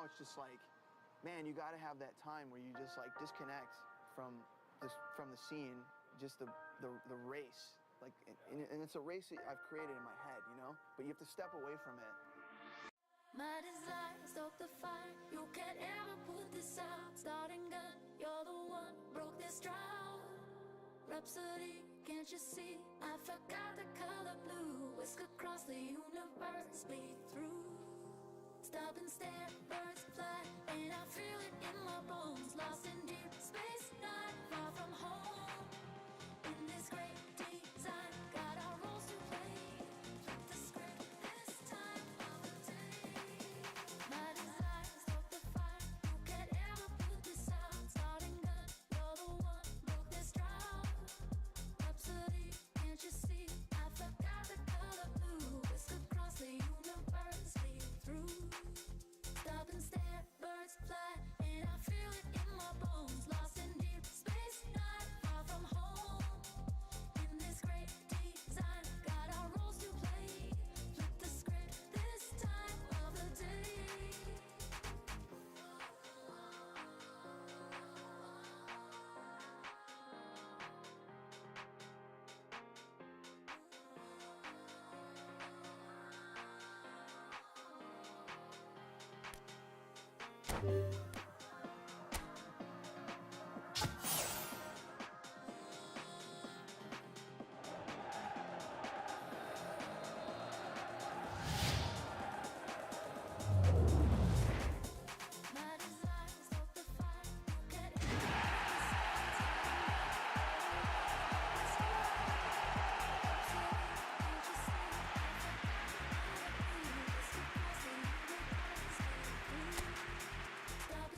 it's just like, man, you got to have that time where you just like disconnect from the scene, just the race. Like, and it's a race that I've created in my head, you know? But you have to step away from it. My desire, stoke the fire. You can't ever put this out. Starting gun, you're the one, broke this drought. Rhapsody, can't you see? I forgot the color blue. Whisk across the universe, bleed through. Stop and stare, birds fly, and I feel it in my bones. Lost in deep space, not far from home. In this great design, got our roles to play. Flip the script this time of the day. My desire, stoke the fire. You can't ever put this out. Starting gun, you're the one, broke this drought. Rhapsody, can't you see? I forgot the color blue. Whisk across the universe, bleed through. Stop and stare, birds fly, and I feel it in my bones. Lost in deep space, not far from home. In this great design, got our roles to play. Flip the script this time of the day. My desire, stoke the fire. You can't ever stop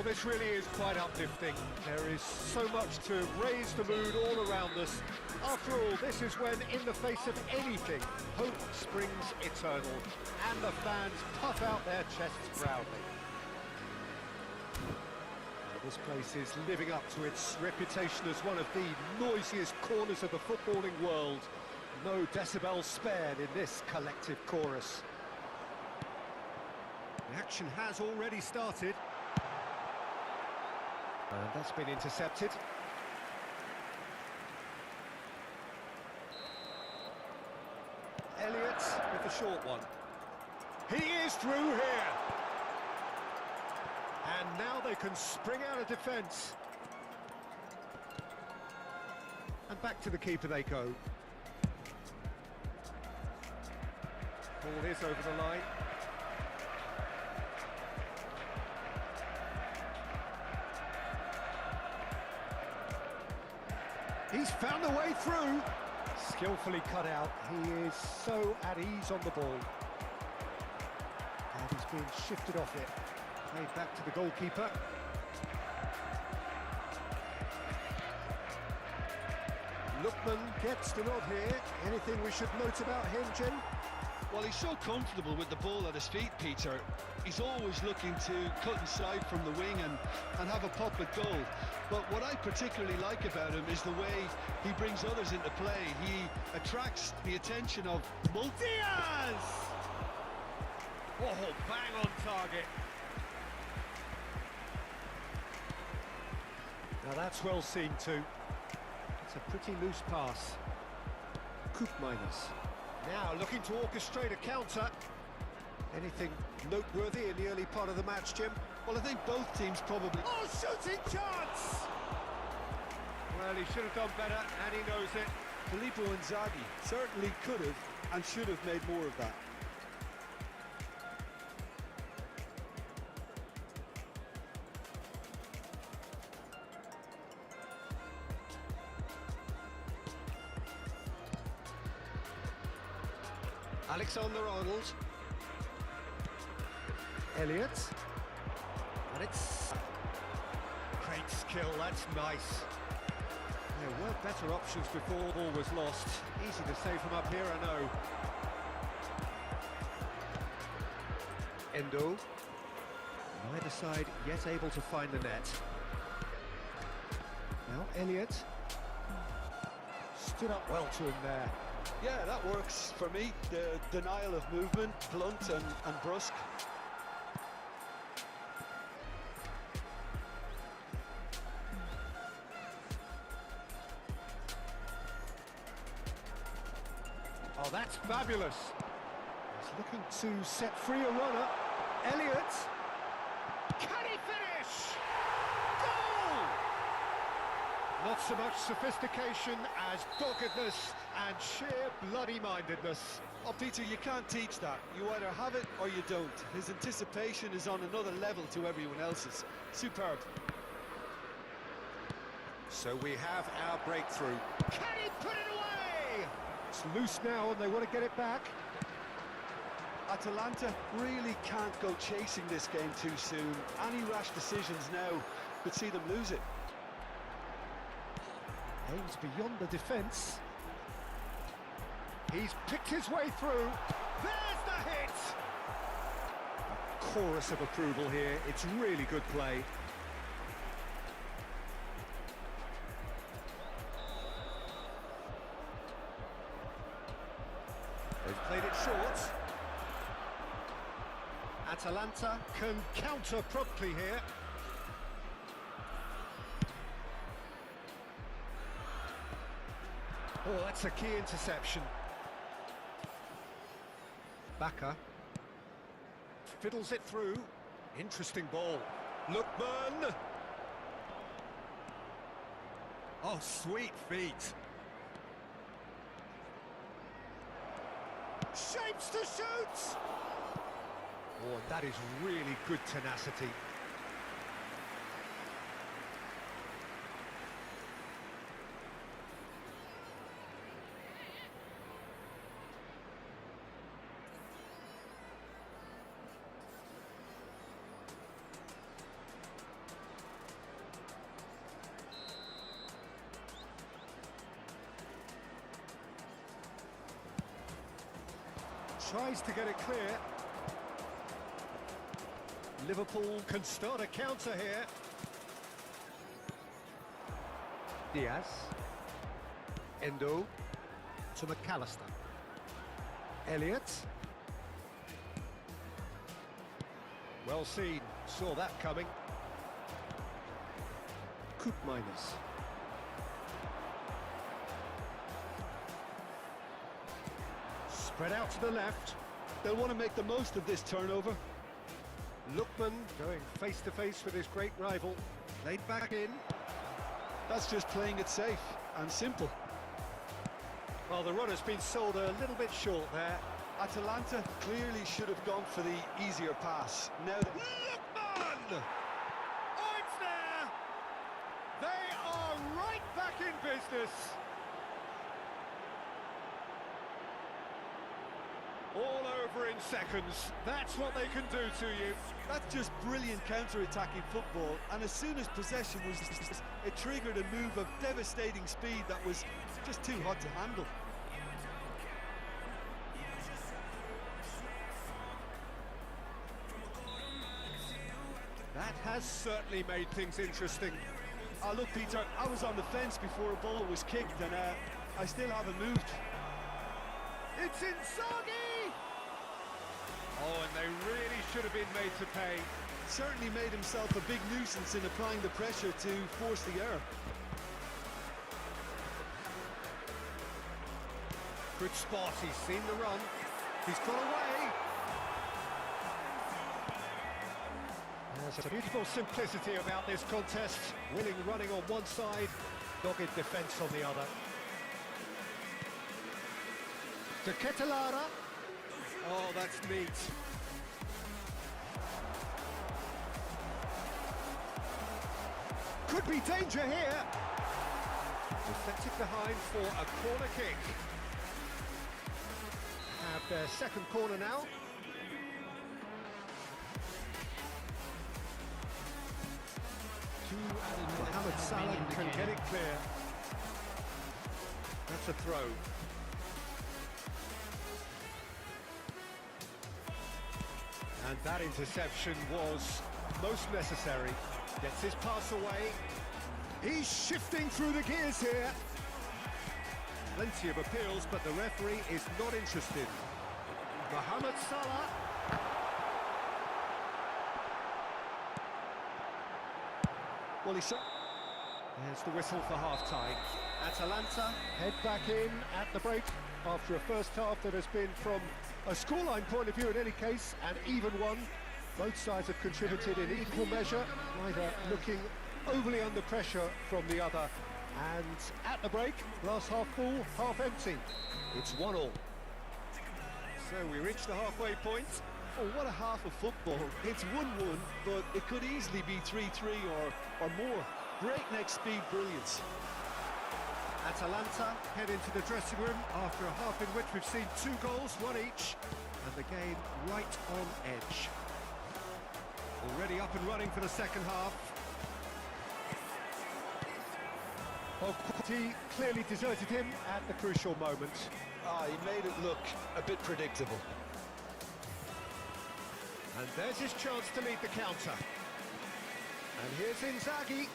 Well, this really is quite uplifting. There is so much to raise the mood all around us. After all, this is when, in the face of anything, hope springs eternal, and the fans puff out their chests proudly. This place is living up to its reputation as one of the noisiest corners of the footballing world. No decibels spared in this collective chorus. The action has already started. And that's been intercepted. Elliott with the short one. He is through here. And now they can spring out of defence. And back to the keeper they go. Ball is over the line. He's found a way through. Skillfully cut out. He is so at ease on the ball. And he's being shifted off it. Played back to the goalkeeper. Lookman gets the nod here. Anything we should note about him, Jim? Well, he's so comfortable with the ball at his feet, Peter. He's always looking to cut inside from the wing and have a pop at goal. But what I particularly like about him is the way he brings others into play. He attracts the attention of Diaz! Oh, bang on target. Now that's well seen too. It's a pretty loose pass. Koopmeiners. Now looking to orchestrate a counter. Anything noteworthy in the early part of the match, Jim? Well, I think both teams probably... Oh, shooting chance! Well, he should have done better, and he knows it. Filippo Inzaghi certainly could have and should have made more of that. Alexander-Arnold. Elliott. And it's... Great skill, that's nice. There were better options before the ball was lost. Easy to say from up here, I know. Endo. Neither side yet able to find the net. Now Elliott. Stood up well to him there. Yeah, that works for me. The denial of movement, blunt and brusque. Oh, that's fabulous. He's looking to set free a runner. Elliott. Can he finish? Goal! Not so much sophistication as doggedness and sheer bloody-mindedness. Oh, Peter, you can't teach that. You either have it or you don't. His anticipation is on another level to everyone else's. Superb. So we have our breakthrough. Can he put it away? It's loose now and they want to get it back. Atalanta really can't go chasing this game too soon. Any rash decisions now could see them lose it. Aims beyond the defence. He's picked his way through. There's the hit! A chorus of approval here. It's really good play. They've played it short. Atalanta can counter promptly here. Oh, that's a key interception. Baka fiddles it through. Interesting ball. Lookman. Oh, sweet feet. Shapes to shoot. Oh, that is really good tenacity. Tries to get it clear. Liverpool can start a counter here. Diaz. Endo. To McAllister. Elliott. Well seen. Saw that coming. Koopmeiners. Spread out to the left. They'll want to make the most of this turnover. Lookman going face-to-face with his great rival. Laid back in. That's just playing it safe and simple. Well, the run has been sold a little bit short there. Atalanta clearly should have gone for the easier pass. Now Lookman! Oh, it's there! They are right back in business. All over in seconds. That's what they can do to you. That's just brilliant counter-attacking football, and as soon as possession was, it triggered a move of devastating speed that was just too hot to handle. That has certainly made things interesting. Oh, look, Peter, I was on the fence before a ball was kicked, and I still haven't moved. It's Inzaghi! Oh, and they really should have been made to pay. Certainly made himself a big nuisance in applying the pressure to force the error. Good spot, he's seen the run. He's got away. There's a beautiful simplicity about this contest. Willing running on one side, dogged defence on the other. To Ketelara. Oh, that's neat. Could be danger here. Deflected behind for a corner kick. Have their second corner now. Mohamed Salah can get it clear. That's a throw. And that interception was most necessary. Gets his pass away. He's shifting through the gears here. Plenty of appeals, but the referee is not interested. Mohamed Salah. Well, he's... There's the whistle for half-time. Atalanta head back in at the break after a first half that has been, from a scoreline point of view in any case, an even one. Both sides have contributed in equal measure, neither looking overly under pressure from the other. And at the break, glass half full, half empty. It's 1-1. So we reach the halfway point. Oh, what a half of football. It's 1-1, but it could easily be 3-3 or more. Breakneck speed brilliance. Atalanta head into the dressing room after a half in which we've seen 2 goals, 1 each, and the game right on edge. Already up and running for the second half. He clearly deserted him at the crucial moment. He made it look a bit predictable. And there's his chance to lead the counter. And here's Inzaghi.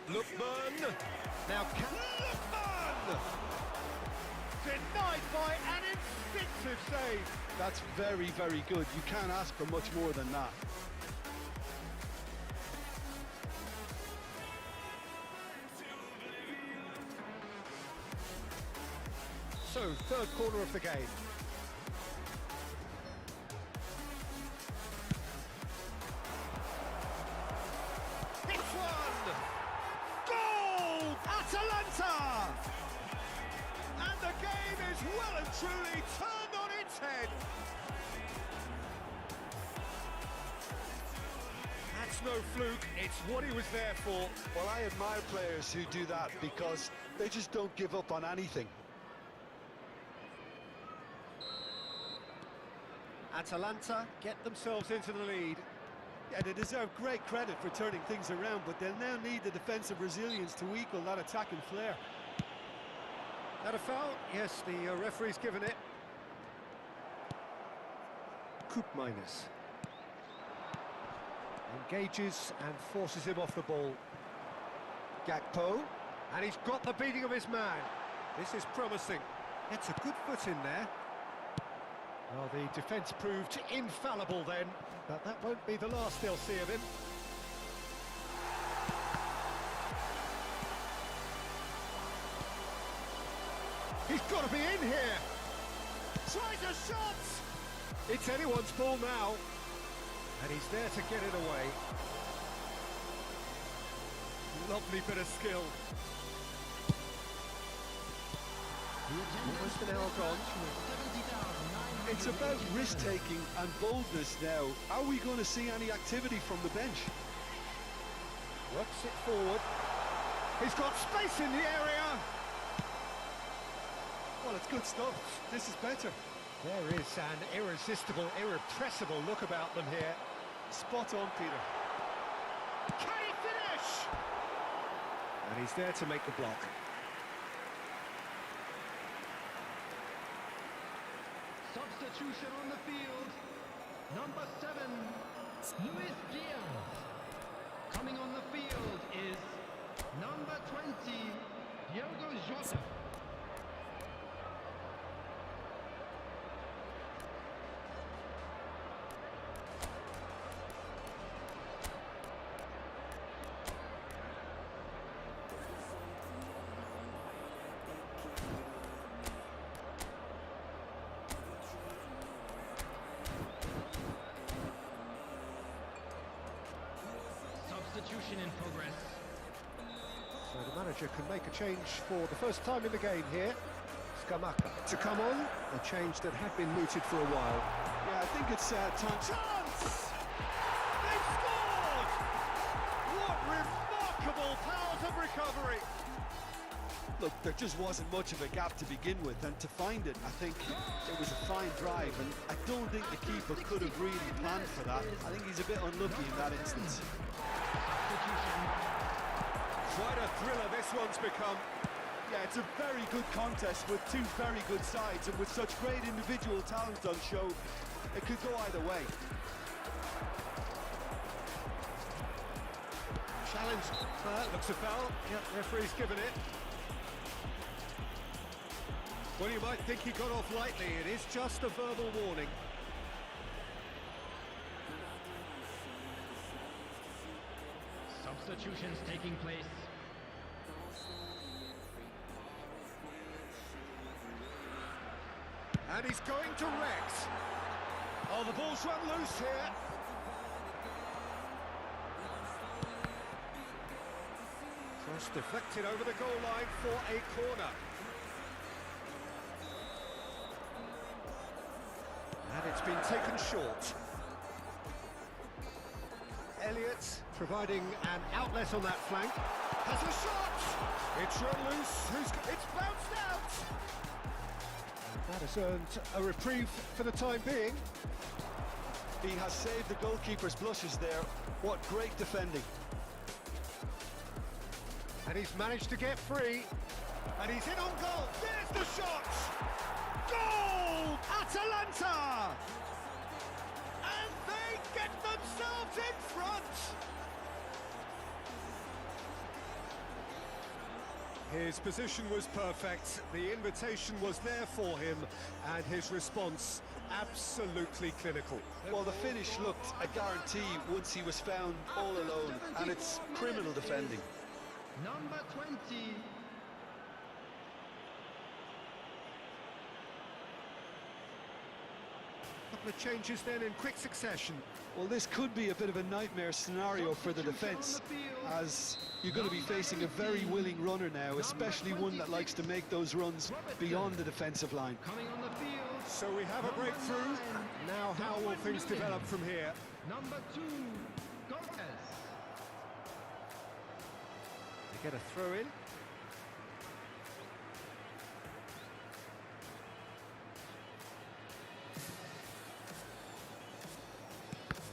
Lookman. Now can Lookman! Denied by an instinctive save. That's very, very good. You can't ask for much more than that. So, third corner of the game. It's one! Goal! Atalanta! And the game is well and truly turned on its head. That's no fluke, it's what he was there for. Well, I admire players who do that because they just don't give up on anything. Atalanta get themselves into the lead. Yeah, they deserve great credit for turning things around, but they'll now need the defensive resilience to equal that attacking flair. That a foul? Yes, the referee's given it. Koopmeiners engages and forces him off the ball. Gakpo, and he's got the beating of his man. This is promising. It's a good foot in there. Well, the defence proved infallible then, but that won't be the last they'll see of him. He's got to be in here! Tries a shot! It's anyone's ball now, and he's there to get it away. Lovely bit of skill. Almost an hour gone. It's about risk-taking and boldness now. Are we going to see any activity from the bench? Works it forward. He's got space in the area! Well, it's good stuff. This is better. There is an irresistible, irrepressible look about them here. Spot on, Peter. Can he finish? And he's there to make the block. Substitution on the field. Number 7, Luis Diaz. Coming on the field is number 20, Diogo Jota. Substitution in progress. So the manager can make a change for the first time in the game here. Scamacca to come on, a change that had been mooted for a while. Yeah, I think it's time. Chance! They've scored! What remarkable powers of recovery! Look, there just wasn't much of a gap to begin with, and to find it, I think it was a fine drive, and I don't think the keeper could have really planned for that. I think he's a bit unlucky in that instance. Quite a thriller this one's become. Yeah, it's a very good contest with two very good sides, and with such great individual talent on show, it could go either way. Challenge. Looks a foul. Yep, referee's given it. Well, you might think he got off lightly. It is just a verbal warning. Substitutions taking place. And he's going to Rex. Oh, the ball's run loose here. It's deflected over the goal line for a corner. And it's been taken short. Elliott providing an outlet on that flank. Has a shot! It's run loose. It's bounced out! And that has earned a reprieve for the time being. He has saved the goalkeeper's blushes there. What great defending. And he's managed to get free. And he's in on goal. There's the shot! Goal! Atalanta! And they get themselves in front! His position was perfect, the invitation was there for him, and his response absolutely clinical. Well, the finish looked a guarantee once he was found all alone, and it's criminal defending. Number 20. Couple of changes then in quick succession. Well, this could be a bit of a nightmare scenario for the defence, as you're going to be facing a very willing runner now, especially one that likes to make those runs beyond the defensive line. Coming on the field. So we have a breakthrough. Now how will things develop from here? Number 2. Gomez. They get a throw in.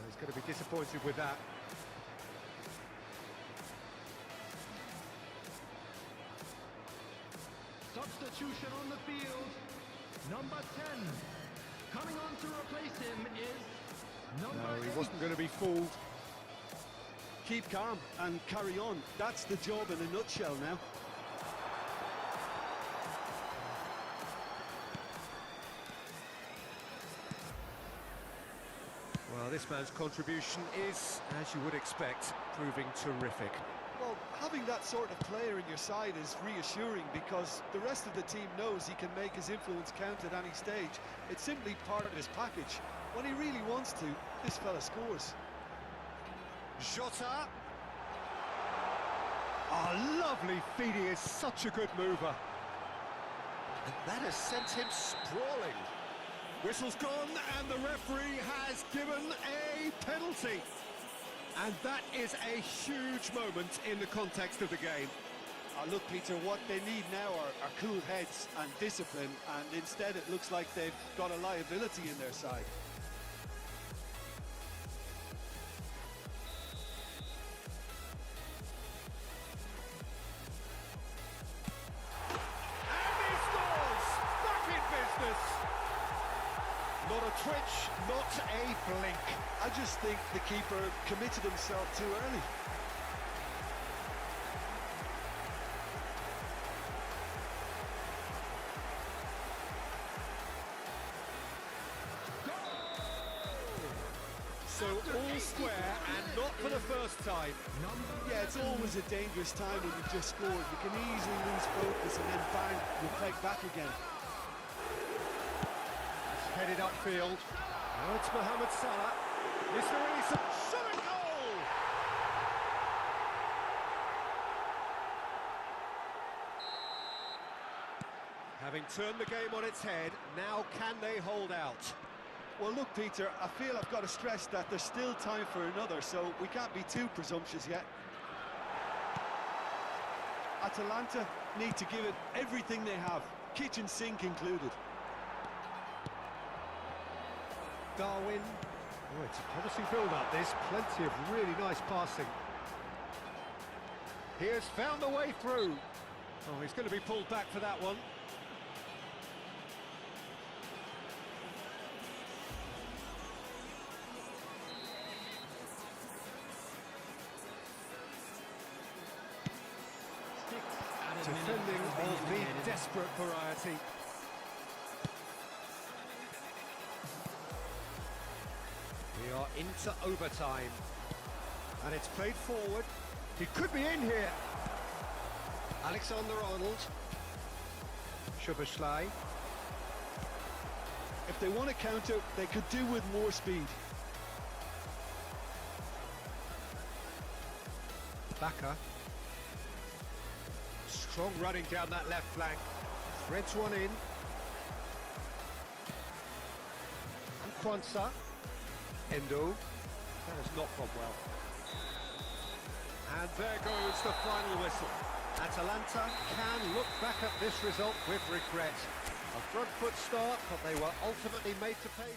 He's going to be disappointed with that. Substitution on the field. Number 10. Coming on to replace him is number No, he 8. wasn't going to be fooled. Keep calm and carry on. That's the job in a nutshell now. Well, this man's contribution is, as you would expect, proving terrific. Well, having that sort of player in your side is reassuring because the rest of the team knows he can make his influence count at any stage. It's simply part of his package. When he really wants to, this fella scores. Jota. Oh, lovely feed. He is such a good mover. And that has sent him sprawling. Whistle's gone and the referee has given a penalty. And that is a huge moment in the context of the game. Look, Peter, what they need now are cool heads and discipline, and instead it looks like they've got a liability in their side. And he scores! Back in business! Not a twitch, not a blink. I just think the keeper committed himself too early. So all square and not for the first time. Yeah, it's always a dangerous time when you've just scored. You can easily lose focus and then bang, you're pegged back again. It's headed upfield. Oh, it's Mohamed Salah. Is there any shot and goal? Having turned the game on its head, now can they hold out? Well, look, Peter, I feel I've got to stress that there's still time for another, so we can't be too presumptuous yet. Atalanta need to give it everything they have, kitchen sink included. Darwin. Oh, it's a promising build-up, this. Plenty of really nice passing. He has found a way through. Oh, he's going to be pulled back for that one. Defending of the desperate variety. We are into overtime. And it's played forward. He could be in here. Alexander-Arnold. Szoboszlai. If they want to counter, they could do with more speed. Baka. Strong running down that left flank. Threads one in. And Kwanzaa. Endo. That has not gone well. And there goes the final whistle. Atalanta can look back at this result with regret. A front foot start, but they were ultimately made to pay.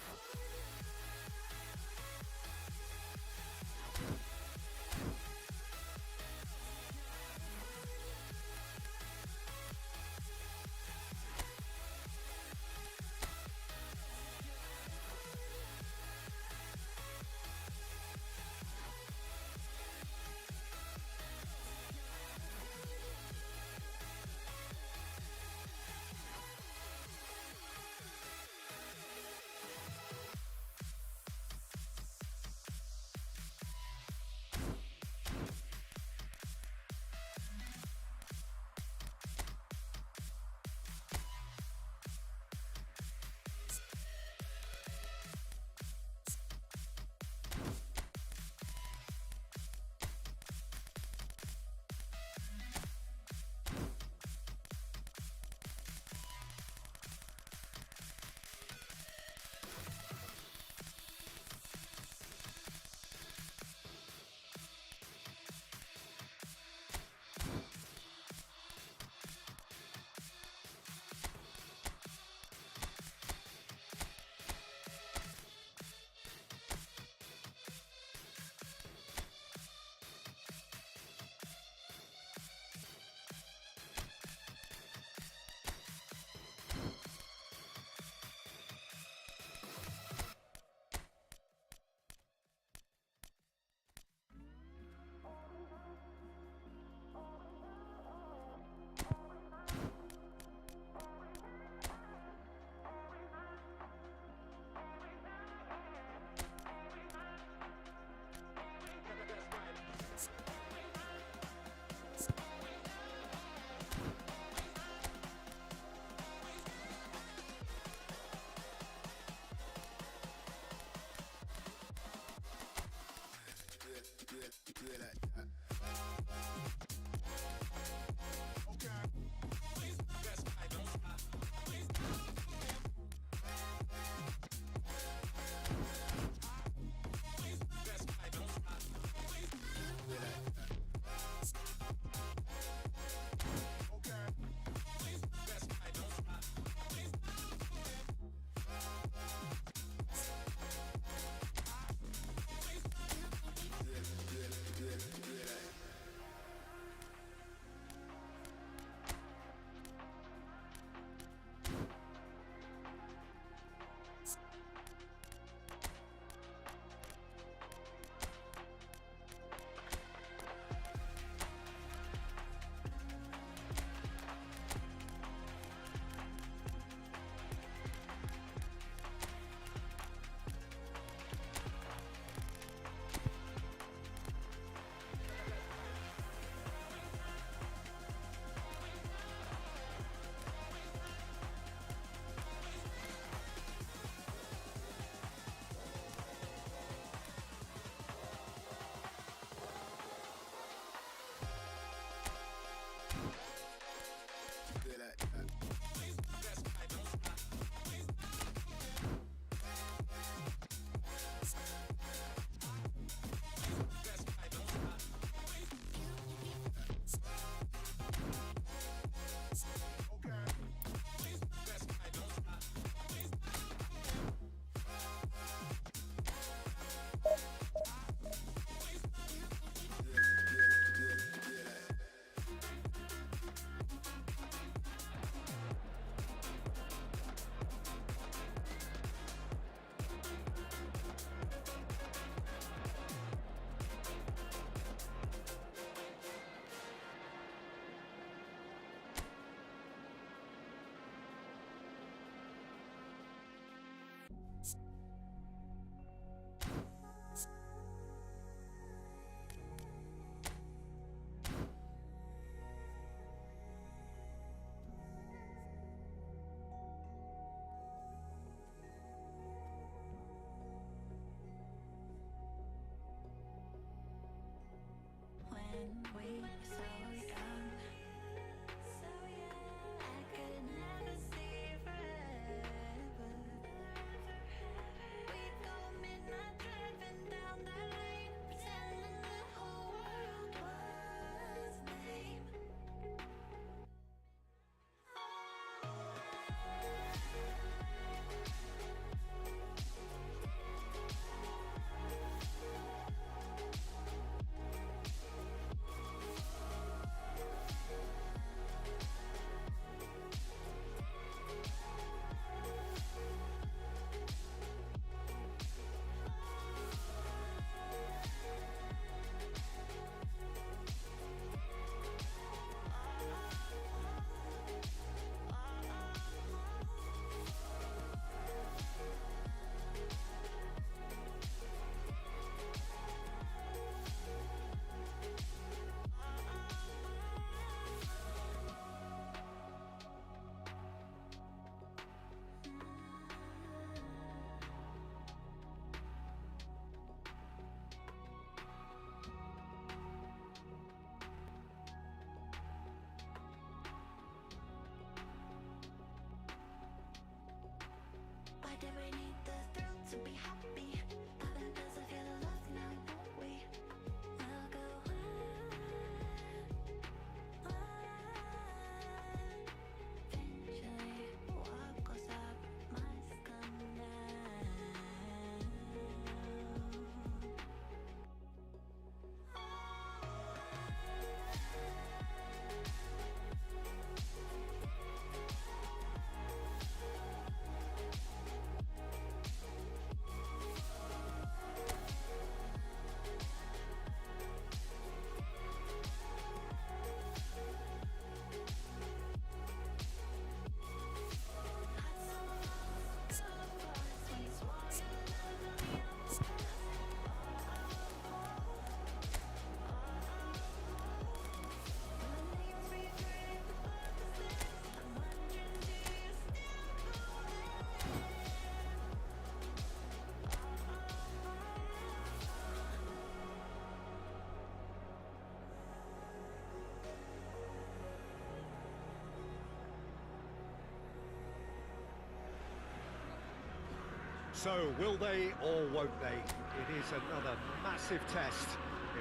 So, will they or won't they? It is another massive test.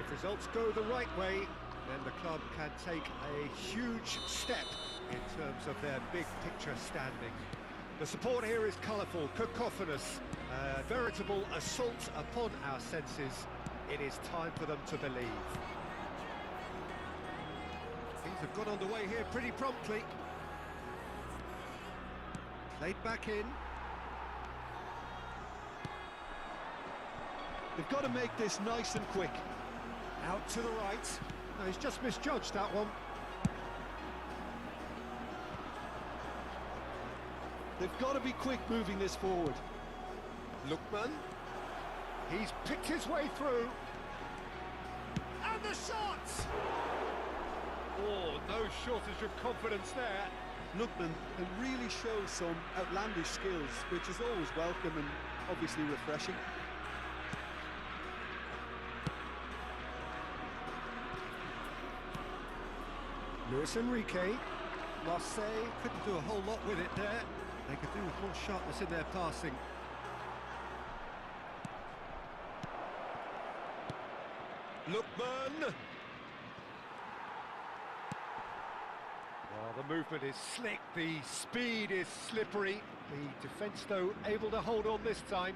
If results go the right way, then the club can take a huge step in terms of their big picture standing. The support here is colourful, cacophonous, a veritable assault upon our senses. It is time for them to believe. Things have got underway here pretty promptly. Played back in. They've got to make this nice and quick. Out to the right. No, he's just misjudged that one. They've got to be quick moving this forward. Lookman. He's picked his way through. And the shot! Oh, no shortage of confidence there. Lookman can really show some outlandish skills, which is always welcome and obviously refreshing. Luis Enrique. Marseille couldn't do a whole lot with it there. They could do with more sharpness in their passing. Lookman! Well, the movement is slick, the speed is slippery. The defence, though, able to hold on this time.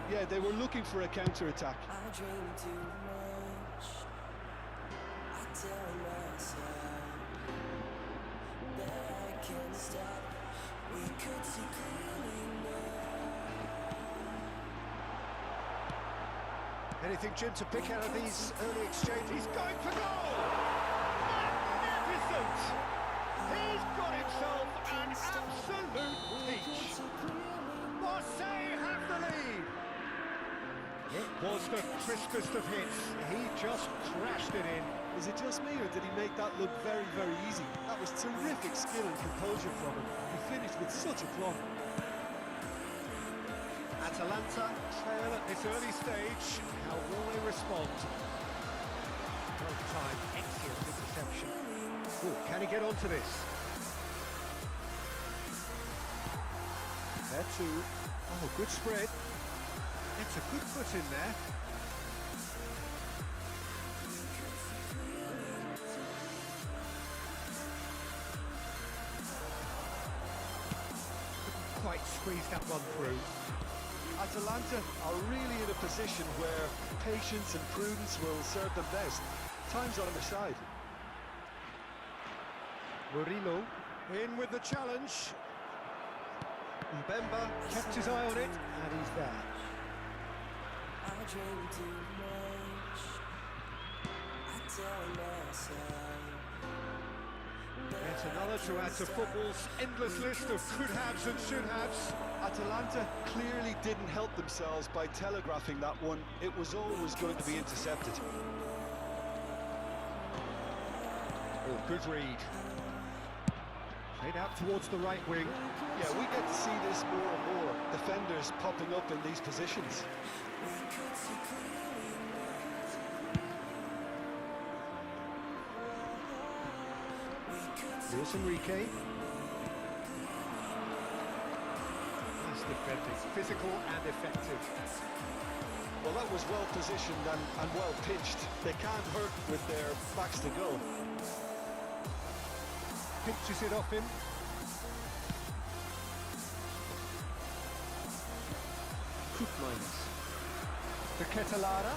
Yeah, they were looking for a counter-attack. I dream too much. I tell myself that I can't stop. We could see clearly now. Anything, Jim, to pick out of these early exchanges? He's going for goal! Magnificent! He's got himself an absolute peach. Marseille have the lead! It was the crispest of hits. He just crashed it in. Is it just me, or did he make that look very, very easy? That was terrific skill and composure from him. He finished with such aplomb. Atalanta trail at this early stage. How will they respond? Well timed, excellent interception. Oh, can he get onto this? There too. Oh, good spread. It's a good foot in there. Couldn't quite squeeze that one through. Atalanta are really in a position where patience and prudence will serve them best. Time's on their side. Murillo in with the challenge. Mbemba kept his eye on it, and he's there. I dream too much. I tell myself. Yet another to add to football's endless list of could-haves and should-haves. Atalanta clearly didn't help themselves by telegraphing that one. It was always going to be intercepted. Oh, good read. Played out towards the right wing. Yeah, we get to see this more and more. Defenders popping up in these positions. Luis Enrique. Nice defending, physical and effective. Well, that was well positioned and well pitched. They can't hurt with their backs to goal. Pinches it off him. Koopmeiners. To Ketelara.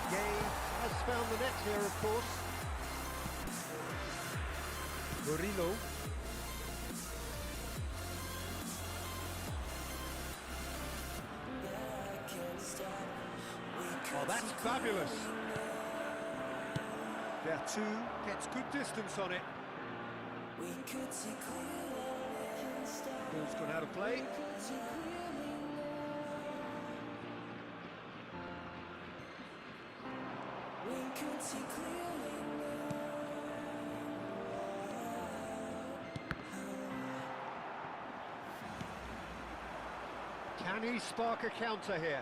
Gay has found the net here, of course. Murillo. Oh, that's fabulous. Vertu gets good distance on it. Ball's gone out of play. Can he spark a counter here?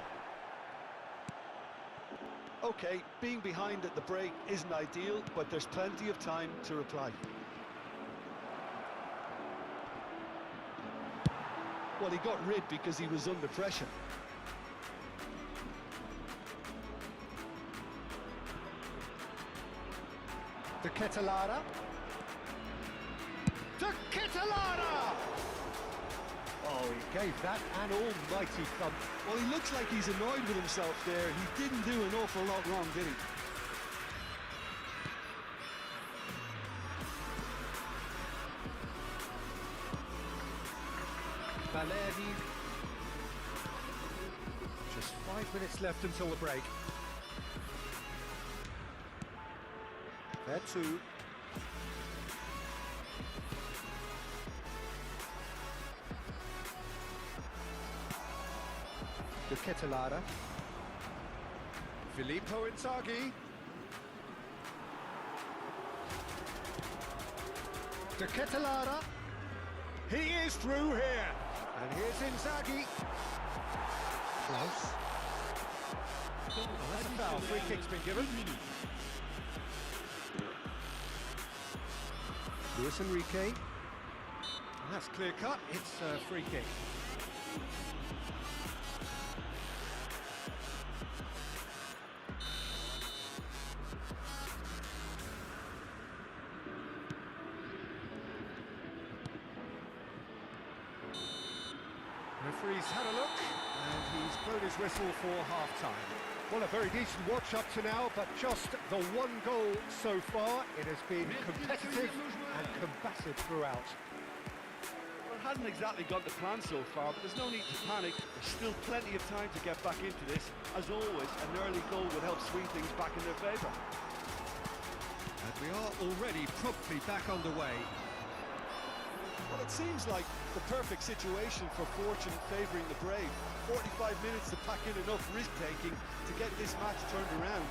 Okay, being behind at the break isn't ideal, but there's plenty of time to reply. Well, he got rid because he was under pressure. De Ketelaere. De Ketelaere! Oh, he gave that an almighty thump. Well, he looks like he's annoyed with himself there. He didn't do an awful lot wrong, did he? Valeri. Just 5 minutes left until the break. There too. De Ketelaere. Filippo Inzaghi. De Ketelaere. He is through here. And here's Inzaghi. Close. Oh, that's a foul. Free kick's been given. Luis Enrique. That's clear cut. It's a free kick. Referee's had a look, and he's blown his whistle for half-time. Well, a very decent watch up to now, but just the one goal so far. It has been competitive and combative throughout. Well, it hasn't exactly gone to plan so far, but there's no need to panic. There's still plenty of time to get back into this. As always, an early goal would help swing things back in their favour. And we are already promptly back underway. Well, it seems like the perfect situation for fortune favouring the brave. 45 minutes to pack in enough risk-taking to get this match turned around.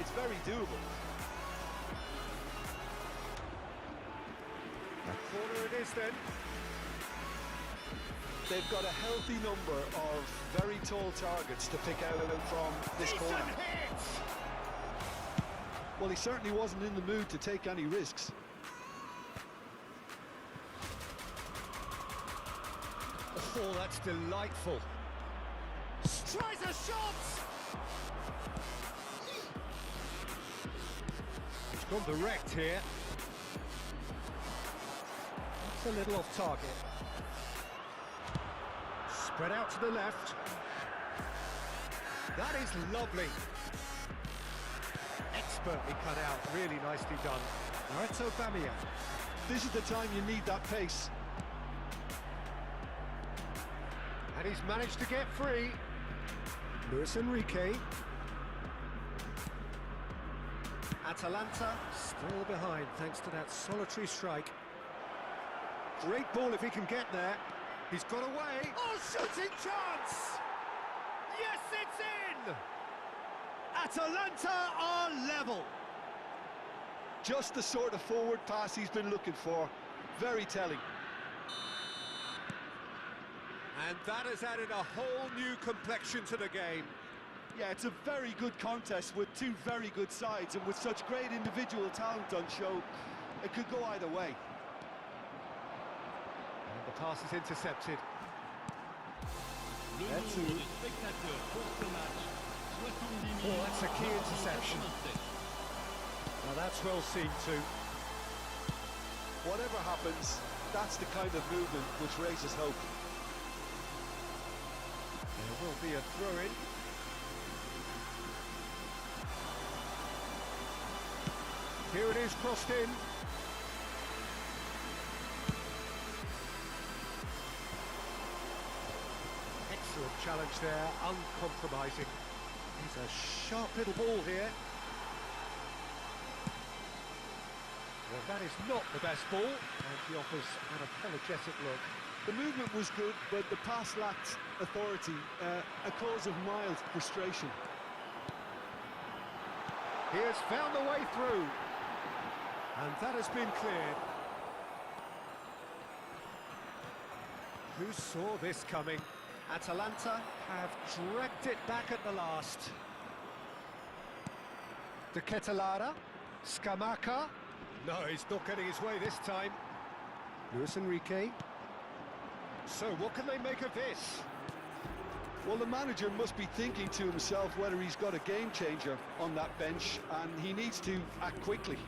It's very doable. That corner it is then. They've got a healthy number of very tall targets to pick out from this corner. Well, he certainly wasn't in the mood to take any risks. Oh, that's delightful. Tries a shot! He's gone direct here. That's a little off target. Spread out to the left. That is lovely. Expertly cut out, really nicely done. Now it's Aubameyang. This is the time you need that pace. And he's managed to get free. Luis Enrique. Atalanta still behind thanks to that solitary strike. Great ball if he can get there. He's got away. Oh, shooting chance! Yes, it's in! Atalanta are level. Just the sort of forward pass he's been looking for. Very telling. And that has added a whole new complexion to the game. Yeah, it's a very good contest with two very good sides, and with such great individual talent on show, it could go either way. And the pass is intercepted. Oh, that's a key interception. Now that's well seen too. Whatever happens, that's the kind of movement which raises hope. There will be a throw-in. Here it is, crossed in. Excellent challenge there, uncompromising. He's a sharp little ball here. Well, that is not the best ball, and he offers an apologetic look. The movement was good, but the pass lacked authority, a cause of mild frustration. He has found a way through. And that has been cleared. Who saw this coming? Atalanta have dragged it back at the last. De Ketelare, Scamacca. No, he's not getting his way this time. Luis Enrique. So what can they make of this? Well, the manager must be thinking to himself whether he's got a game changer on that bench, and he needs to act quickly.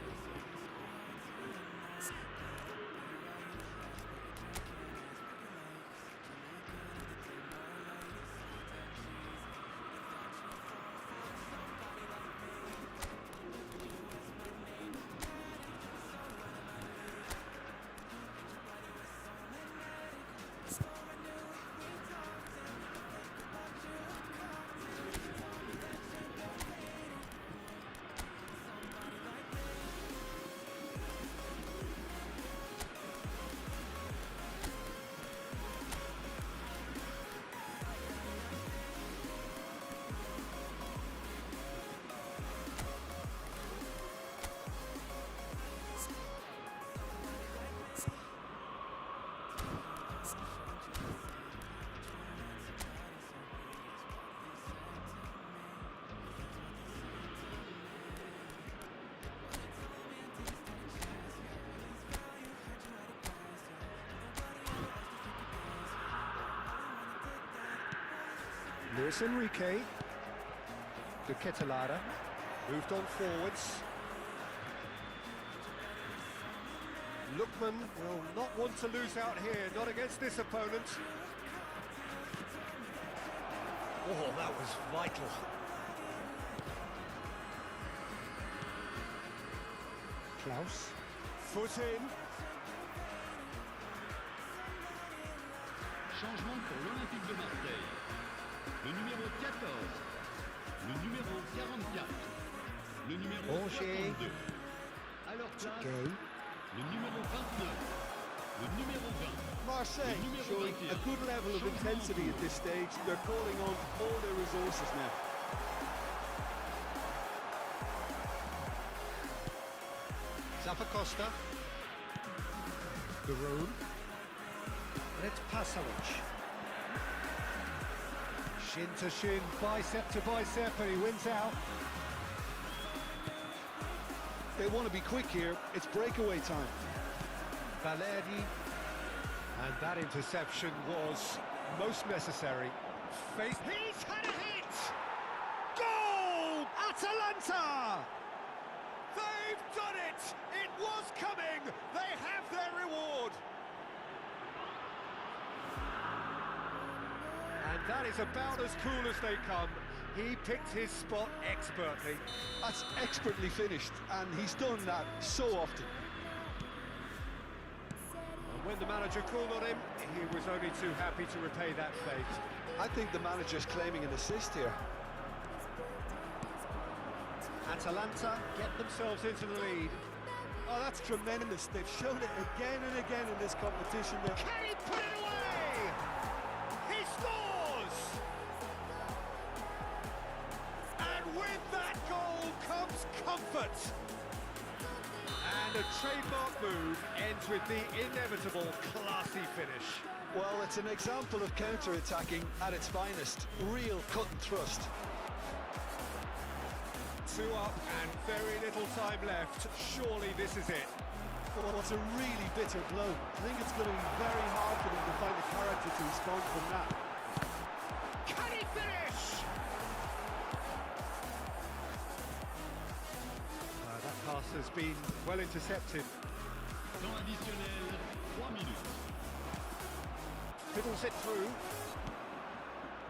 Luis Enrique. De Ketelare moved on forwards. Lookman will not want to lose out here, not against this opponent. Oh, that was vital. Klaus. Foot in. Changement pour l'Olympique de Marseille. Le numéro 14, le numéro 44, le numéro 62. À leur place, le numéro 29, le numéro 20. Marseille showing a good level of intensity at this stage. They're calling on all their resources now. Zappacosta. Garoon. And it's Pasalic. Shin to shin, bicep to bicep, and he wins out. They want to be quick here. It's breakaway time. Valeri. And that interception was most necessary. He's had a hit! Goal! Atalanta! They've done it! It was coming! They have their reward! And that is about as cool as they come. He picked his spot expertly. That's expertly finished, and he's done that so often. And when the manager called on him, he was only too happy to repay that fate. I think the manager's claiming an assist here. Atalanta get themselves into the lead. Oh, that's tremendous. They've shown it again and again in this competition. Can he put it away? He scores! And with that goal comes comfort. And a trademark move ends with the inevitable classy finish. Well, it's an example of counter-attacking at its finest. Real cut and thrust. 2 up and very little time left. Surely this is it. Oh, it's a really bitter blow. I think it's going to be very hard for them to find the character to respond from that. Can he finish? That pass has been well intercepted. Temps additionnel, 3 minutes. Fiddles it through.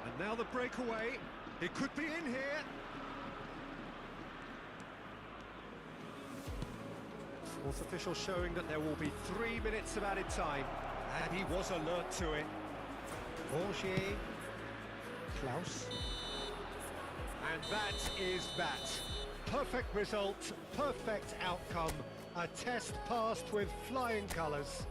And now the breakaway. It could be in here. Fourth official showing that there will be 3 minutes of added time. And he was alert to it. Borgier. Klaus. And that is that. Perfect result, perfect outcome. A test passed with flying colours.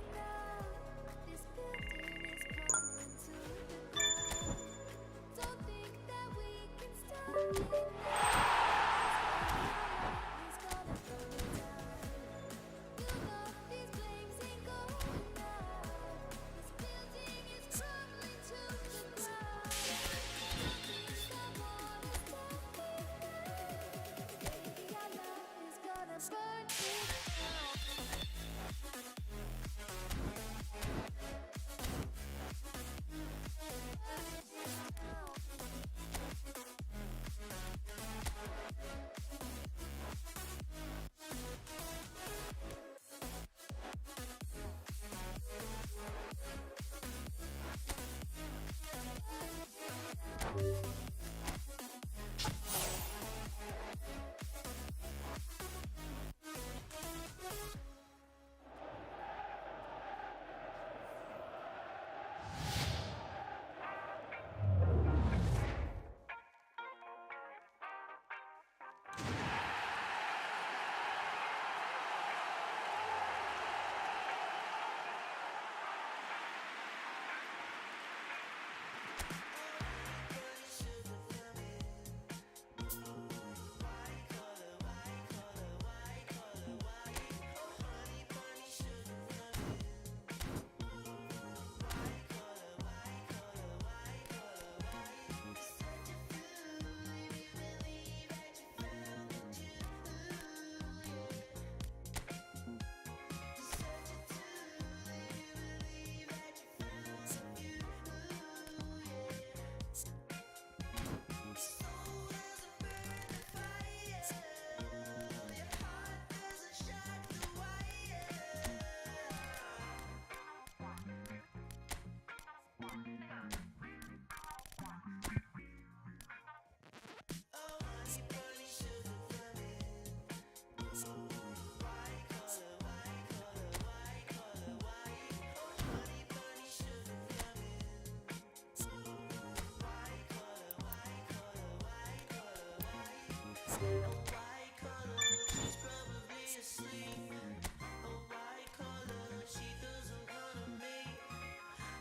A white collar, she's probably asleep. A white collar, she doesn't wanna me.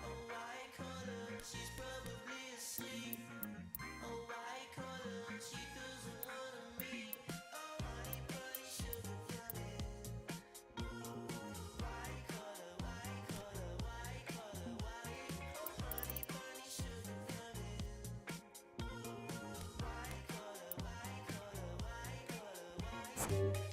A white collar, she's probably asleep. A white collar, she doesn't wanna me. Oh, honey bunny, sugar bunny. White collar, white collar, white collar, white. Oh, honey bunny, sugar bunny. White collar, white collar, white collar, white.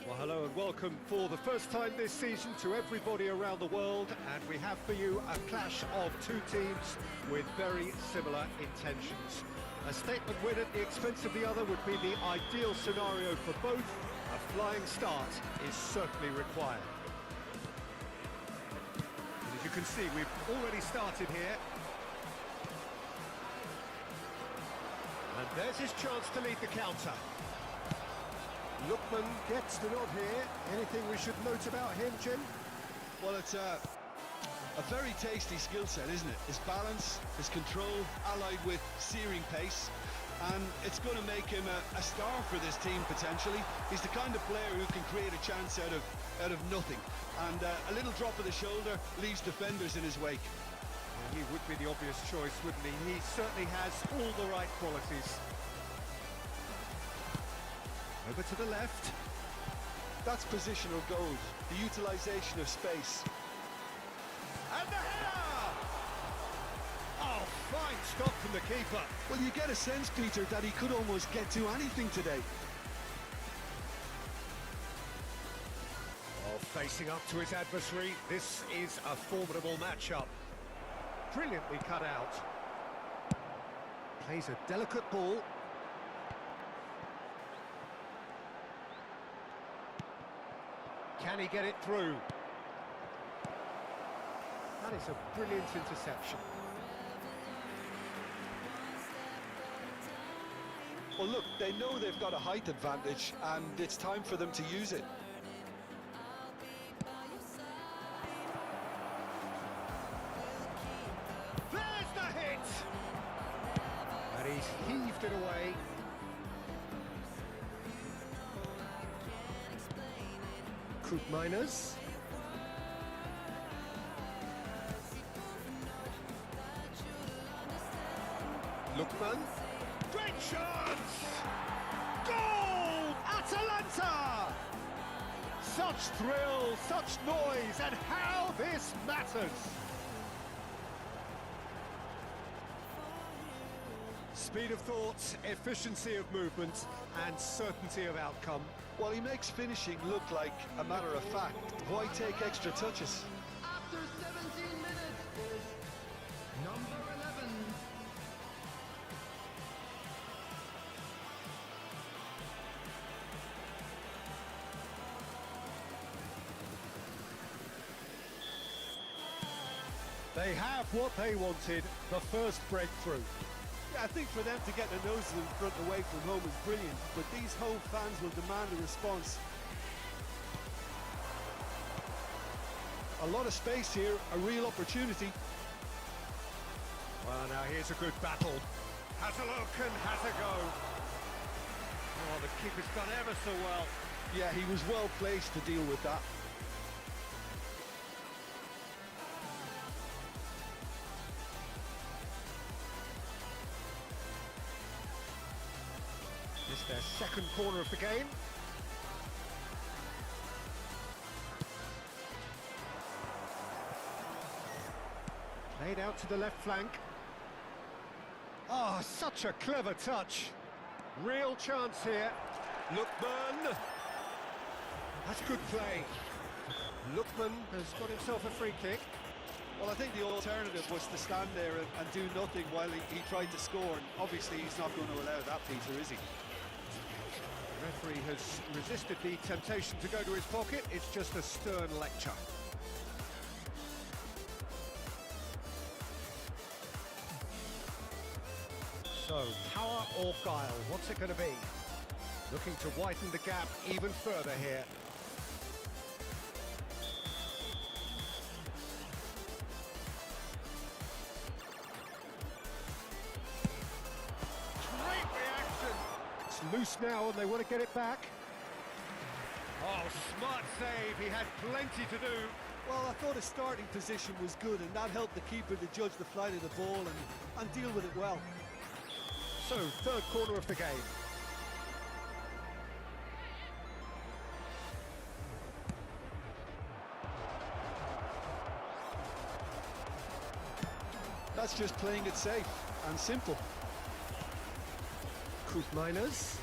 Well, hello and welcome for the first time this season to everybody around the world, and we have for you a clash of two teams with very similar intentions. A statement win at the expense of the other would be the ideal scenario for both. A flying start is certainly required. And as you can see, we've already started here. And there's his chance to lead the counter. Lookman gets the nod here. Anything we should note about him, Jim? Well, it's a very tasty skill set, isn't it? His balance, his control, allied with searing pace, and it's going to make him a star for this team potentially. He's the kind of player who can create a chance out of nothing, and a little drop of the shoulder leaves defenders in his wake. Well, he would be the obvious choice, wouldn't he? He certainly has all the right qualities. Over to the left. That's positional gold, the utilisation of space. And the header! Oh, fine stop from the keeper. Well, you get a sense, Peter, that he could almost get to anything today. Oh, facing up to his adversary, this is a formidable matchup. Brilliantly cut out. Plays a delicate ball. Can he get it through? That is a brilliant interception. Well, look, they know they've got a height advantage, and it's time for them to use it. There's the hit! And he's heaved it away. Miners. Lookman. Great chance! Goal! Atalanta! Such thrill, such noise, and how this matters! Speed of thought, efficiency of movement, and certainty of outcome. Well, he makes finishing look like a matter of fact. Why take extra touches? After 17 minutes is number 11. They have what they wanted, the first breakthrough. Yeah, I think for them to get their noses in front away from home is brilliant, but these home fans will demand a response. A lot of space here, a real opportunity. Well, now here's a good battle. Has a look and has a go. Oh, the keeper's done ever so well. Yeah, he was well placed to deal with that. It's their second corner of the game. Played out to the left flank. Oh, such a clever touch. Real chance here. Lookman. That's good play. Lookman has got himself a free kick. Well, I think the alternative was to stand there and do nothing while he tried to score. And obviously, he's not going to allow that, Peter, is he? The referee has resisted the temptation to go to his pocket. It's just a stern lecture. So, power or guile, what's it going to be? Looking to widen the gap even further here. Great reaction! It's loose now and they want to get it back. Oh, smart save, he had plenty to do. Well, I thought his starting position was good, and that helped the keeper to judge the flight of the ball and deal with it well. So, third corner of the game. That's just playing it safe and simple. Miners.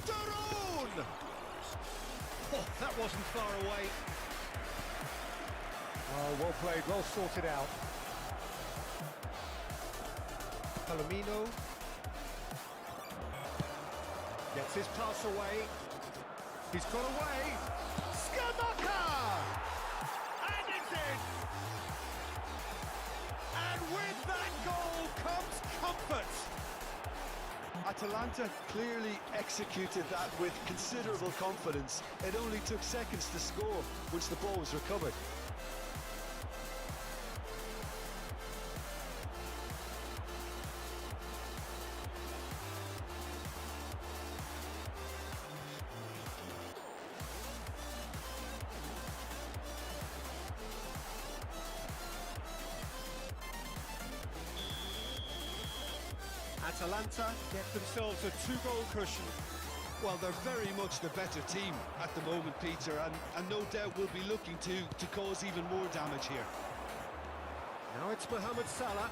Darun! wasn't far away. Oh, well played, well sorted out. Palomino gets his pass away. He's got away. Skamaka! And it's in! And with that goal comes comfort. Atalanta clearly executed that with considerable confidence. It only took seconds to score once the ball was recovered. Atalanta get themselves a 2-goal cushion. Well, they're very much the better team at the moment, Peter, and no doubt will be looking to cause even more damage here. Now it's Mohamed Salah.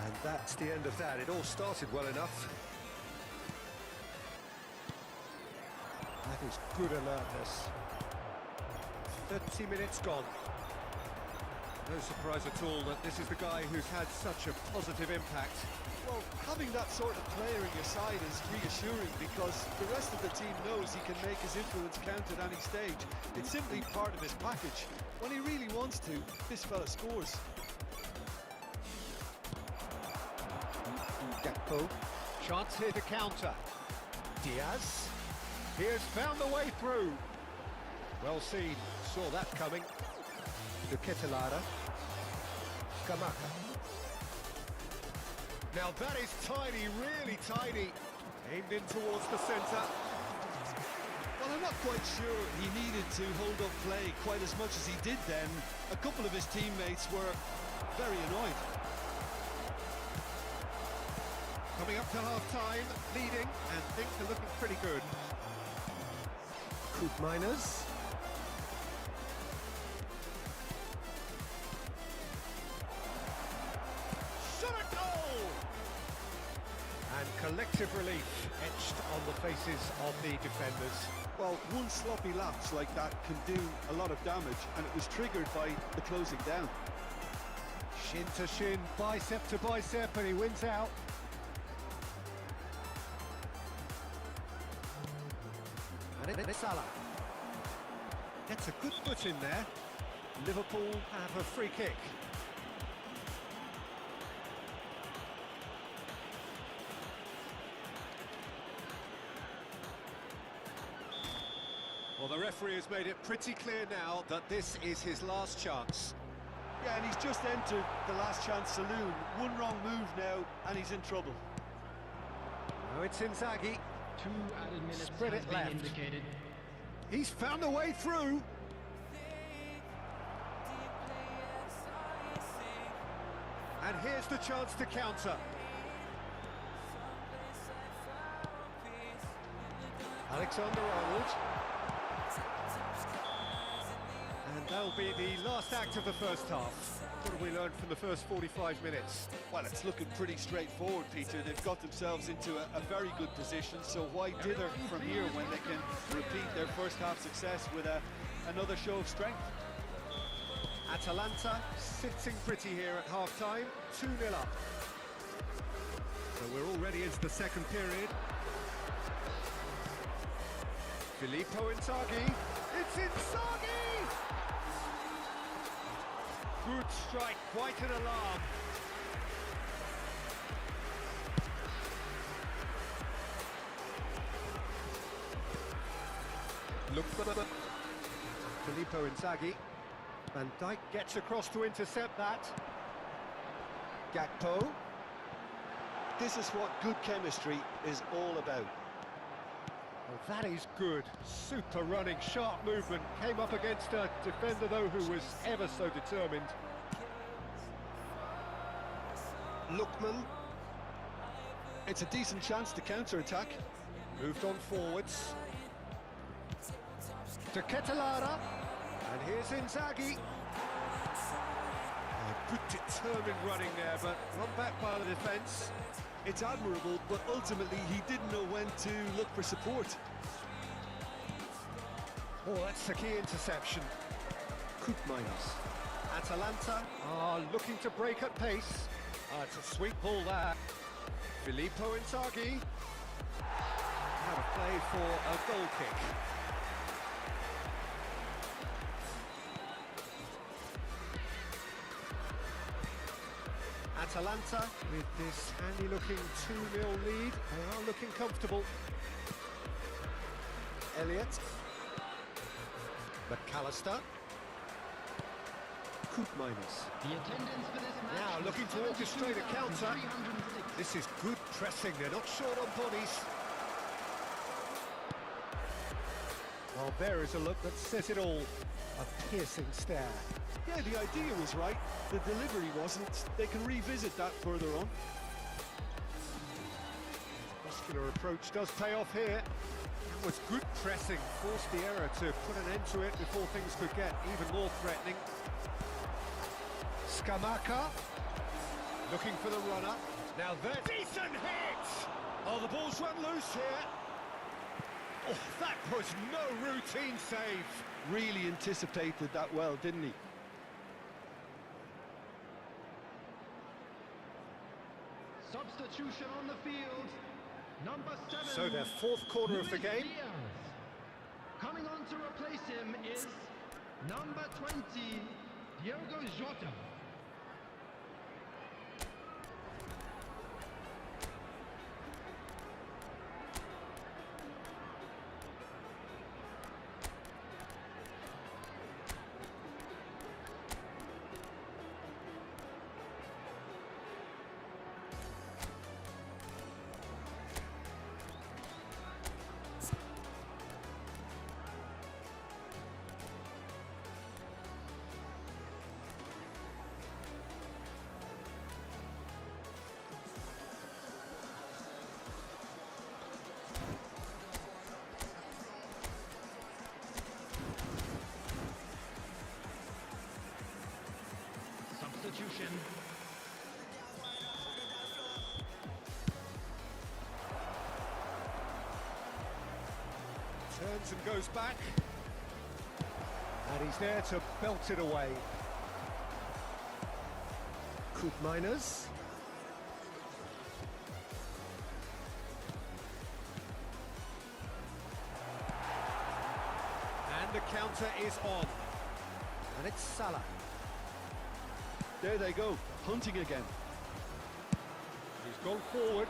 And that's the end of that. It all started well enough. That is good alertness. 30 minutes gone. No surprise at all that this is the guy who's had such a positive impact. Well, having that sort of player in your side is reassuring because the rest of the team knows he can make his influence count at any stage. It's simply part of his package. When he really wants to, this fella scores. Gakpo. Chance here to counter. Diaz. He has found the way through. Well seen. Saw that coming. To Ketelara. Kamaka. Now that is tiny, really tiny. Aimed in towards the centre. Well, I'm not quite sure he needed to hold up play quite as much as he did then. A couple of his teammates were very annoyed. Coming up to half-time, leading, and things are looking pretty good. Coop Miners. Shot a goal! And collective relief etched on the faces of the defenders. Well, one sloppy lapse like that can do a lot of damage, and it was triggered by the closing down. Shin to shin, bicep to bicep, and he wins out. And it's Salah. Gets a good foot in there. Liverpool have a free kick. Well, the referee has made it pretty clear now that this is his last chance. Yeah, and he's just entered the last chance saloon. One wrong move now, and he's in trouble. Now it's Inzaghi. 2 added minutes Spread has it been left. indicated. He's found a way through. And here's the chance to counter. Alexander-Arnold. And that'll be the last act of the first half. What have we learned from the first 45 minutes? Well, it's looking pretty straightforward, Peter. They've got themselves into a very good position, so why dither from here when they can repeat their first half success with another show of strength? Atalanta sitting pretty here at half-time, 2-0 up. So we're already into the second period. Filippo Inzaghi. It's Inzaghi! Good strike, quite an alarm. Look for the Filippo Inzaghi. Van Dijk gets across to intercept that. Gakpo. This is what good chemistry is all about. Well, that is good. Super running, sharp movement. Came up against a defender, though, who was ever so determined. Lookman. It's a decent chance to counter-attack. Moved on forwards. To Ketelara. And here's Inzaghi. Good determined running there, but run back by the defence. It's admirable, but ultimately he didn't know when to look for support. Oh, that's the key interception. Atalanta are looking to break at pace. It's a sweet ball there. Filippo Inzaghi. How to play for a goal kick. Atalanta, with this handy-looking 2-0 lead, they are looking comfortable. Elliott. McAllister. Koopmeiners. The attendance for this match Now looking to orchestrate a counter. This is good pressing, they're not short on bodies. Well, there is a look that says it all. A piercing stare. Yeah, the idea was right. The delivery wasn't. They can revisit that further on. Muscular approach does pay off here. That was good pressing, forced the error to put an end to it before things could get even more threatening. Scamacca, looking for the runner. Now there's decent hit! Oh, the ball's run loose here. Oh, that was no routine save. Really anticipated that well, didn't he? Substitution on the field. Number 7. So their fourth quarter of the Luis game. Diaz. Coming on to replace him is number 20, Diogo Jota. Substitution. Turns and goes back. And he's there to belt it away. Koopmeiners. And the counter is on. And it's Salah. There they go, hunting again. He's gone forward.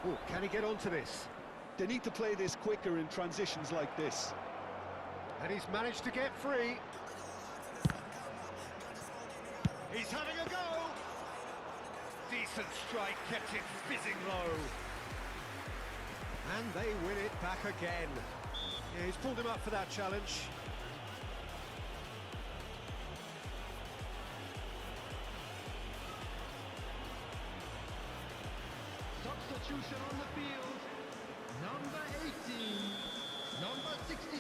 Oh, can he get onto this? They need to play this quicker in transitions like this. And he's managed to get free. He's having a go. Decent strike, kept it fizzing low. And they win it back again. Yeah, he's pulled him up for that challenge. Substitution on the field. Number 18. Number 66.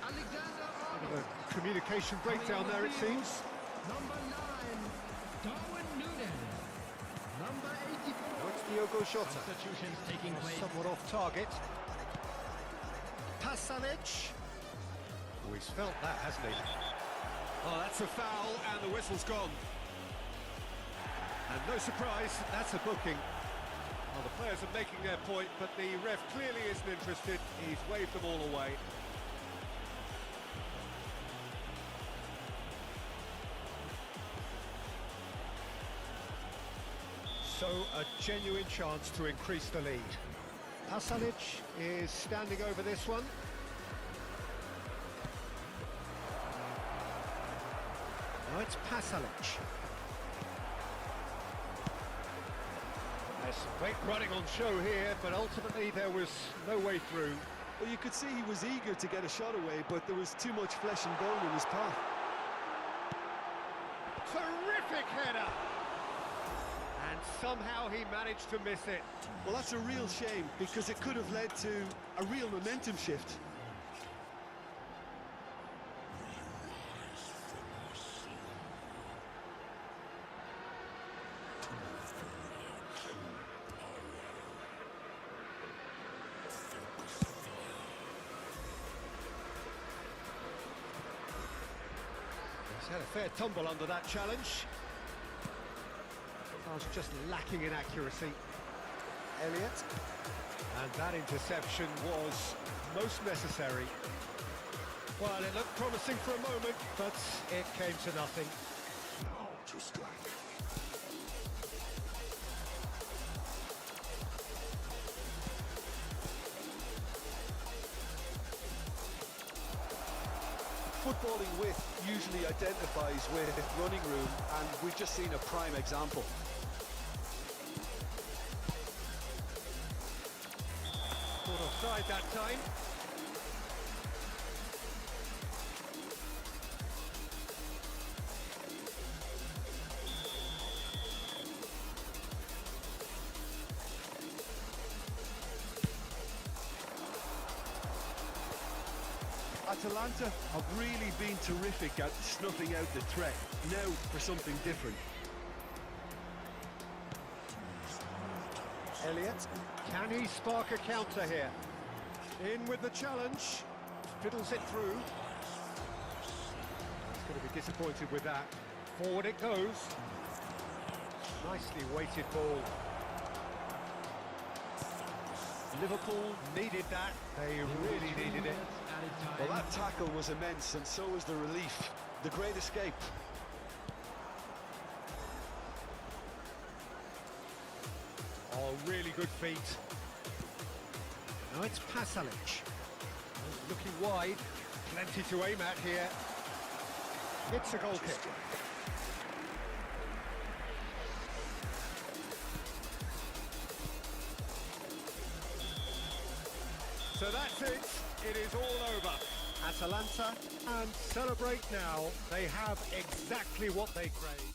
Alexander Arnold. A communication breakdown there, it seems. Number 9. Darwin Núñez. Number 84. Now it's Diogo Jota. Substitutions taking place. Somewhat off target. Pasalic. Oh, he's felt that, hasn't he? Oh, that's a foul, and the whistle's gone. And no surprise, that's a booking. Well, the players are making their point, but the ref clearly isn't interested. He's waved them all away. So, a genuine chance to increase the lead. Pasalic is standing over this one. Now it's Pasalic. There's some great running on show here, but ultimately there was no way through. Well, you could see he was eager to get a shot away, but there was too much flesh and bone in his path. Terrific header! And somehow he managed to miss it. Well, that's a real shame, because it could have led to a real momentum shift. He's had a fair tumble under that challenge. I was just lacking in accuracy. Elliott. And that interception was most necessary. Well, it looked promising for a moment, but it came to nothing. Now to strike. Footballing width usually identifies with running room, and we've just seen a prime example. Caught offside that time. Atalanta have really been terrific at snuffing out the threat. Now for something different. Elliott, can he spark a counter here? In with the challenge, fiddles it through. He's going to be disappointed with that. Forward it goes. Nicely weighted ball. Liverpool needed that. They really needed it. Well, that tackle was immense, and so was the relief. The great escape. Oh, really good feet. Now it's Pasalic. Looking wide. Plenty to aim at here. It's a goal kick. So that's it. It is all over. Atalanta, and celebrate now. They have exactly what they crave.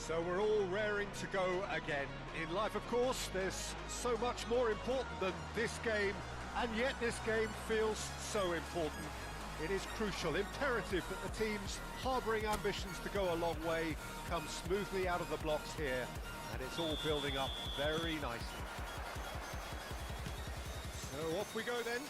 So we're all raring to go again. In life, of course, there's so much more important than this game, and yet this game feels so important. It is crucial, imperative that the teams harbouring ambitions to go a long way come smoothly out of the blocks here, and it's all building up very nicely. So off we go then.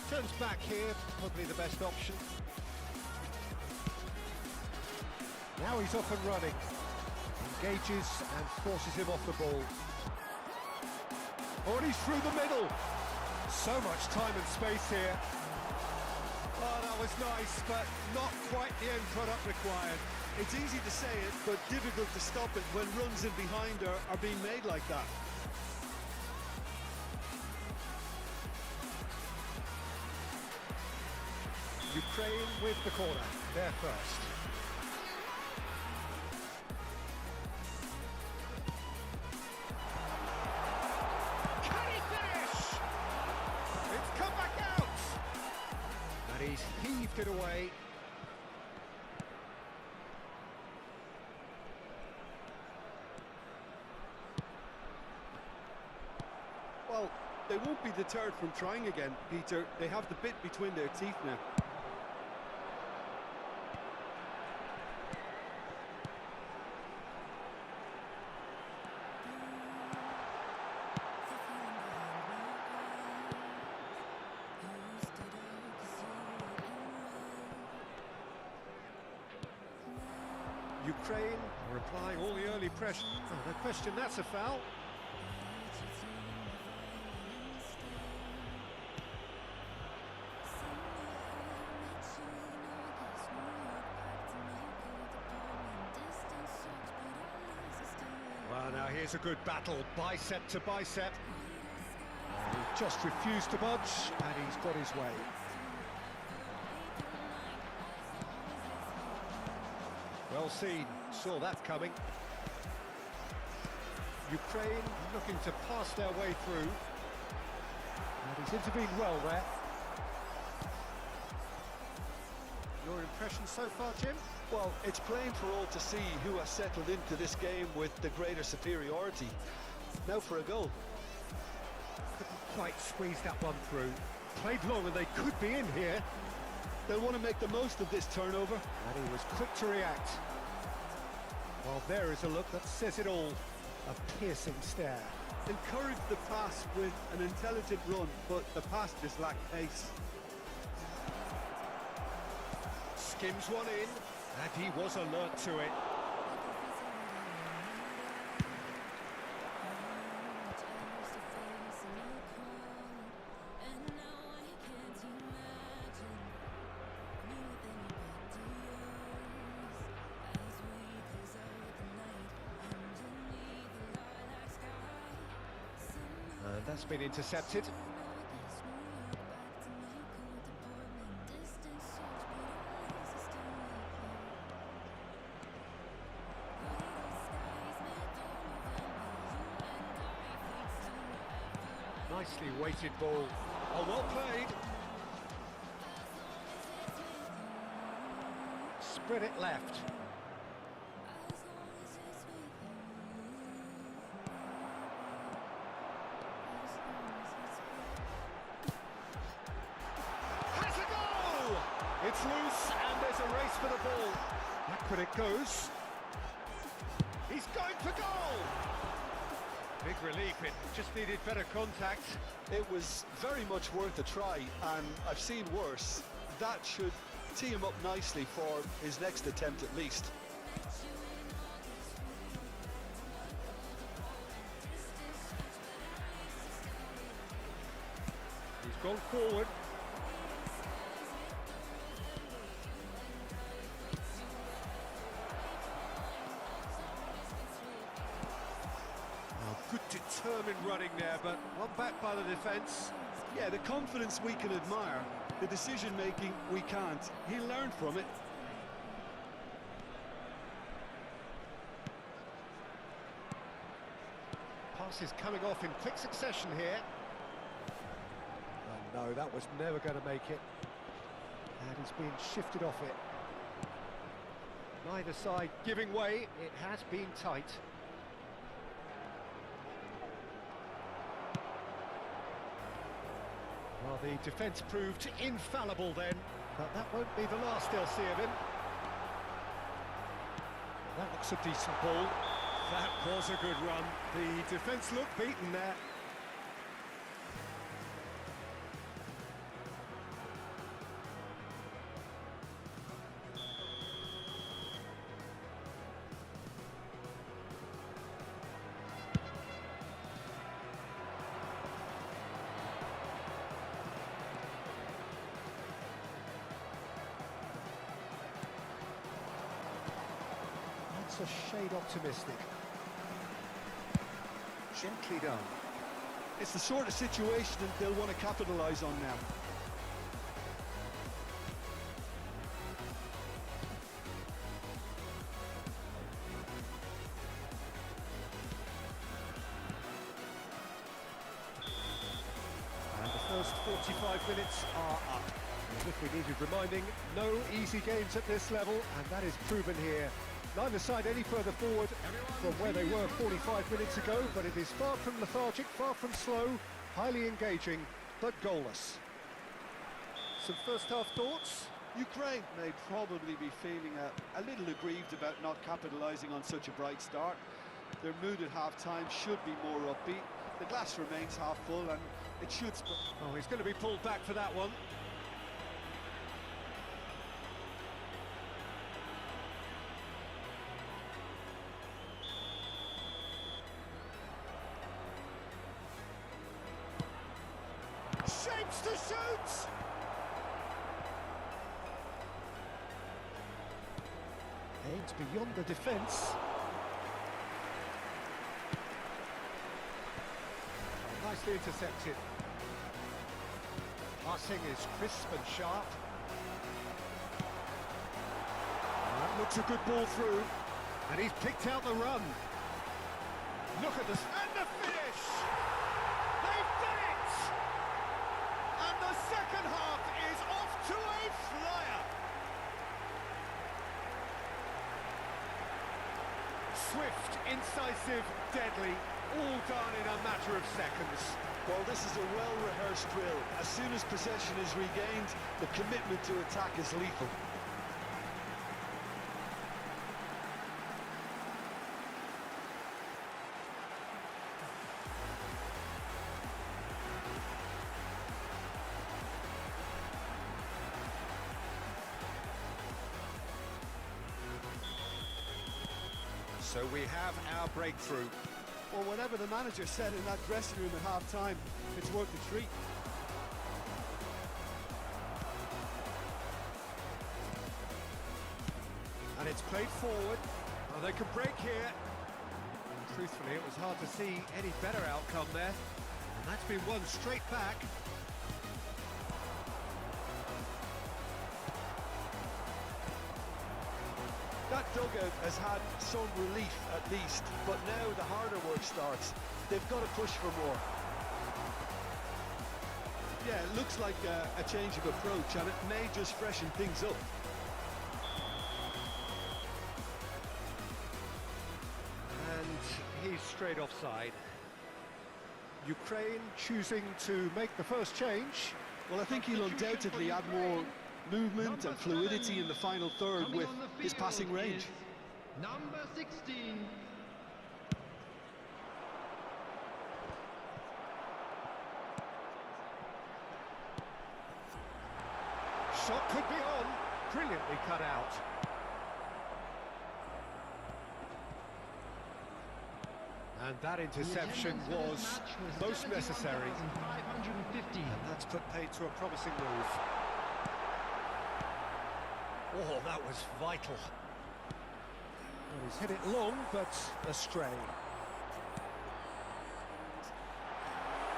Turns back here, probably the best option. Now he's off and running. Engages and forces him off the ball. Oh, and he's through the middle. So much time and space here. Oh, that was nice, but not quite the end product required. It's easy to say it, but difficult to stop it when runs in behind are being made like that. Ukraine with the corner, there first. Can he finish? It's come back out! And he's heaved it away. Well, they won't be deterred from trying again, Peter. They have the bit between their teeth now. Ukraine are applying all the early pressure. Oh, no question, that's a foul. Well, now here's a good battle, bicep to bicep. He just refused to budge, and he's got his way. Well seen, saw that coming. Ukraine looking to pass their way through. And he's intervened well there. Your impression so far, Jim? Well, it's plain for all to see who has settled into this game with the greater superiority. Now for a goal. Couldn't quite squeeze that one through. Played long and they could be in here. They'll want to make the most of this turnover. And he was quick to react. Well, there is a look that says it all. A piercing stare. Encouraged the pass with an intelligent run, but the pass just lacked pace. Skims one in, and he was alert to it. And that's been intercepted. Nicely weighted ball. Oh, well played. Spread it left. Has a goal! It's loose and there's a race for the ball. Back when it goes. He's going for goal! Big relief, it just needed better contact. It was very much worth a try, and I've seen worse. That should tee him up nicely for his next attempt at least. He's gone forward. Good determined running there, but one back by the defence. Yeah, the confidence we can admire, the decision-making we can't. He learned from it. passes coming off in quick succession here. Oh no, that was never going to make it. And he's being shifted off it. Neither side giving way, it has been tight. Well, the defence proved infallible then, but that won't be the last they'll see of him. That looks a decent ball. That was a good run. The defence looked beaten there. A shade optimistic. Gently done. It's the sort of situation that they'll want to capitalise on now. And the first 45 minutes are up. As if we needed reminding, no easy games at this level, and that is proven here. Neither side any further forward from where they were 45 minutes ago, but it is far from lethargic, far from slow, highly engaging, but goalless. Some first-half thoughts? Ukraine may probably be feeling a little aggrieved about not capitalising on such a bright start. Their mood at half-time should be more upbeat. The glass remains half full and it should... Oh, he's going to be pulled back for that one. Shapes to shoot! Aids beyond the defence. Oh, nicely intercepted. Passing is crisp and sharp. That looks a good ball through. And he's picked out the run. Look at this. And the finish! They've done it! And the second half is off to a flyer. Swift, incisive, deadly, all done in a matter of seconds. Well, this is a well-rehearsed drill. As soon as possession is regained, the commitment to attack is lethal. So we have our breakthrough. Well, whatever the manager said in that dressing room at half-time, it's worth the treat. And it's played forward. Well, they could break here. Truthfully, it was hard to see any better outcome there. And that's been won straight back. That dugout has had some relief at least, but now the harder work starts. They've got to push for more. Yeah, it looks like a change of approach, and it may just freshen things up. And he's straight offside. Ukraine choosing to make the first change. Well, I think he'll undoubtedly add more movement and fluidity in the final third with his passing range. Number 16. Shot could be on. Brilliantly cut out. And that interception was most necessary. And that's put paid to a promising move. Oh, that was vital. Well, he's hit it long, but astray.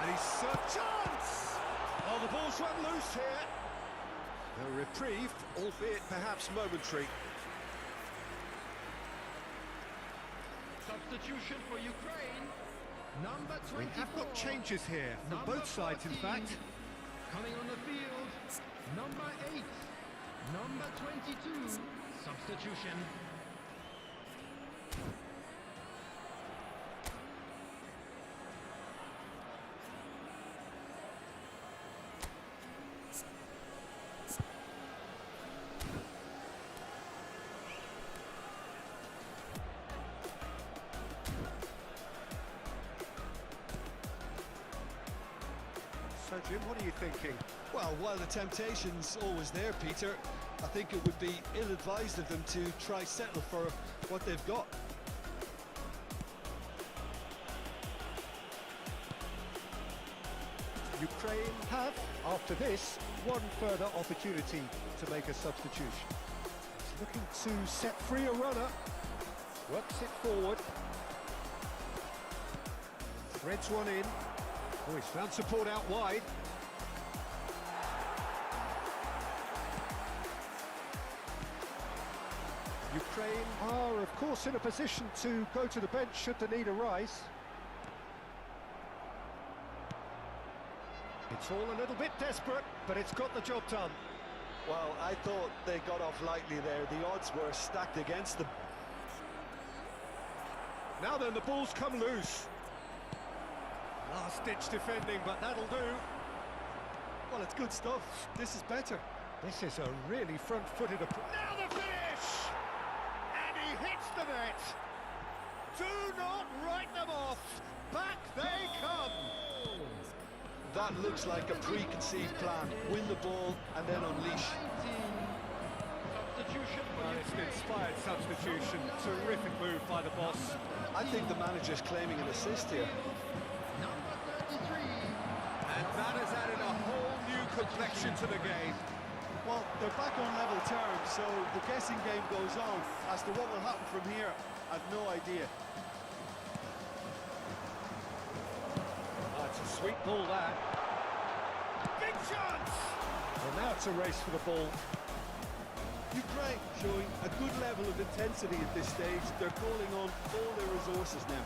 And he's a chance! Oh, the ball's run loose here. A reprieve, albeit perhaps momentary. Substitution for Ukraine. Number We 24. have got changes here, on Number both sides in 14. fact. Coming on the field, number 8. Number 22. Substitution. So Jim, what are you thinking? Well, while the temptation's always there, Peter, I think it would be ill-advised of them to try settle for what they've got. Ukraine have, after this, one further opportunity to make a substitution. He's looking to set free a runner, works it forward, threads one in. Oh, he's found support out wide. Ukraine are, of course, in a position to go to the bench should the need arise. It's all a little bit desperate, but it's got the job done. Well, I thought they got off lightly there. The odds were stacked against them. Now then, the ball's come loose. Last-ditch defending, but that'll do. Well, it's good stuff. This is better. This is a really front-footed approach. Now the finish! And he hits the net. Do not write them off. Back they come. That looks like a preconceived plan. Win the ball and then unleash. 19. Substitution for Well, it's an Ukraine. inspired substitution. Terrific move by the boss. I think the manager's claiming an assist here. Number 33. And that has added a whole new complexion to the game. Well, they're back on level terms, so the guessing game goes on. As to what will happen from here, I've no idea. Oh, it's a sweet ball, that. Big chance! Well, now it's a race for the ball. Ukraine showing a good level of intensity at this stage. They're calling on all their resources now.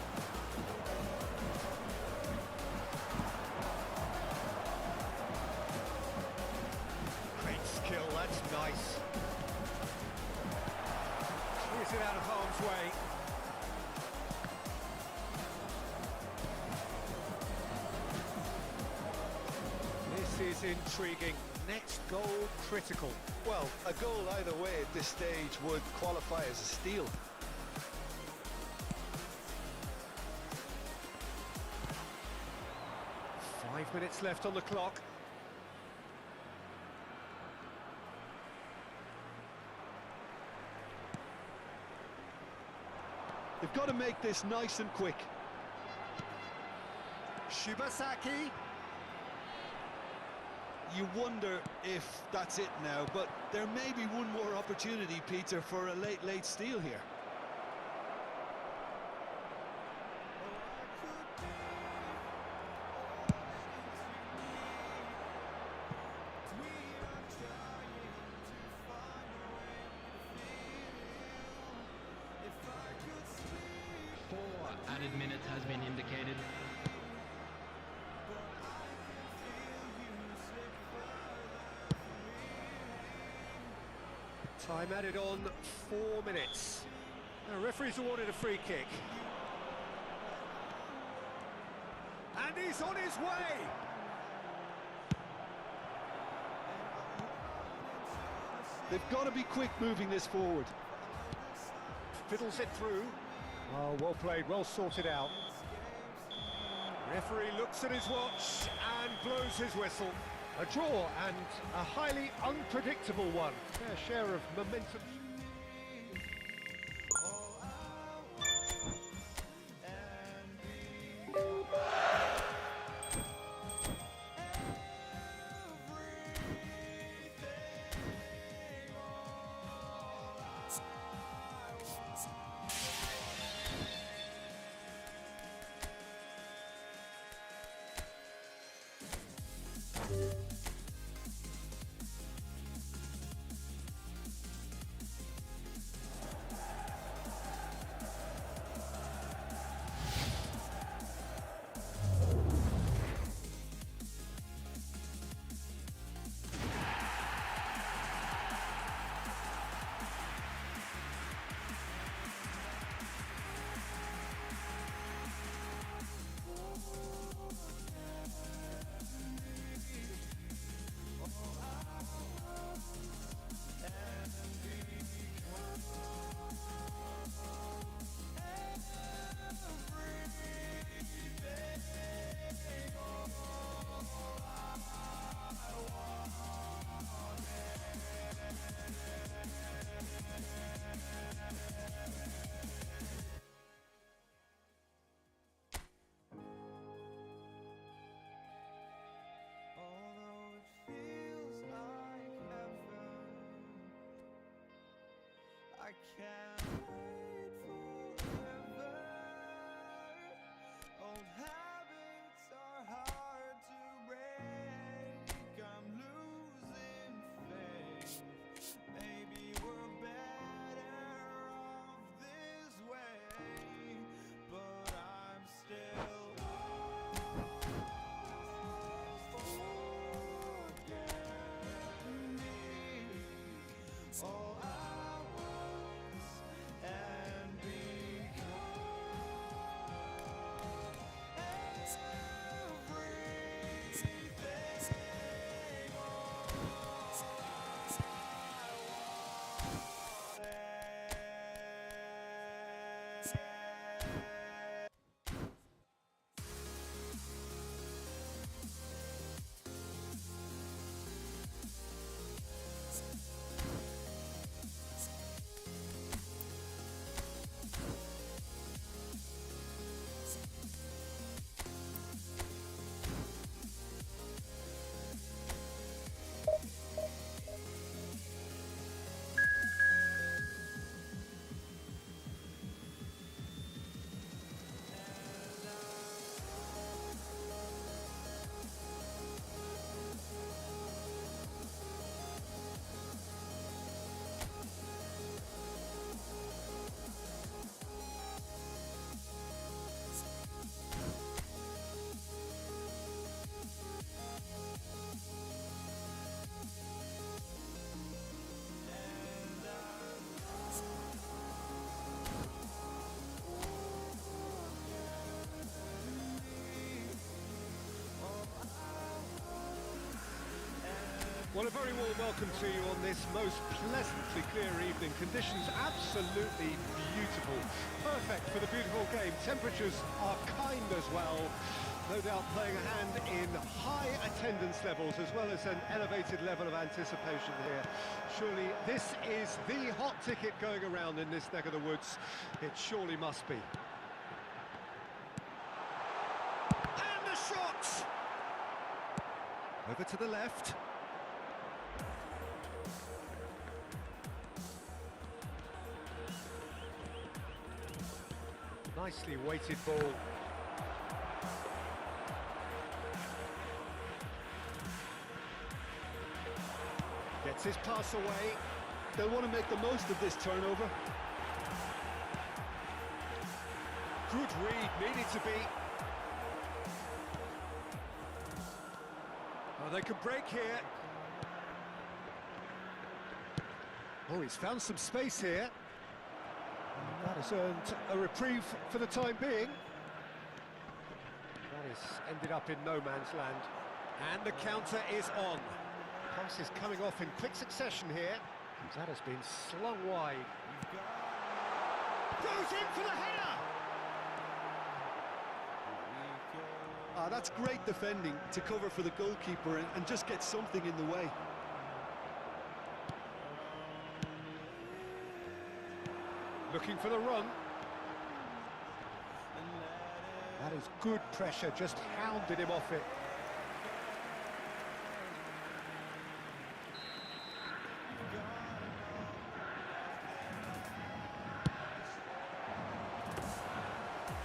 Great skill, that's nice. Clears it out of harm's way. This is intriguing. Next goal critical. Well, a goal either way at this stage would qualify as a steal. Five minutes left on the clock. They've got to make this nice and quick. Shibasaki. You wonder if that's it now, but there may be one more opportunity, Peter, for a late steal here. Four added minutes has been indicated. Time added on 4 minutes. Now, referee's awarded a free kick. And he's on his way! They've got to be quick moving this forward. Fiddles it through. Oh, well played, well sorted out. Referee looks at his watch and blows his whistle. A draw and a highly unpredictable one. Fair share of momentum. Well, a very warm welcome to you on this most pleasantly clear evening. Conditions absolutely beautiful. Perfect for the beautiful game. Temperatures are kind as well. No doubt playing a hand in high attendance levels as well as an elevated level of anticipation here. Surely this is the hot ticket going around in this neck of the woods. It surely must be. And the shot! Over to the left. Nicely weighted ball. Gets his pass away. They'll want to make the most of this turnover. Good read, needed to be. Oh, they could break here. Oh, he's found some space here. That has earned a reprieve for the time being. That has ended up in no man's land. And the counter is on. Pass is coming off in quick succession here. That has been slung wide. Goes in for the header! That's great defending to cover for the goalkeeper and just get something in the way. Looking for the run. That is good pressure, just hounded him off it.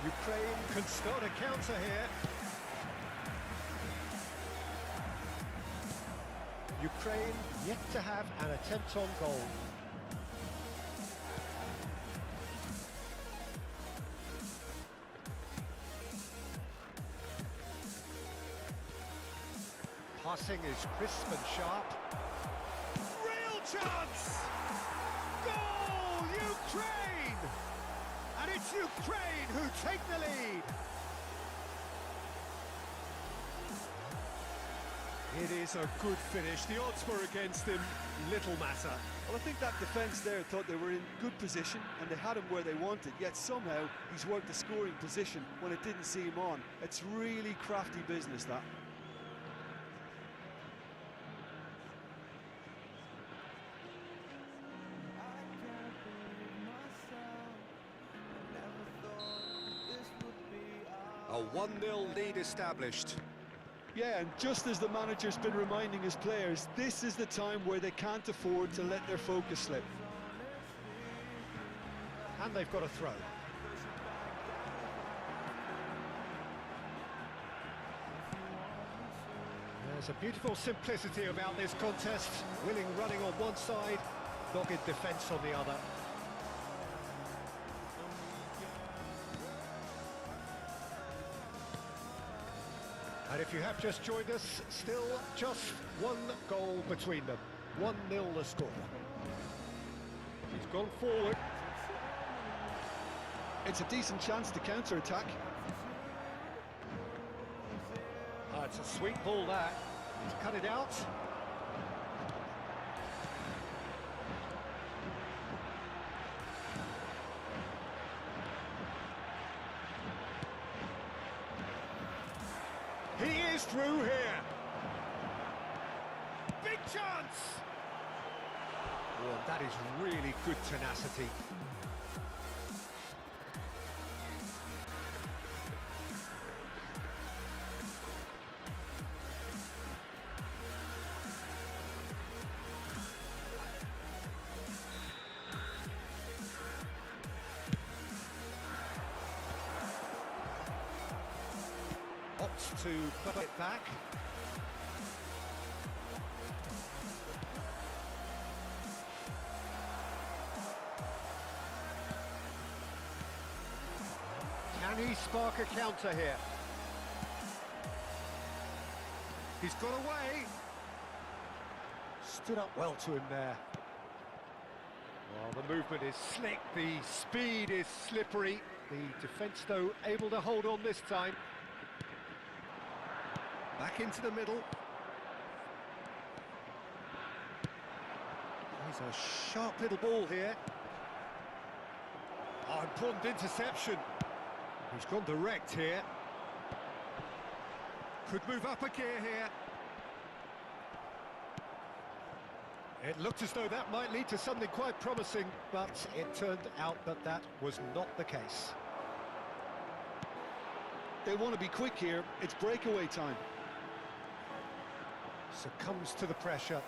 Ukraine can start a counter here. Ukraine yet to have an attempt on goal. Passing is crisp and sharp. Real chance! Goal, Ukraine! And it's Ukraine who take the lead. It is a good finish. The odds were against him. Little matter. Well, I think that defence there thought they were in good position and they had him where they wanted, yet somehow he's worked a scoring position when it didn't see him on. It's really crafty business, that. A 1-0 lead established. Yeah, and just as the manager's been reminding his players, this is the time where they can't afford to let their focus slip. And they've got a throw. There's a beautiful simplicity about this contest. Willing running on one side, dogged defence on the other. And if you have just joined us, still just one goal between them. 1-0 the score. He's gone forward. It's a decent chance to counter-attack. Oh, it's a sweet ball that. He's cut it out. He is through here. Big chance! Oh, that is really good tenacity. Opts to put it back. Can he spark a counter here? He's got away. Stood up well to him there. Well, the movement is slick, the speed is slippery. The defence, though, able to hold on this time. Back into the middle. He's a sharp little ball here. Oh, important interception. He's gone direct here. Could move up a gear here. It looked as though that might lead to something quite promising, but it turned out that that was not the case. They want to be quick here. It's breakaway time. Succumbs to the pressure.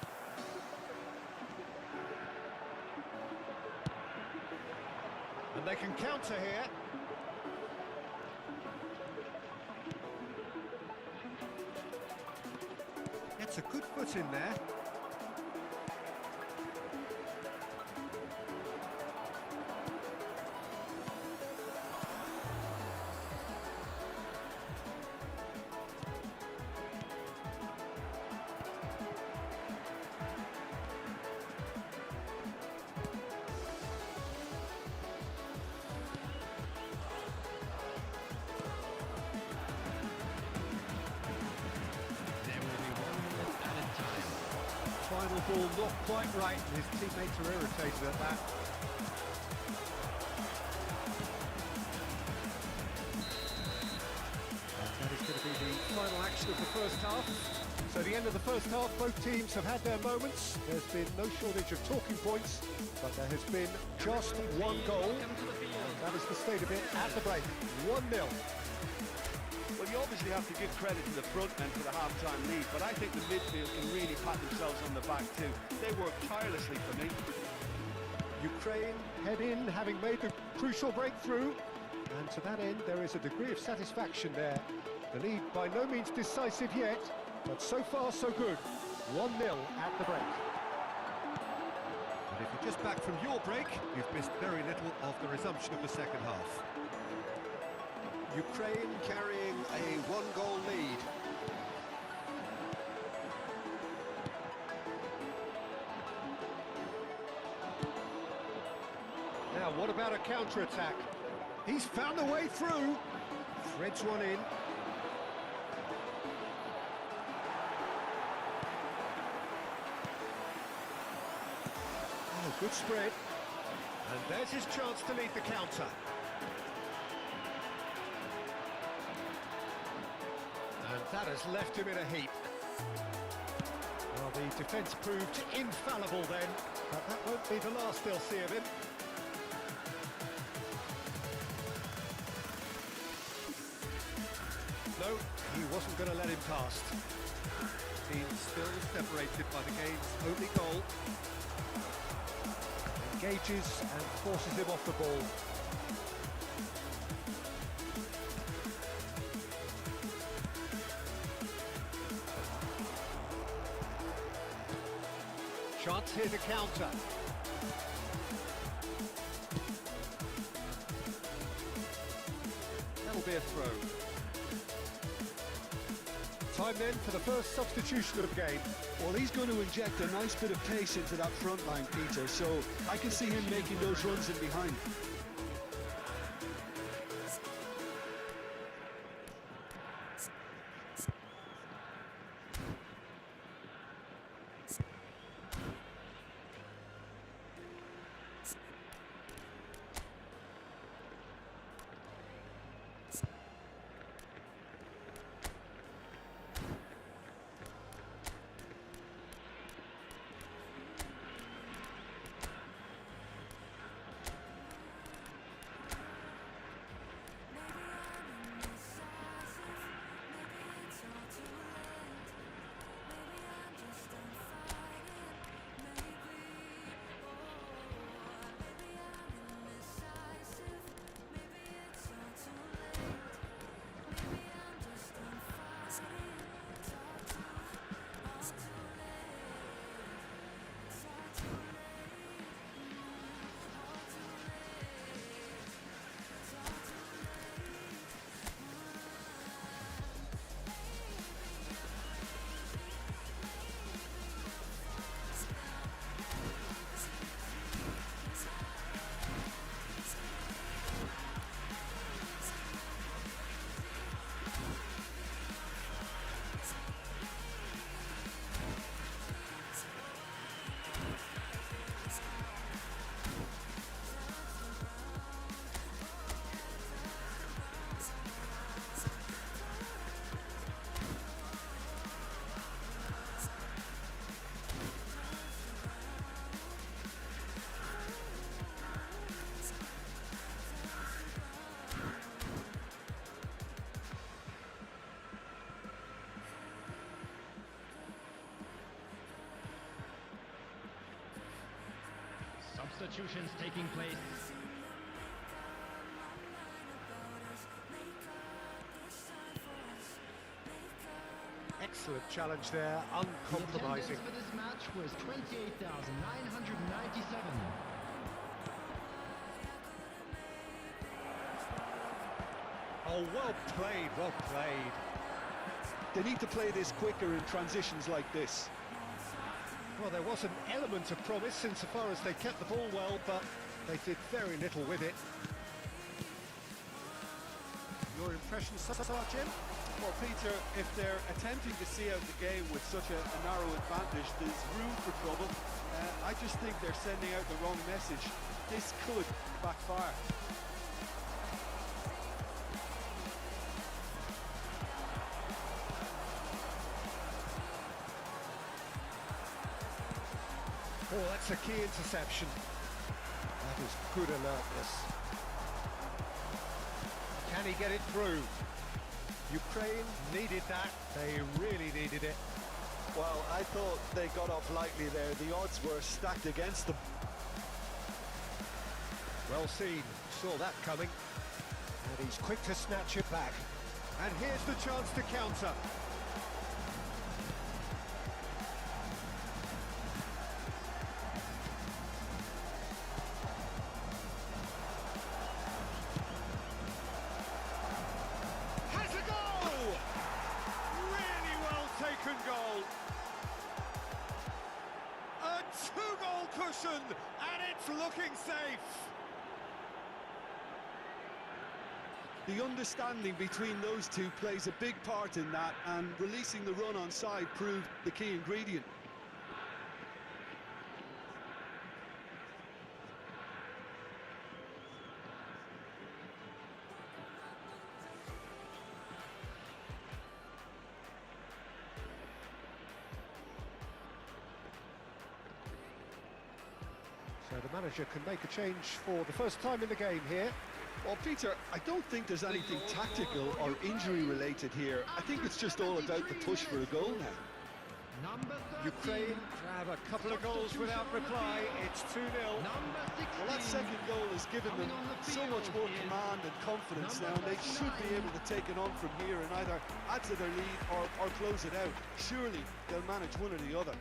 And they can counter here. Gets a good foot in there. Final ball not quite right, and his teammates are irritated at that. And that is going to be the final action of the first half. So the end of the first half, both teams have had their moments. There's been no shortage of talking points, but there has been just one goal. And that is the state of it at the break. 1-0. Well, you obviously have to give credit to the front men for the half-time lead, but I think the midfield can really pat themselves on the back too. They work tirelessly for me. Ukraine head in, having made the crucial breakthrough, and to that end there is a degree of satisfaction there. The lead by no means decisive yet, but so far so good. 1-0 at the break. And if you're just back from your break, you've missed very little of the resumption of the second half. Ukraine carrying a one-goal lead. Now, what about a counter-attack? He's found a way through. Threads one in. Oh, good spread. And there's his chance to lead the counter. And that has left him in a heap. Well, the defence proved infallible then, but that won't be the last they'll see of him. No, he wasn't going to let him past. Teams still separated by the game's only goal. Engages and forces him off the ball. Chance here to counter. That'll be a throw. Time then for the first substitution of the game. Well, he's going to inject a nice bit of pace into that front line, Peter, so I can see him making those runs in behind. substitutions taking place. Excellent challenge there, The uncompromising. attendance for this match was 28,997. Oh, well played, well played. They need to play this quicker in transitions like this. Well, there was an element of promise insofar as they kept the ball well, but they did very little with it. Your impressions, Sergeant? Well, Peter, if they're attempting to see out the game with such a narrow advantage, there's room for trouble. I just think they're sending out the wrong message. This could backfire. Oh, that's a key interception. That is good alertness. Can he get it through? Ukraine needed that. They really needed it. Well, I thought they got off lightly there. The odds were stacked against them. Well seen. Saw that coming. And he's quick to snatch it back. And here's the chance to counter. Goal. A two-goal cushion, and it's looking safe. The understanding between those two plays a big part in that, and releasing the run on side proved the key ingredient. So the manager can make a change for the first time in the game here. Well, Peter, I don't think there's anything tactical or injury related here. I think it's just all about the push for a goal now. Ukraine grab a couple of goals without reply. It's 2-0. Well, that second goal has given them so much more command and confidence now, and they should be able to take it on from here and either add to their lead or close it out. Surely they'll manage one or the other.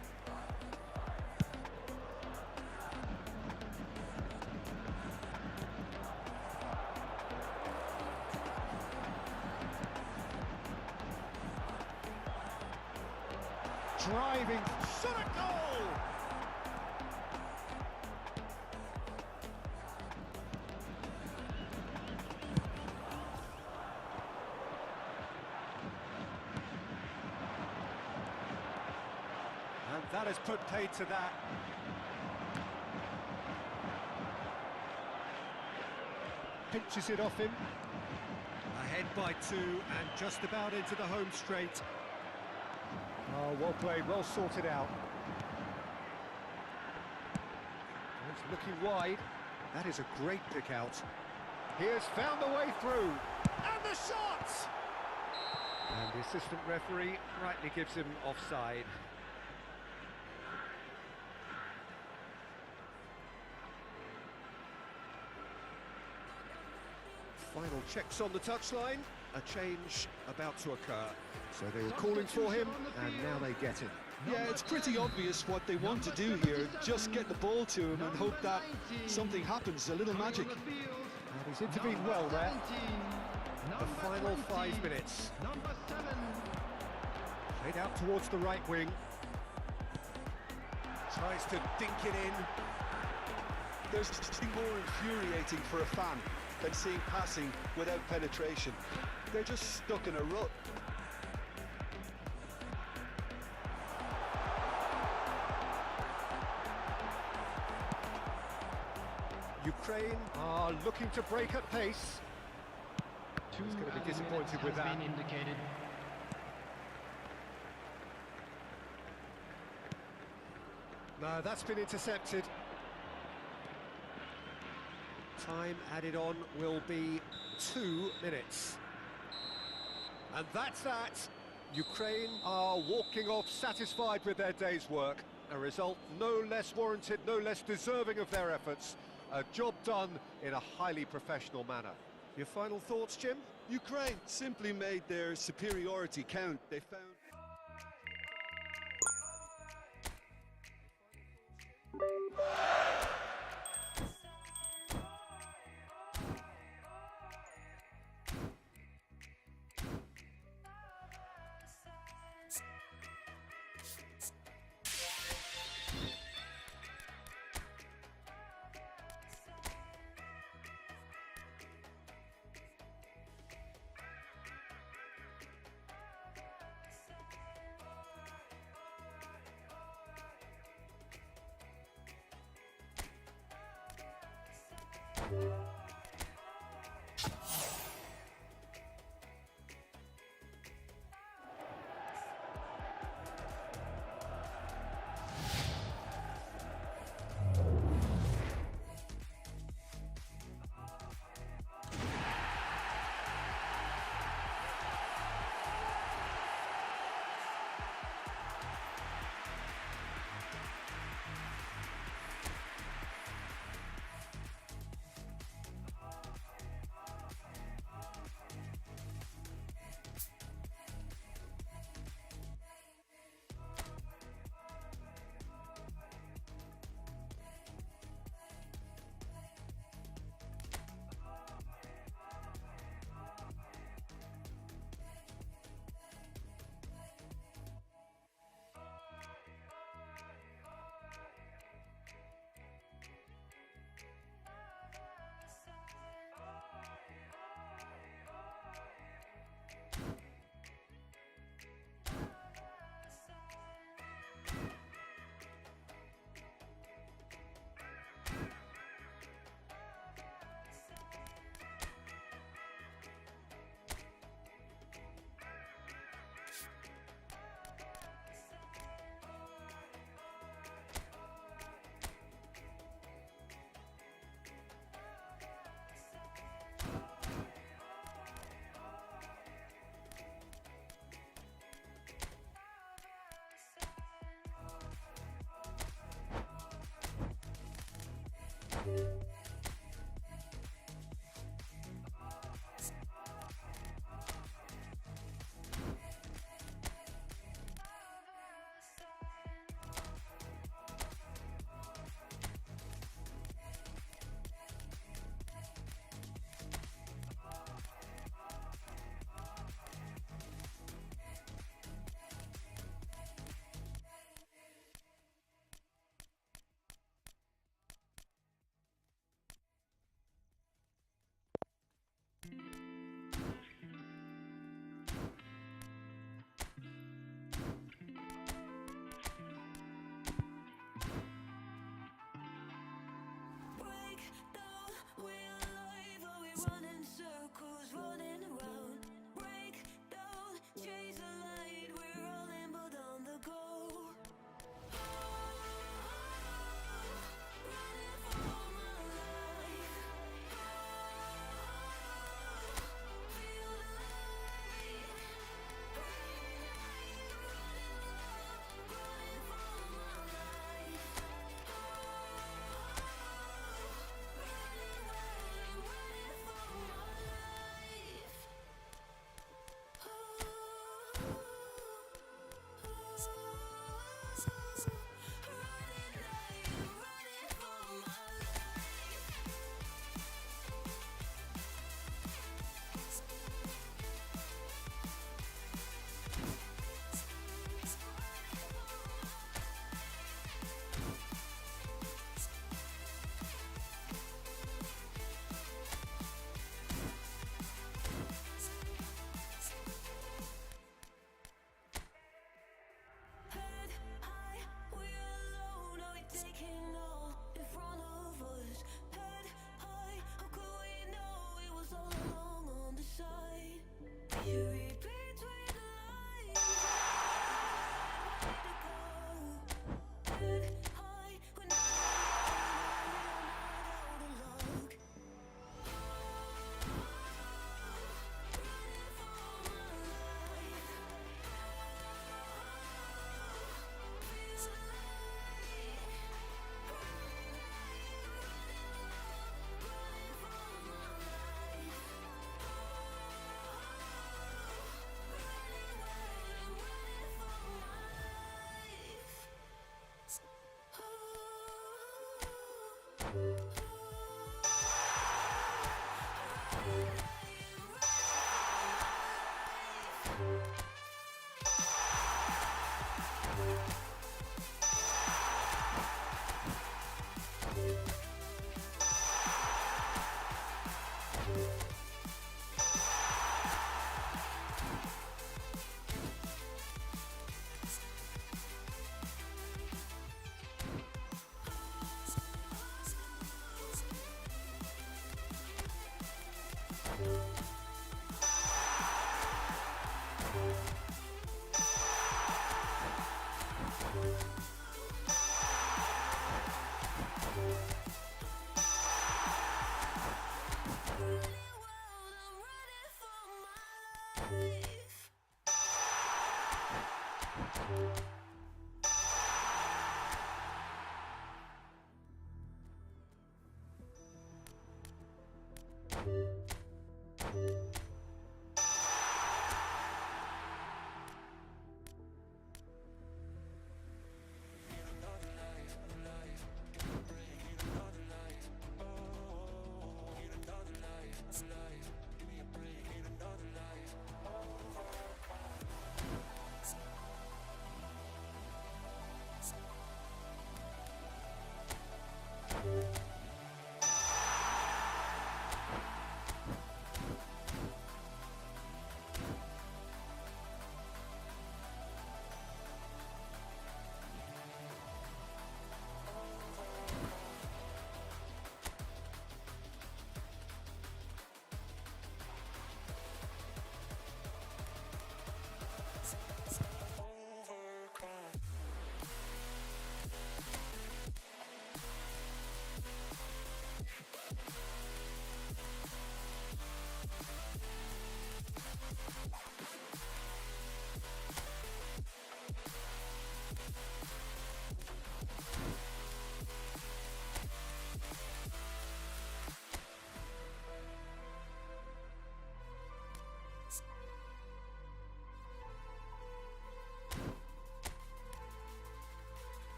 Driving, shot a goal! And that has put paid to that. Pinches it off him. Ahead by 2 and just about into the home straight. Oh, well played, well sorted out. It's looking wide. That is a great pick out. He has found the way through. And the shot! And the assistant referee rightly gives him offside. Final checks on the touchline. A change about to occur. So they were calling for him, and now they get him. Yeah, it's pretty obvious what they want to do here. Just get the ball to him and hope that something happens, a little magic. And he's intervened well there. The final 5 minutes. Played out towards the right wing. Tries to dink it in. There's nothing more infuriating for a fan than seeing passing without penetration. They're just stuck in a rut. Ukraine are looking to break at pace. He's going to be disappointed with that. No, that's been intercepted. Time added on will be 2 minutes. And that's that. Ukraine are walking off satisfied with their day's work. A result no less warranted, no less deserving of their efforts. A job done in a highly professional manner. Your final thoughts, Jim? Ukraine simply made their superiority count. They found...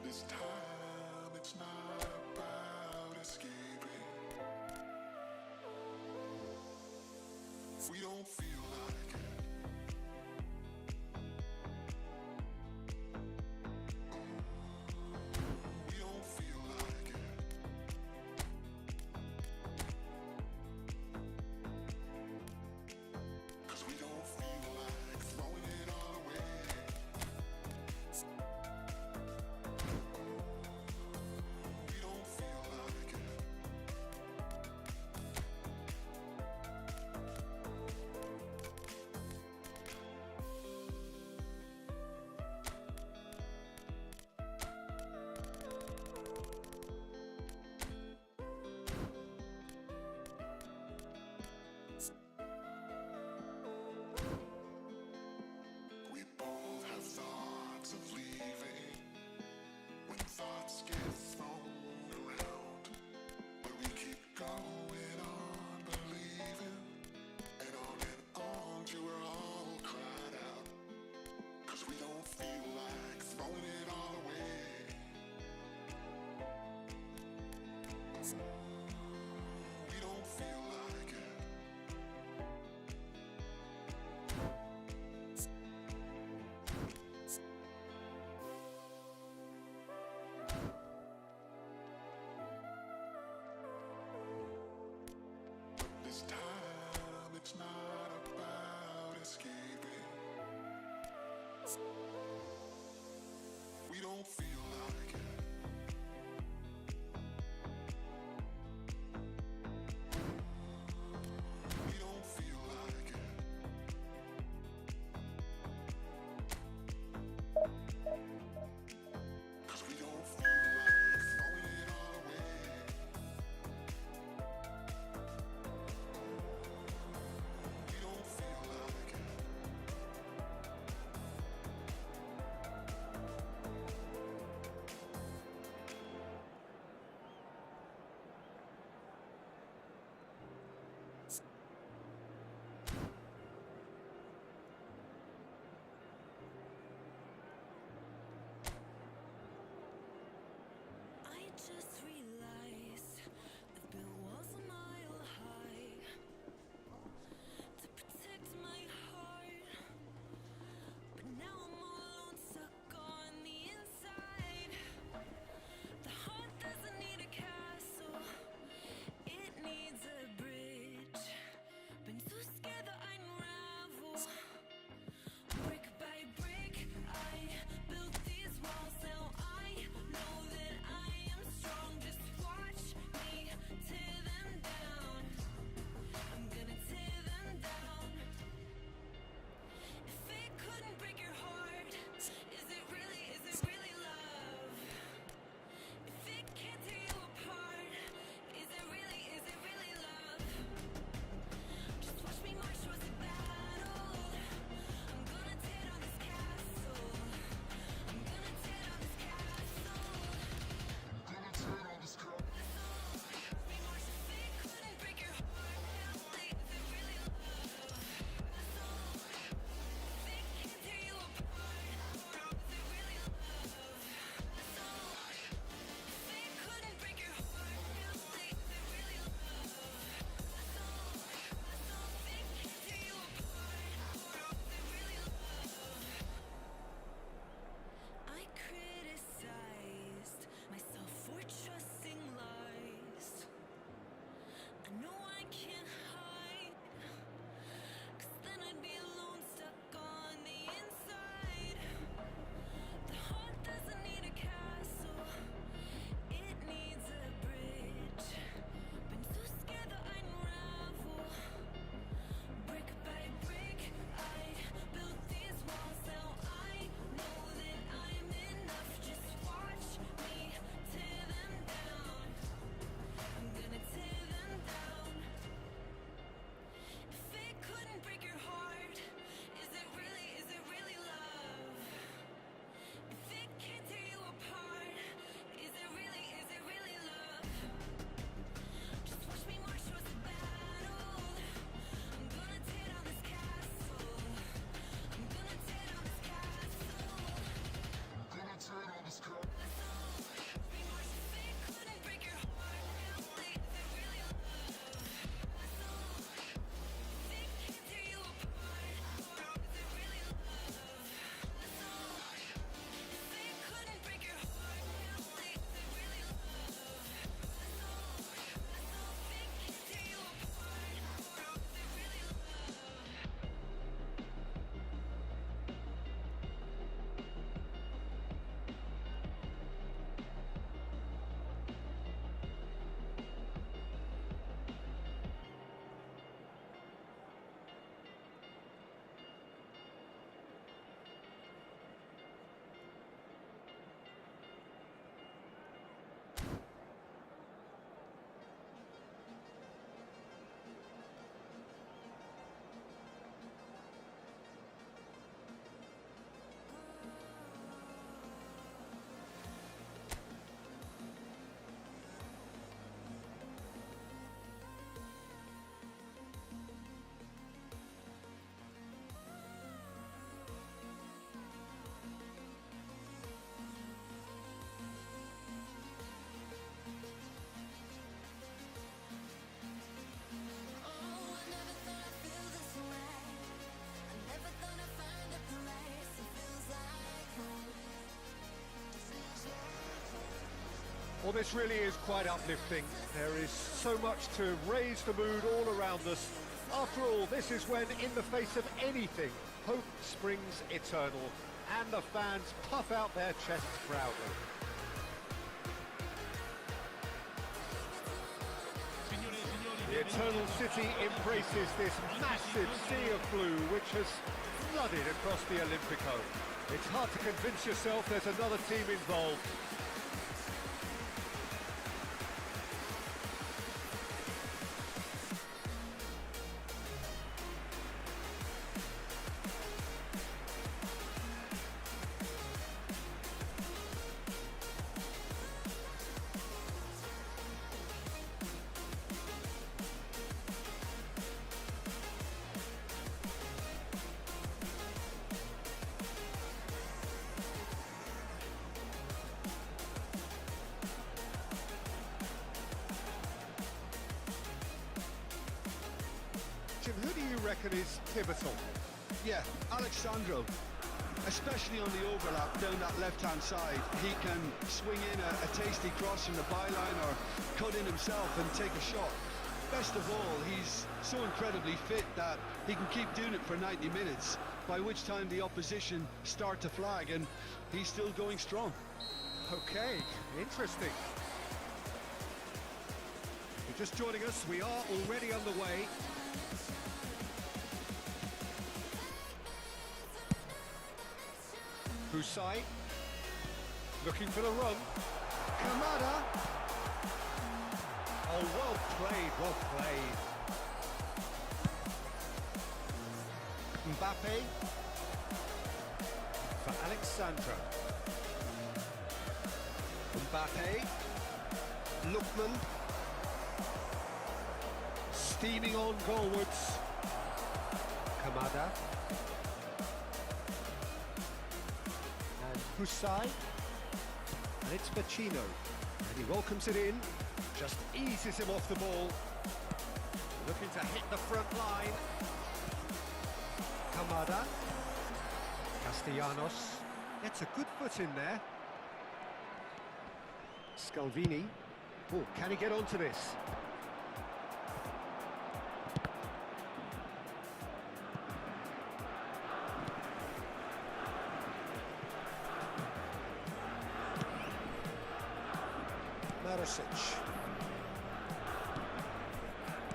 This time it's not about escaping. We don't feel like it. We don't feel like it. We don't feel like it. We don't feel like it. 'Cause we don't feel like throwing it all away. We don't feel like it. I just realized I've built walls a mile high to protect my heart, but now I'm all alone, stuck on the inside. The heart doesn't need a castle, it needs a bridge. Been too scared that I unravel. Brick by brick, I built these walls. Now I know that I am strong. Just watch me tear them down. I'm gonna tear them down. If it couldn't break your heart, is it really love? If it can't tear you apart, is it really love? Just watch me march towards the battle. I'm gonna tear down this castle. I'm gonna tear down this castle. Gonna tear down this cup. Watch me march. If it couldn't break your heart, is it really love? If it can't tear you apart, is it really love? If it couldn't break your heart, is it really love? If it can't tear you apart, is it really love? I criticized myself for trusting lies. I know I can't hide, 'cause then I'd be alone, stuck on the inside. The heart doesn't need a castle, it needs a bridge. Been too scared that I'd unravel. Brick by brick, I built these walls. Now I know that I'm enough. Just watch me tear them down. I'm gonna tear them down. If it couldn't break your heart, is it really love? If it can't tear you apart, is it really love? Just watch me march towards the battle. I'm gonna tear down this castle. I'm gonna tear down this castle. Gonna tear down this cup. Watch me march. If it couldn't break your heart, is it really love? If it can't tear you apart, is it really love? If it couldn't break your heart, is it really love? If it can't tear you apart, is it really love? Well, this really is quite uplifting. There is so much to raise the mood all around us. After all, this is when, in the face of anything, hope springs eternal. and the fans puff out their chests proudly. The Eternal City embraces this massive sea of blue which has flooded across the Olympico. It's hard to convince yourself there's another team involved. Who do you reckon is pivotal? Yeah, Alexandro, especially on the overlap down that left-hand side. He can swing in a tasty cross from the byline or cut in himself and take a shot. Best of all, he's so incredibly fit that he can keep doing it for 90 minutes, by which time the opposition start to flag, and he's still going strong. Okay, interesting. If you're just joining us, we are already underway. Busai, looking for the run. Kamada. Oh, well played, well played. Mbappe for Alexandra. Mbappe, Lookman, steaming on goalwards. Kamada. Busai, and it's Bacino, and he welcomes it in, just eases him off the ball, looking to hit the front line. Kamada, Castellanos, gets a good foot in there. Scalvini, oh, can he get onto this?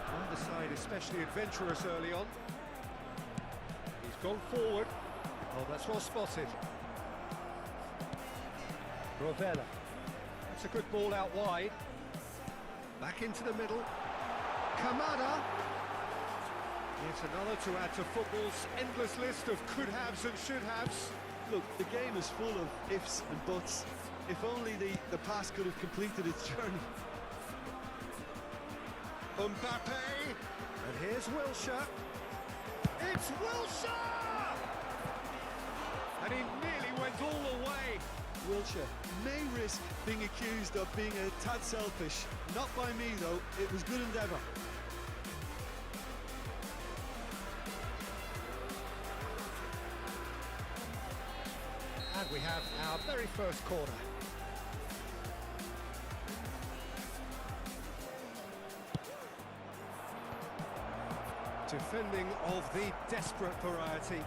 Neither side especially adventurous early on. He's gone forward. Oh, that's well spotted. Rovella. That's a good ball out wide. Back into the middle. Kamada. It's another to add to football's endless list of could-haves and should-haves. Look, the game is full of ifs and buts. If only the pass could have completed its journey. Mbappe, and here's Wilshere. It's Wilshere! And he nearly went all the way. Wilshere may risk being accused of being a tad selfish. Not by me, though. It was good endeavour. And we have our very first corner. Defending of the desperate variety.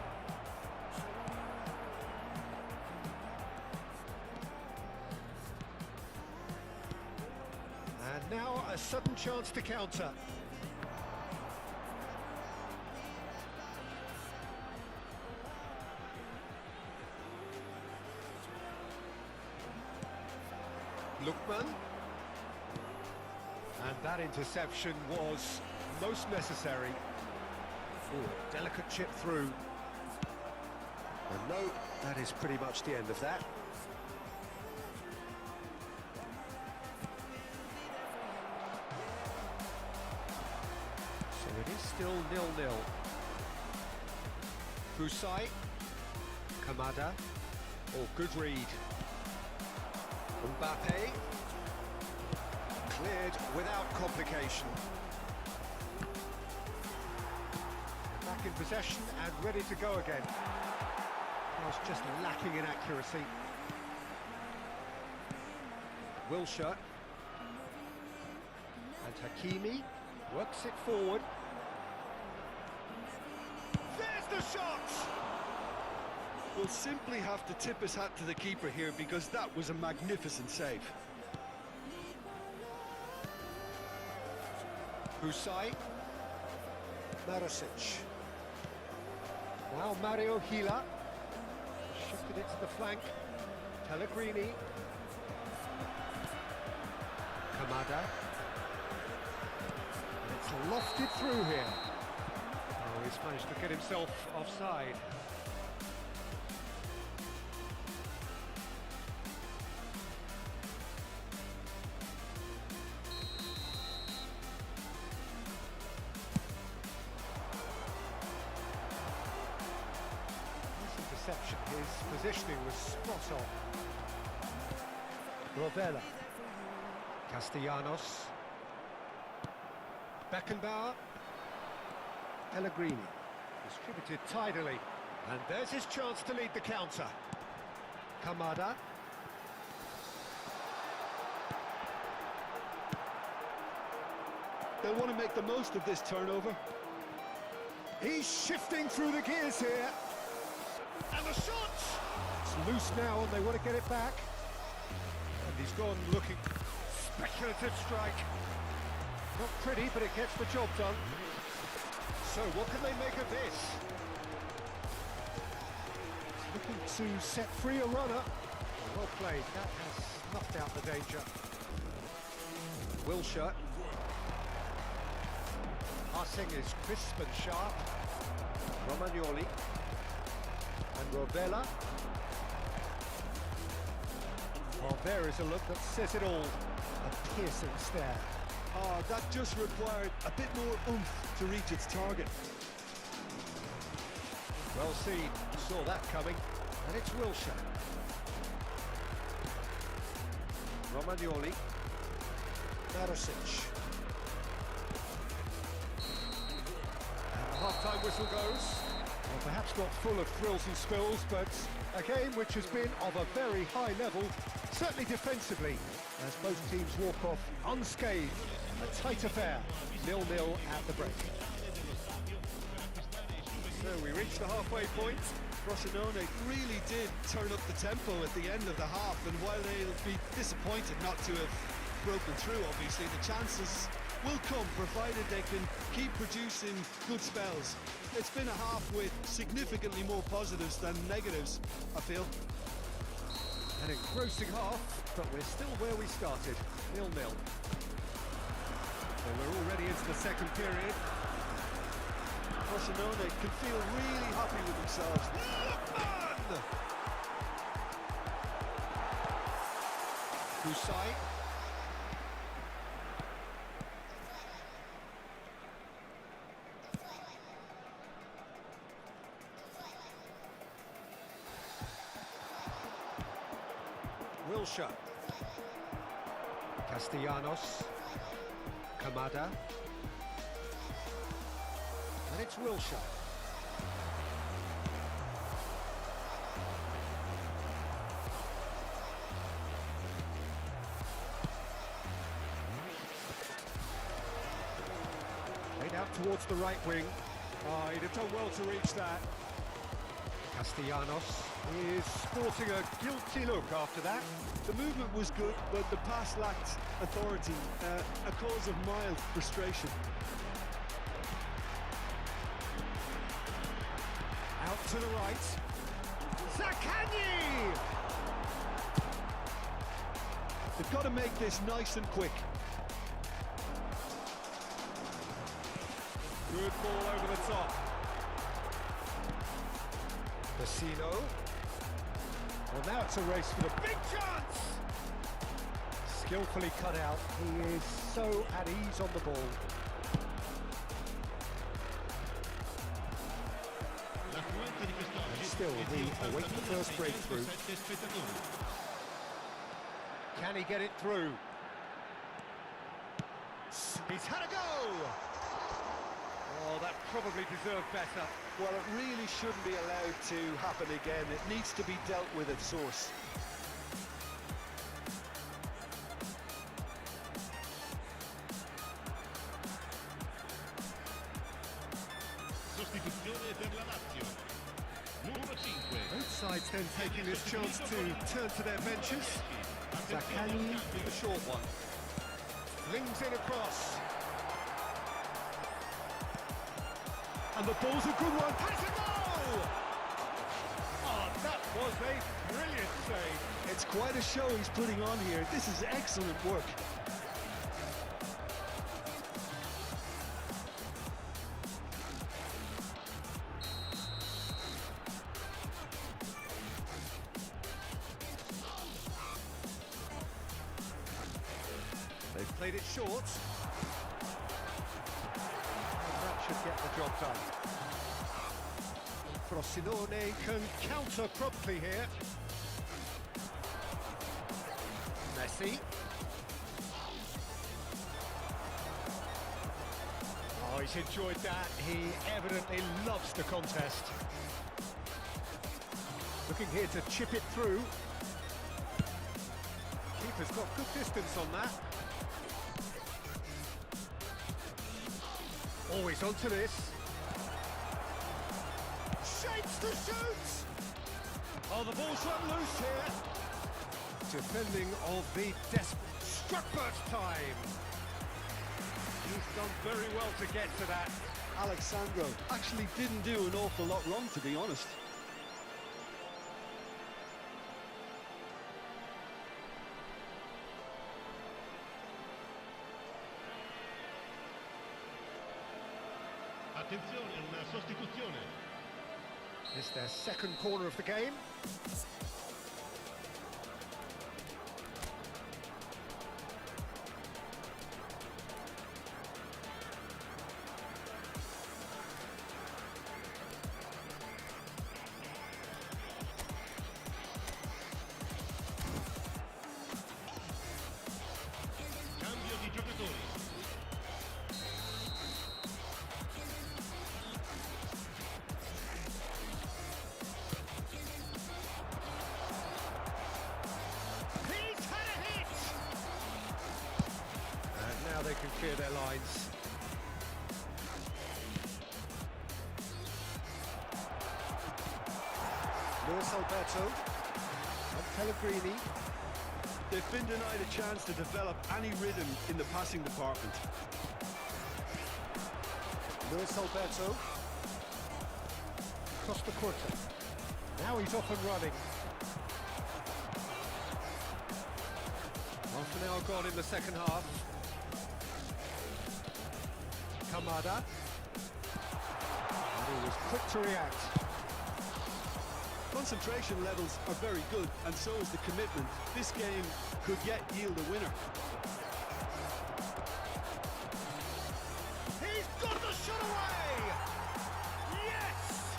And now a sudden chance to counter. Lookman. And that interception was most necessary. Ooh, delicate chip through. And no, that is pretty much the end of that. So it is still 0-0. Busai. Kamada. Oh, good read. Mbappe. Cleared without complication. Back in possession and ready to go again. Was just lacking in accuracy. Wilshere. And Hakimi works it forward. There's the shot! will simply have to tip his hat to the keeper here because that was a magnificent save. Husai. Marosic. Now Mario Gila. Shifted it to the flank. Pellegrini. Kamada. And it's lofted through here. Oh, he's managed to get himself offside. Interception. His positioning was spot on. Rovella. Castellanos. Beckenbauer. Pellegrini. Distributed tidily. And there's his chance to lead the counter. Kamada. They'll want to make the most of this turnover. He's shifting through the gears here. And the shot! It's loose now and they want to get it back. And he's gone looking. Speculative strike. Not pretty, but it gets the job done. So what can they make of this? Looking to set free a runner. Well played, that has snuffed out the danger. Wilshere. Passing is crisp and sharp. Romagnoli. And Rovella. Well, there is a look that says it all. A piercing stare. Oh, that just required a bit more oomph to reach its target. Well seen, saw that coming. And it's Wilshere. Romagnoli. Marosic. And the half-time whistle goes. Well, perhaps not full of thrills and spills, but a game which has been of a very high level, certainly defensively, as both teams walk off unscathed. A tight affair, 0-0 at the break. So we reach the halfway point. Frosinone really did turn up the tempo at the end of the half, and while they'll be disappointed not to have broken through, obviously, the chances will come, provided they can keep producing good spells. It's been a half with significantly more positives than negatives, I feel. An engrossing half, but we're still where we started, 0-0. So we're already into the second period. Frosinone can feel really happy with themselves. Husai. Wilshere. Castellanos. Kamada. And it's Wilshere. Laid out towards the right wing. Oh, he'd have done well to reach that. Castellanos is sporting a guilty look after that. The movement was good, but the pass lacked authority, a cause of mild frustration. Out to the right. Zaccagni! They've got to make this nice and quick. Good ball over the top. Vecino. Well, now it's a race for the big chance! Skillfully cut out. He is so at ease on the ball. Still, we await the first breakthrough. Can he get it through? He's had a go! Oh, that probably deserved better. Well, it really shouldn't be allowed to happen again. It needs to be dealt with at source. Sostituzione per la Lazio. Numero 5. Sides then taking this chance to turn to their benches. Zakani, the short one. Flings it across. And the ball's a good one. Has a goal! Oh, that was a brilliant save. It's quite a show he's putting on here. This is excellent work. They've played it short. And that should get the job done. Frosinone can counter promptly here. Messi. Oh, he's enjoyed that. He evidently loves the contest. Looking here to chip it through. Keeper's got good distance on that. Always onto this. Shapes to shoot! Oh, the ball's run loose here. Defending of the desperate struck first time. He's done very well to get to that. Alexandro actually didn't do an awful lot wrong, to be honest. Attenzione, una sostituzione. It's their second corner of the game. Cambio di giocatori. He's had a hit! And now they can clear their lines. Luis Alberto and Pellegrini. They've been denied a chance to develop any rhythm in the passing department. Luis Alberto. Costa Curta. Now he's off and running. Half an hour gone in the second half. Kamada. And he was quick to react. Concentration levels are very good, and so is the commitment. This game could yet yield a winner. He's got the shot away! Yes!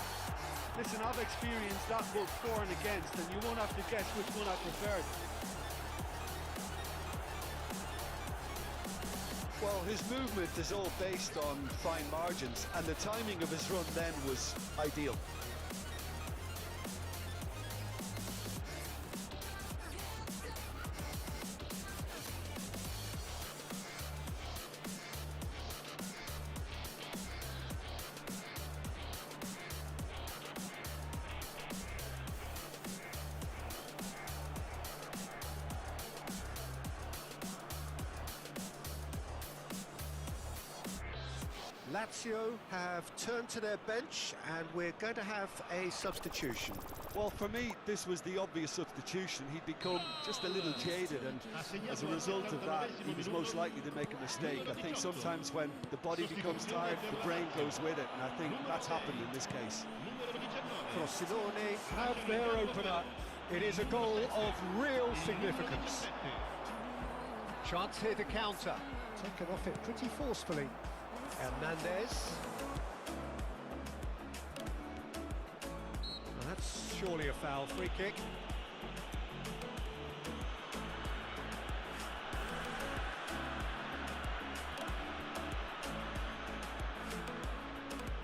Listen, I've experienced that both for and against, and you won't have to guess which one I preferred. Well, his movement is all based on fine margins, and the timing of his run then was ideal. Lazio have turned to their bench and we're going to have a substitution. Well, for me, this was the obvious substitution. He'd become just a little jaded, and as a result of that, he was most likely to make a mistake. I think sometimes when the body becomes tired, the brain goes with it, and I think that's happened in this case. Frosinone have their opener. It is a goal of real significance. Chance here to counter. Taken off it pretty forcefully. Hernandez. Well, that's surely a foul. Free kick.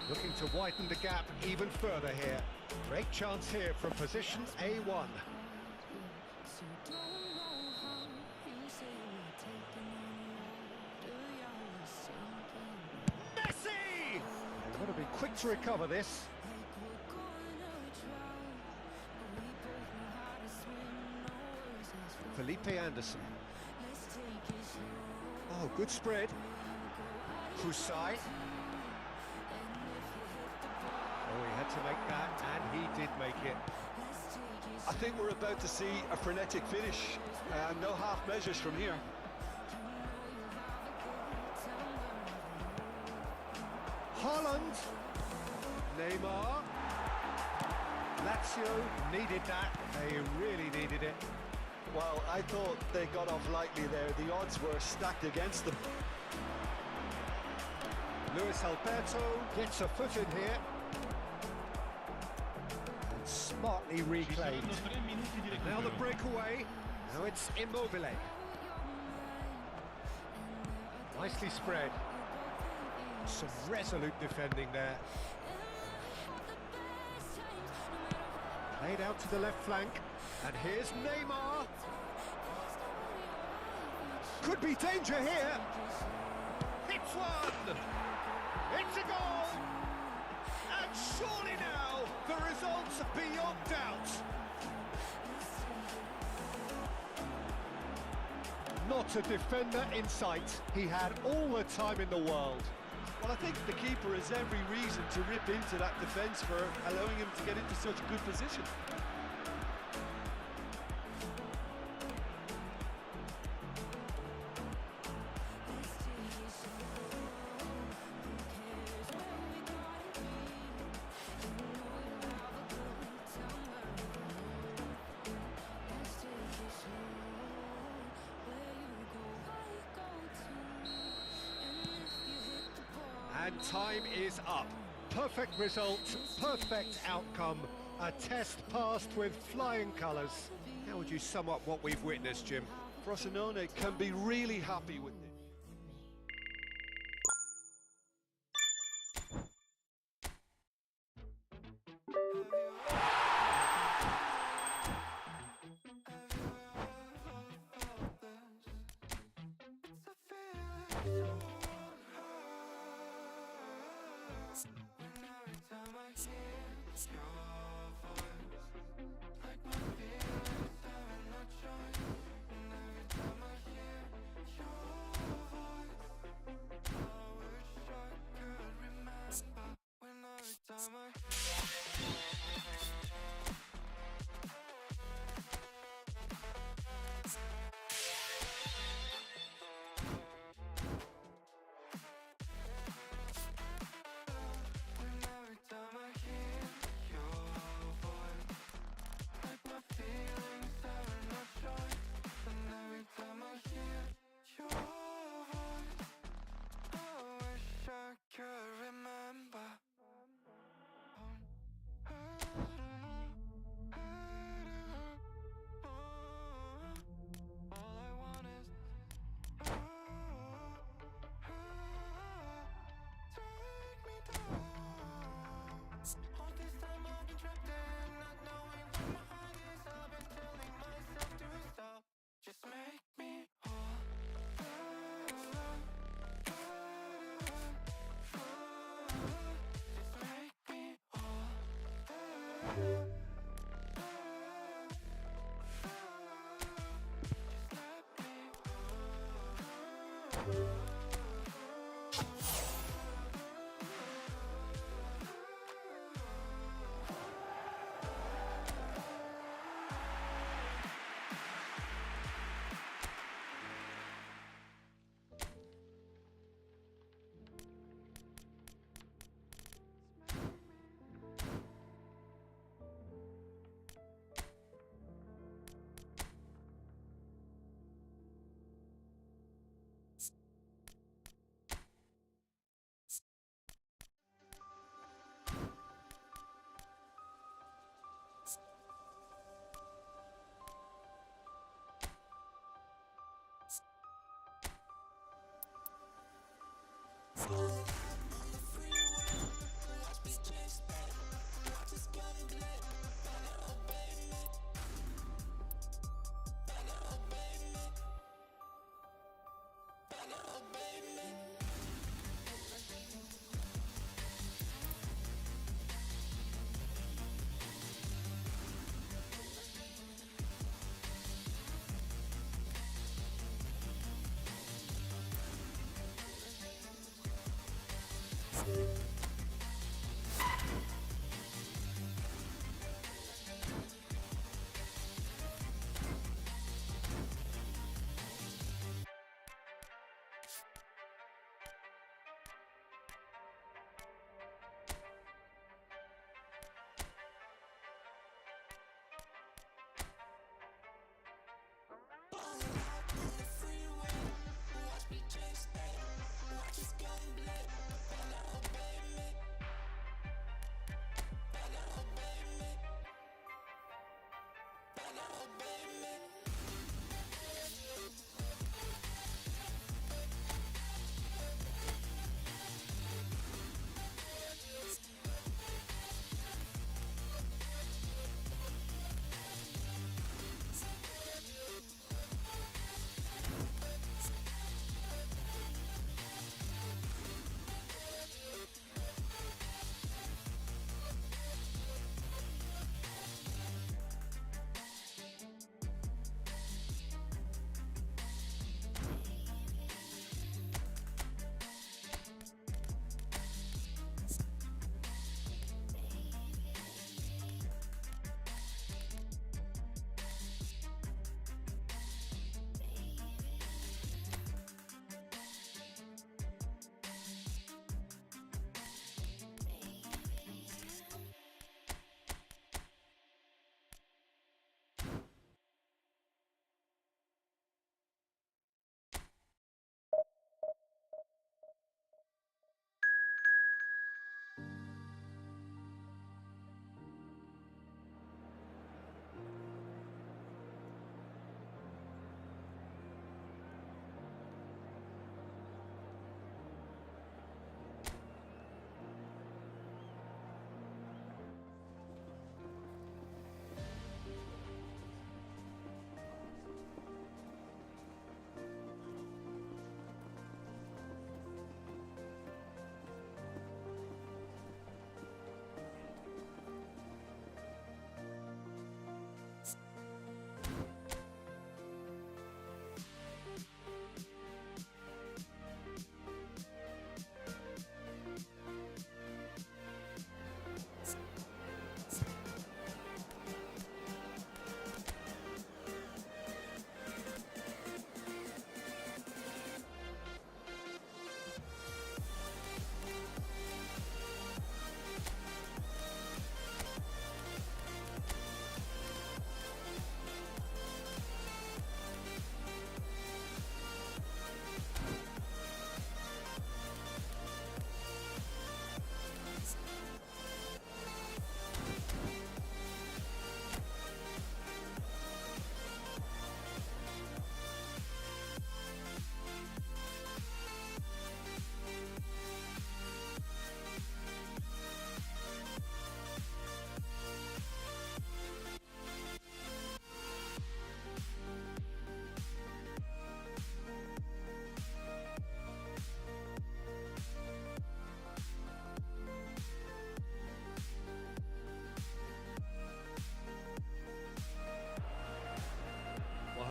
Looking to widen the gap even further here. Great chance here from position A1. Got to be quick to recover this. Felipe Anderson. Oh, good spread. Crusai. Oh, he had to make that, and he did make it. I think we're about to see a frenetic finish. No half measures from here. Haaland. Neymar. Lazio needed that. They really needed it. Well, I thought they got off lightly there. The odds were stacked against them. Luis Alberto gets a foot in here. And smartly reclaimed. Now the breakaway. Now it's Immobile. Nicely spread. Some resolute defending there. Played out to the left flank. And here's Neymar. Could be danger here. It's one. It's a goal. And surely now the results are beyond doubt. Not a defender in sight. He had all the time in the world. Well, I think the keeper has every reason to rip into that defence for allowing him to get into such a good position. And time is up. Perfect result, perfect outcome. A test passed with flying colours. How would you sum up what we've witnessed, Jim? Frosinone can be really happy with this.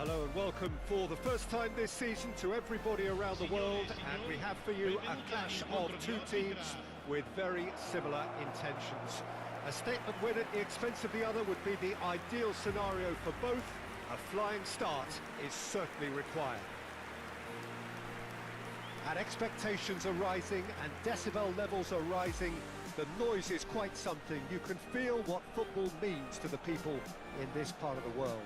Hello and welcome for the first time this season to everybody around the world, and we have for you a clash of two teams with very similar intentions. A statement win at the expense of the other would be the ideal scenario for both. A flying start is certainly required. And expectations are rising and decibel levels are rising. The noise is quite something. You can feel what football means to the people in this part of the world.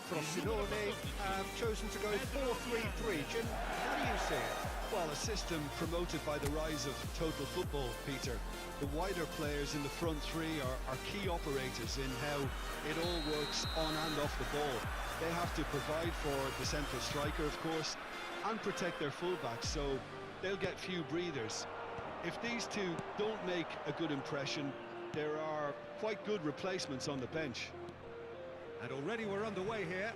Frosinone have chosen to go 4-3-3. Jim, how do you see it? Well, a system promoted by the rise of total football, Peter. The wider players in the front three are key operators in how it all works on and off the ball. They have to provide for the central striker, of course, and protect their fullbacks. So they'll get few breathers. If these two don't make a good impression, there are quite good replacements on the bench. And already we're underway here.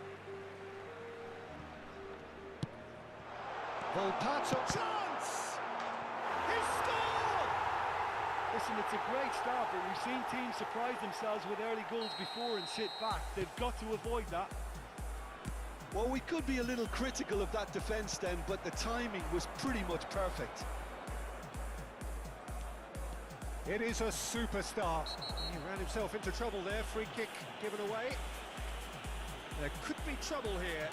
Volpato, chance! He scored! Listen, it's a great start, but we've seen teams surprise themselves with early goals before and sit back. They've got to avoid that. Well, we could be a little critical of that defence then, but the timing was pretty much perfect. It is a superstar. He ran himself into trouble there. Free kick given away. There could be trouble here.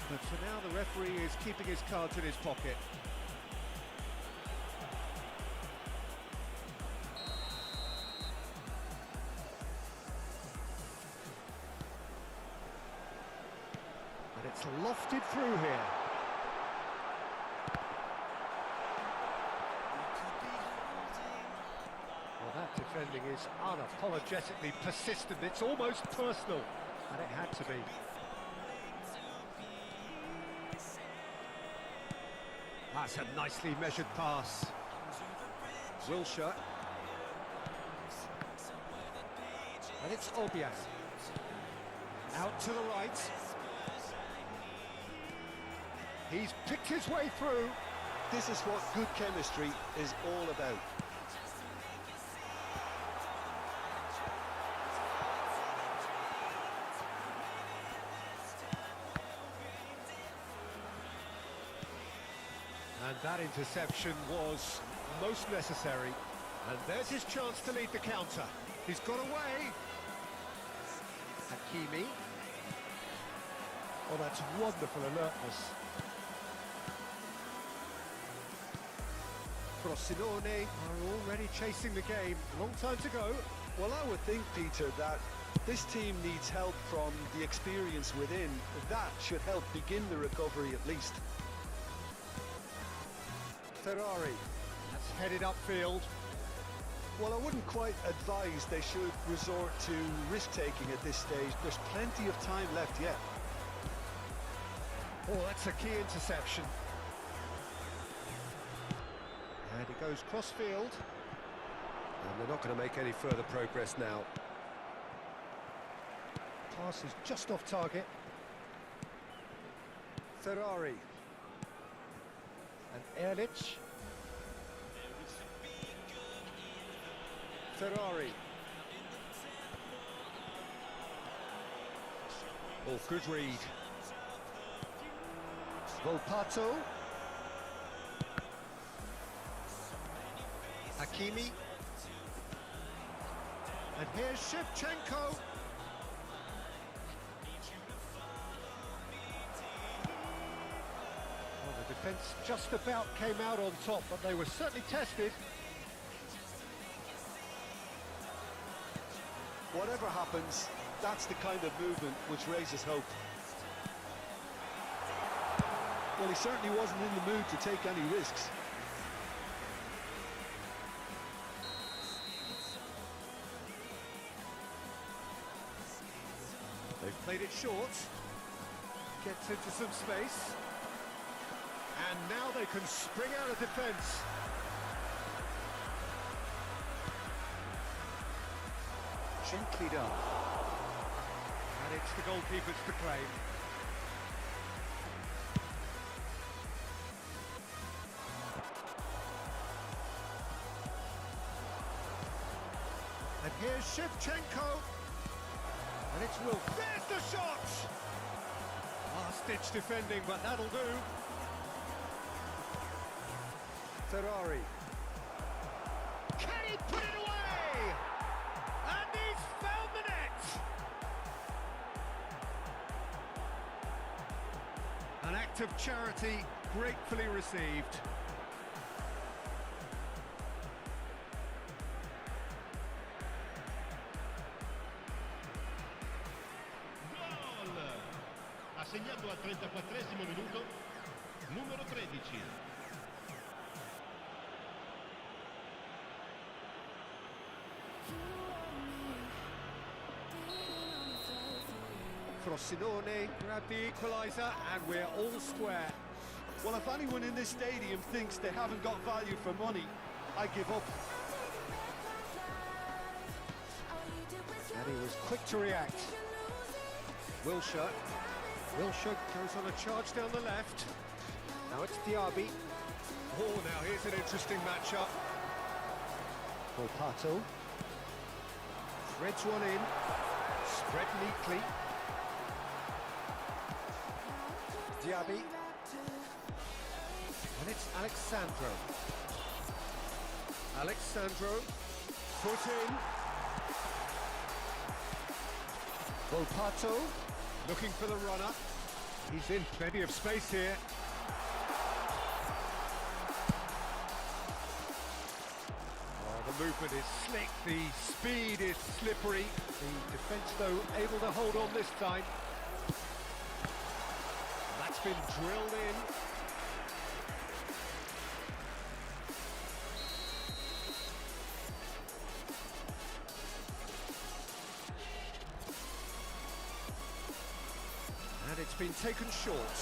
But for now, the referee is keeping his cards in his pocket. And it's lofted through here. Well, that defending is unapologetically persistent. It's almost personal. And it had to be. That's a nicely measured pass. Wilshere. And it's Obiang. Out to the right. He's picked his way through. This is what good chemistry is all about. And that interception was most necessary. And there's his chance to lead the counter. He's got away. Hakimi. Oh, that's wonderful alertness. Frosinone are already chasing the game. Long time to go. Well, I would think, Peter, that this team needs help from the experience within. That should help begin the recovery at least. Ferrari. That's headed upfield. Well, I wouldn't quite advise they should resort to risk-taking at this stage. There's plenty of time left yet. Oh, that's a key interception. And it goes cross-field. And they're not going to make any further progress now. Pass is just off target. Ferrari. And Ehrlich. Ferrari. Oh, good read. Volpato. Hakimi. And here's Shevchenko. Well, the defence just about came out on top, but they were certainly tested. Whatever happens, that's the kind of movement which raises hope. Well, he certainly wasn't in the mood to take any risks. They've played it short. Gets into some space. And now they can spring out of defence. Gently done. And it's the goalkeepers to claim. And here's Shevchenko. And it's Will. There's the shot! Last-ditch defending, but that'll do. Ferrari. Can he put it away? And he's found the net! An act of charity gratefully received. Ha segnato al 34esimo minuto numero 13. Frosinone grab the equaliser and we're all square. Well, if anyone in this stadium thinks they haven't got value for money, I give up. And he was quick to react. Wilshere goes on a charge down the left. Now it's Diaby. Oh, now here's an interesting matchup. Volpato. Threads one in. Spread neatly. Diaby. And it's Alexandro. Put in. Volpato. Looking for the runner. He's in plenty of space here. Oh, the movement is slick, the speed is slippery. The defence, though, able to hold on this time. That's been drilled in. And it's been taken short.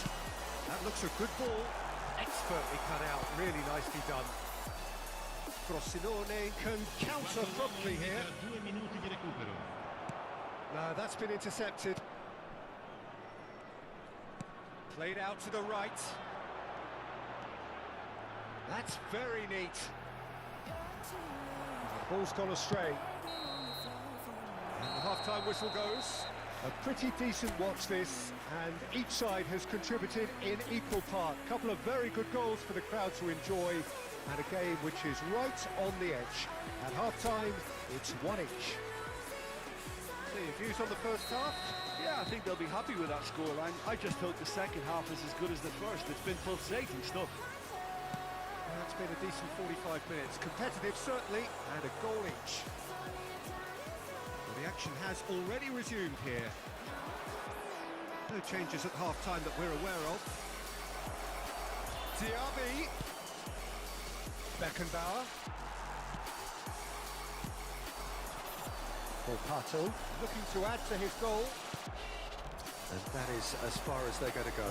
That looks a good ball. Expertly cut out, really nicely done. Frosinone can counter promptly here. 2 minuti di recupero. No, that's been intercepted. Played out to the right. That's very neat. The ball's gone astray. And the half-time whistle goes. A pretty decent watch this, and each side has contributed in equal part. Couple of very good goals for the crowd to enjoy, and a game which is right on the edge. At half-time, it's 1 each. So your views on the first half? Yeah, I think they'll be happy with that scoreline. I just hope the second half is as good as the first. It's been pulsating stuff. Well, it's been a decent 45 minutes. Competitive, certainly, and a goal each. Well, the action has already resumed here. No changes at half-time that we're aware of. Diaby. Beckenbauer. Volpato Looking to add to his goal. and that is as far as they're going to go.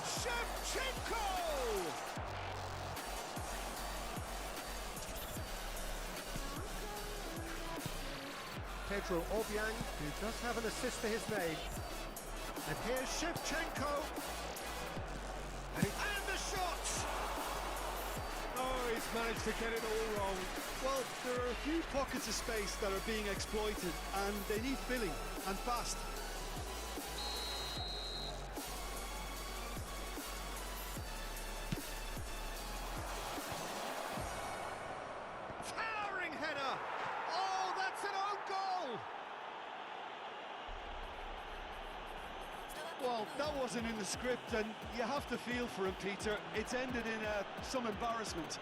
Shevchenko! Pedro Obiang, who does have an assist to his name. And here's Shevchenko. And the shot! Oh, he's managed to get it all wrong. Well, there are a few pockets of space that are being exploited, and they need filling, and fast. Towering header! Oh, that's an own goal! Well, that wasn't in the script, and you have to feel for him, Peter. It's ended in some embarrassment.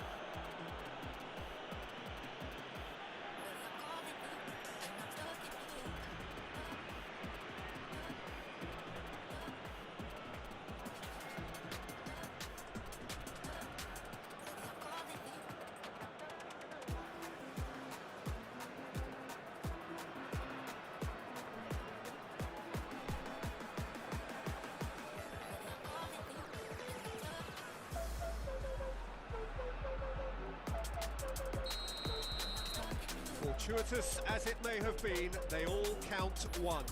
Fortuitous as it may have been, they all count one.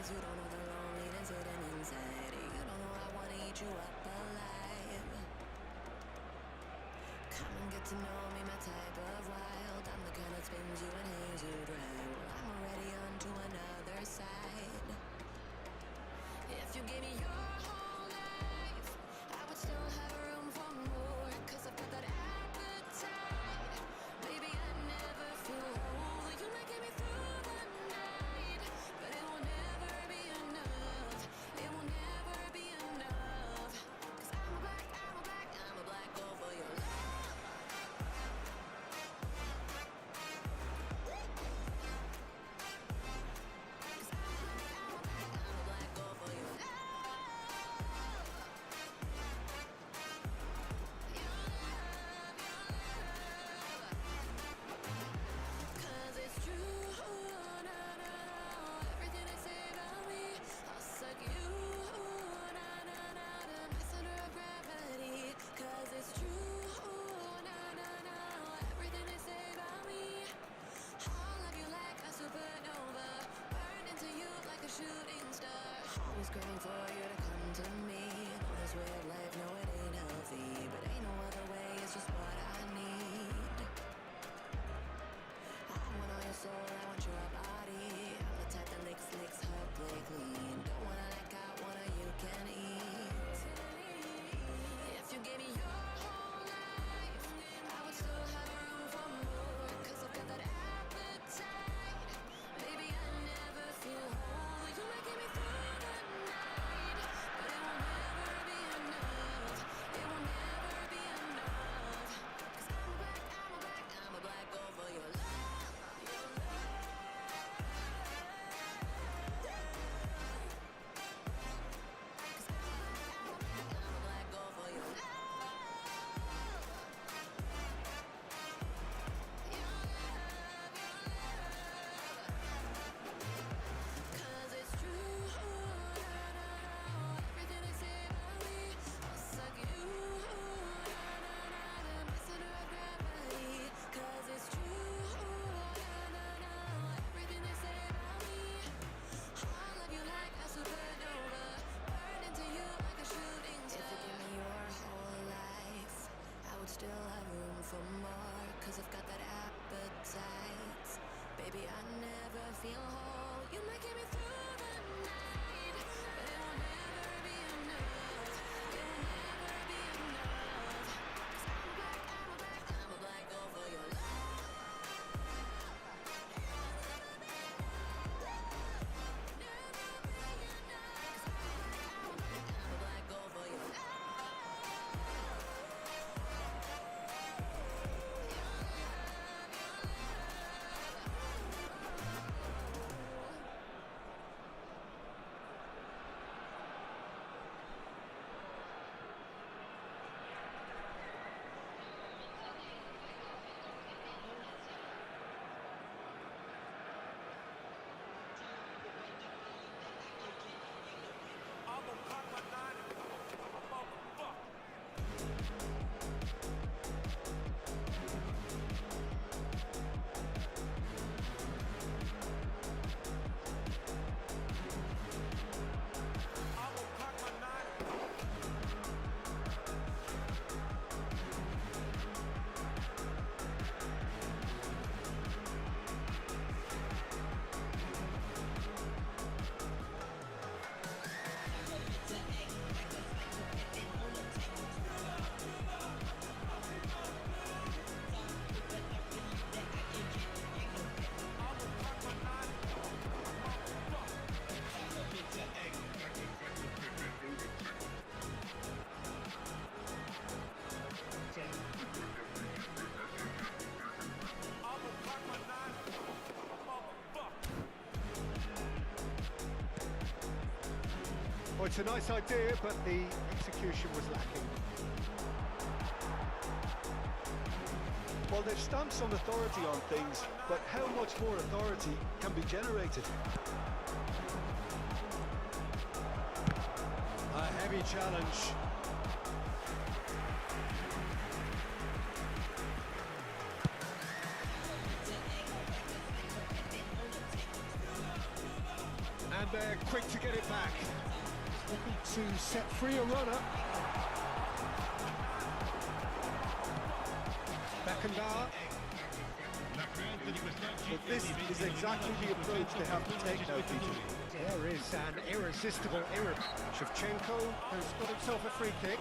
you don't know the loneliness hidden inside. You don't know I wanna eat you up alive. Come and get to know me, my type of wild. I'm the kind that spins you and hangs you dry. Well, I'm already on to another side. If you give me your whole life, I would still have room for more. 'Cause I've got that appetite. Baby, I never feel whole. You might get me through the night, but it will never be enough. It will never be enough. 'Cause I'm a black girl for your love. 'Cause I'm a black girl for your love. Cause it's true, no, everything they say about me, I'll suck you, no, my center of gravity. Cause it's true, no, everything they say about me, I'll love you like a supernova, burn into you like a shooting star. Always craving for you to come to me. Know this way of life, no it ain't healthy, but ain't no other way, it's just what I need. I want all your soul, I want your body. I'm the type that licks her play clean. Don't wanna like I wanna, you can eat. If you gave me your whole life, I would still have room for more. 'Cause I've got that appetite. Baby, I never feel whole. You might get me through the night, but it will never be enough. It will never be enough. 'Cause I'm a black girl for your love. Cause it's true, everything they say about me, I'll suck you, my center of gravity. Cause it's true, everything they say about me, I'll love you like a supernova, burn into you like a shooting star. If you give me your whole life, I would still have room for more. 'Cause I've got that appetite. Baby, I never feel whole. You might get me through the night, but it will never be enough. It will never be enough. 'Cause I'm a black girl for your love. Never be enough. 'Cause I'm a black girl for your love. Well, it's a nice idea, but the execution was lacking. Well, they've stamped some authority on things, but how much more authority can be generated? A heavy challenge. And And they're quick to get it back. Looking to set free a runner. Beckenbauer. But this is exactly the approach they have to take now, Peter. There is an irresistible Shevchenko has got himself a free kick.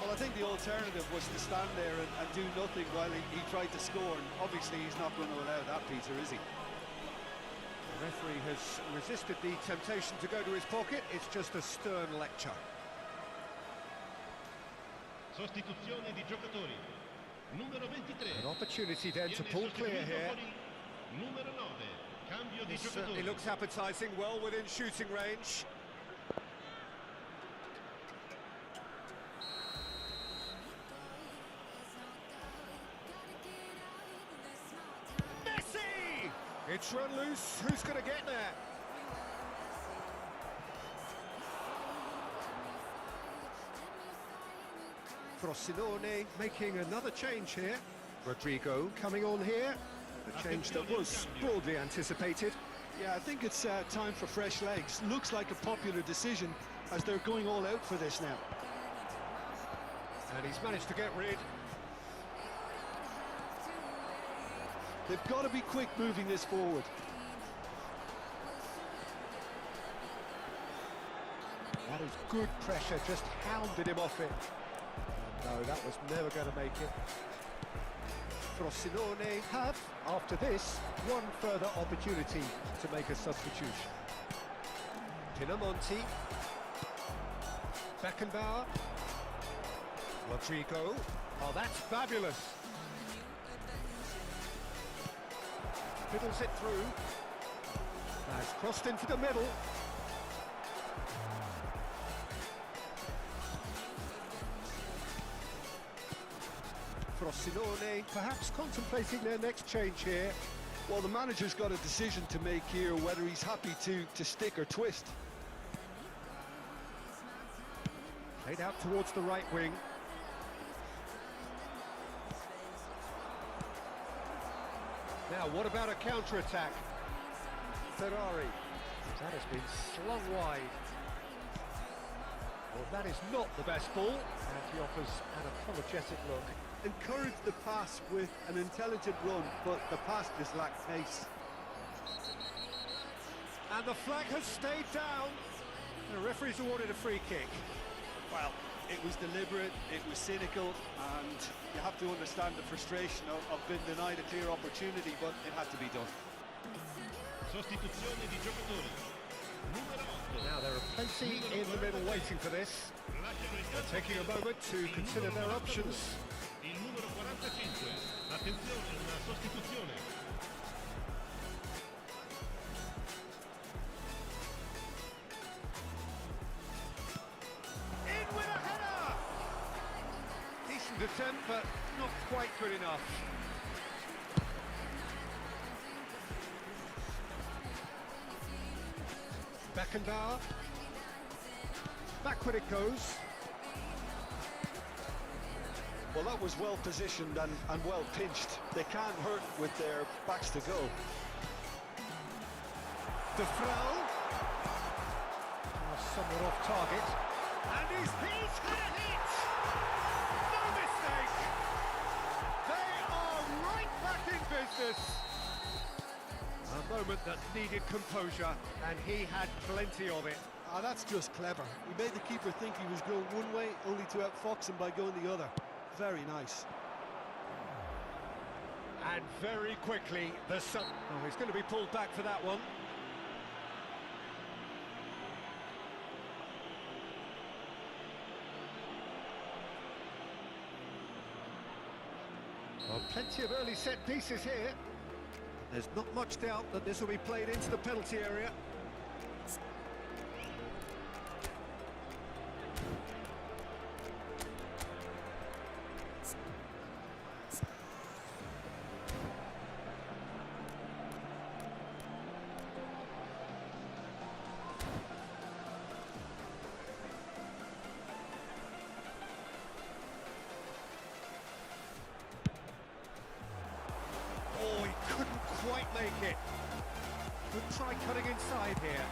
Well, I think the alternative was to stand there and do nothing while he tried to score, and obviously he's not going to allow that, Peter, is he? The referee has resisted the temptation to go to his pocket. It's just a stern lecture. Sostituzione di giocatori. Numero 23. An opportunity then to pull clear here. Numero 9. Cambio di This certainly giocatori. looks appetising, well within shooting range. Messi! It's run loose. Who's going to get there? Frosinone making another change here. Rodrigo coming on here. A change that was broadly anticipated. Yeah, I think it's time for fresh legs. Looks like a popular decision as they're going all out for this now. And he's managed to get rid. They've got to be quick moving this forward. That is good pressure, just hounded him off it. No, that was never going to make it. Frosinone have, after this, one further opportunity to make a substitution. Pinamonti. Beckenbauer. Rodrigo. Oh, that's fabulous. Fiddles it through. Has crossed into the middle. Frosinone perhaps contemplating their next change here. Well, the manager's got a decision to make here, whether he's happy to stick or twist. Played out towards the right wing. Now, what about a counter-attack? Ferrari. That has been slung wide. Well, that is not the best ball, and he offers an apologetic look. Encourage the pass with an intelligent run, but the pass just lacked pace. And the flag has stayed down. The referee's awarded a free kick. Well, it was deliberate, it was cynical, and you have to understand the frustration of being denied a clear opportunity, but it had to be done. Sostituzione di giocatori. Numero 8. Now there are plenty in the middle waiting for this. They're taking a moment to consider their options. Il numero 45. Attenzione, una sostituzione. In with a header! Decent attempt, but not quite good enough. Beckenbauer. Backward it goes. Well, that was well positioned and well pinched. They can't hurt with their backs to go. De Vrij. Somewhat off target. And he's had a hit! No mistake! They are right back in business! A moment that needed composure, and he had plenty of it. Ah, that's just clever. He made the keeper think he was going one way, only to outfox him by going the other. Very nice. And very quickly, the sun... Oh, he's going to be pulled back for that one. Well, plenty of early set pieces here. There's not much doubt that this will be played into the penalty area. Oh, he couldn't quite make it. Could try cutting inside here.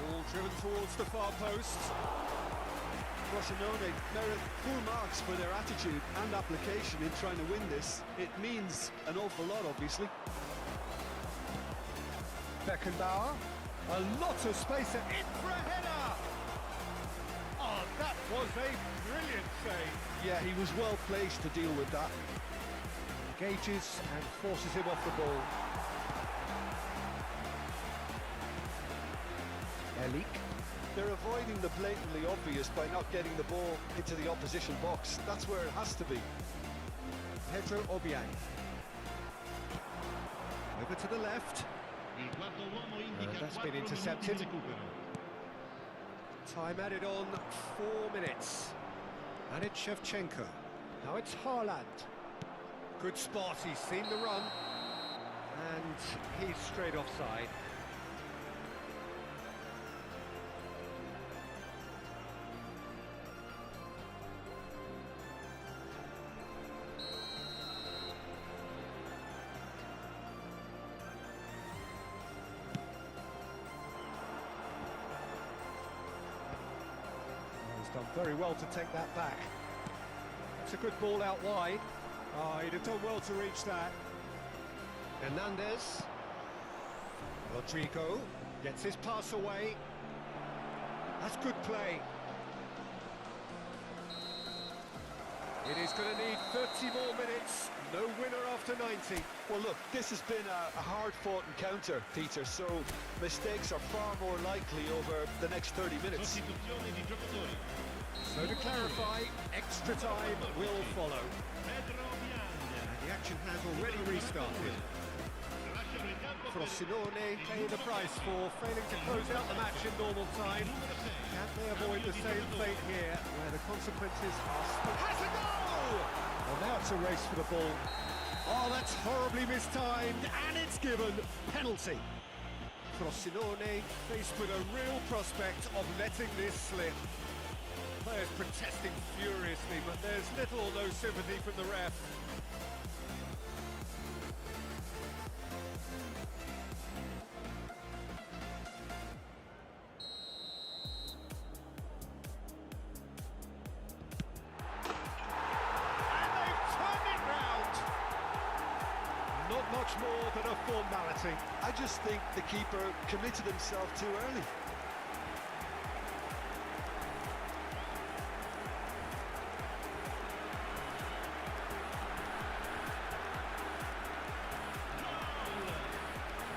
Ball driven towards the far post. Frosinone merit full marks for their attitude and application in trying to win this. It means an awful lot, obviously. Beckenbauer, a lot of space and in for a header! Oh, that was a brilliant save. Yeah, he was well placed to deal with that. Engages and forces him off the ball. Elik. They're avoiding the blatantly obvious by not getting the ball into the opposition box. That's where it has to be. Pedro Obiang. Over to the left. That's been intercepted. Time added on, 4 minutes. And it's Shevchenko. Now it's Haaland. Good spot, he's seen the run. And he's straight offside. He's done very well to take that back. It's a good ball out wide. Oh, he'd have done well to reach that. Hernandez. Rodrigo gets his pass away. That's good play. It is going to need 30 more minutes. No winner after 90. Well, look, this has been a hard-fought encounter, Peter, so mistakes are far more likely over the next 30 minutes. So to clarify, extra time will follow. And the action has already restarted. Frosinone paying the price for failing to close out the match in normal time. Can they avoid the same fate here, where the consequences are still... Has a goal! Well, now it's a race for the ball. Oh, that's horribly mistimed, and it's given. Penalty. Frosinone faced with a real prospect of letting this slip. Players protesting furiously, but there's little or no sympathy from the ref. And they've turned it round. Not much more than a formality. I just think the keeper committed himself too early.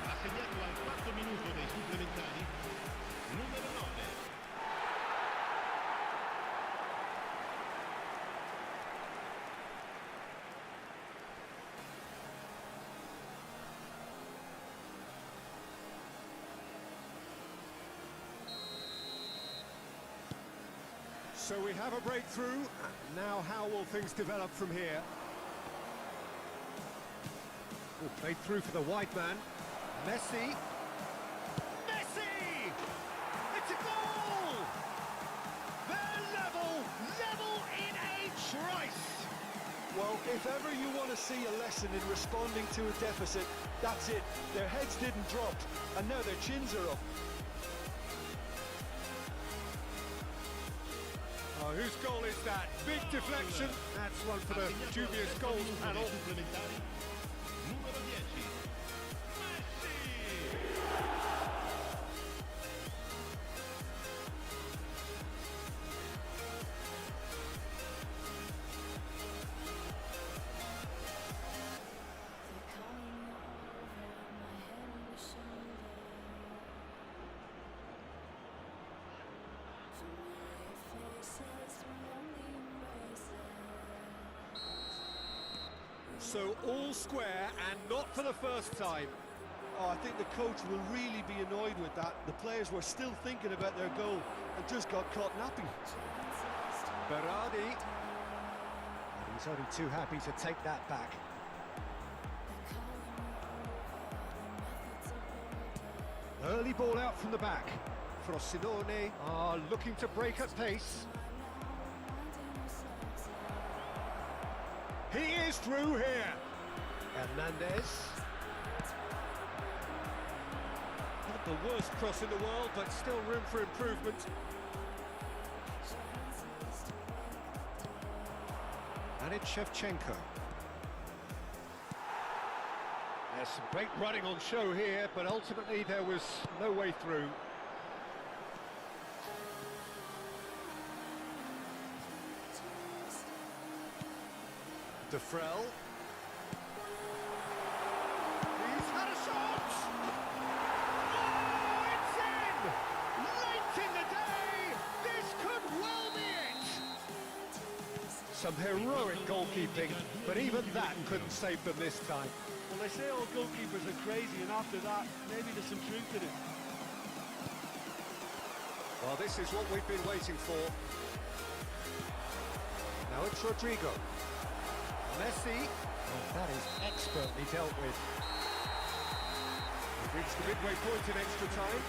Assegnato al quarto minuto dei supplementari, numero 9. So we have a breakthrough. Now how will things develop from here? Oh, played through for the wide man. Messi. Messi! It's a goal! They're level in a trice! Well, if ever you want to see a lesson in responding to a deficit, that's it. Their heads didn't drop, and now their chins are up. Oh, whose goal is that? Big deflection. That's one for the dubious goals panel. Supplementari, numero 10. Messi! So all square and not for the first time. Oh, I think the coach will really be annoyed with that. The players were still thinking about their goal and just got caught napping. Berardi. And he's only too happy to take that back. Early ball out from the back. Frosinone are looking to break at pace. He is through here. Hernandez. Not the the worst cross in the world, but still room for improvement. And it's Shevchenko. There's some great running on show here, but ultimately there was no way through. De Frel. He's had a shot! Oh, it's in! Late in the day! This could well be it! Some heroic goalkeeping, but even that couldn't save them this time. Well, they say all goalkeepers are crazy, and after that, maybe there's some truth in it. Well, this is what we've been waiting for. Now it's Rodrigo. Messi, oh, that is expertly dealt with. We've reached the midway point in extra time.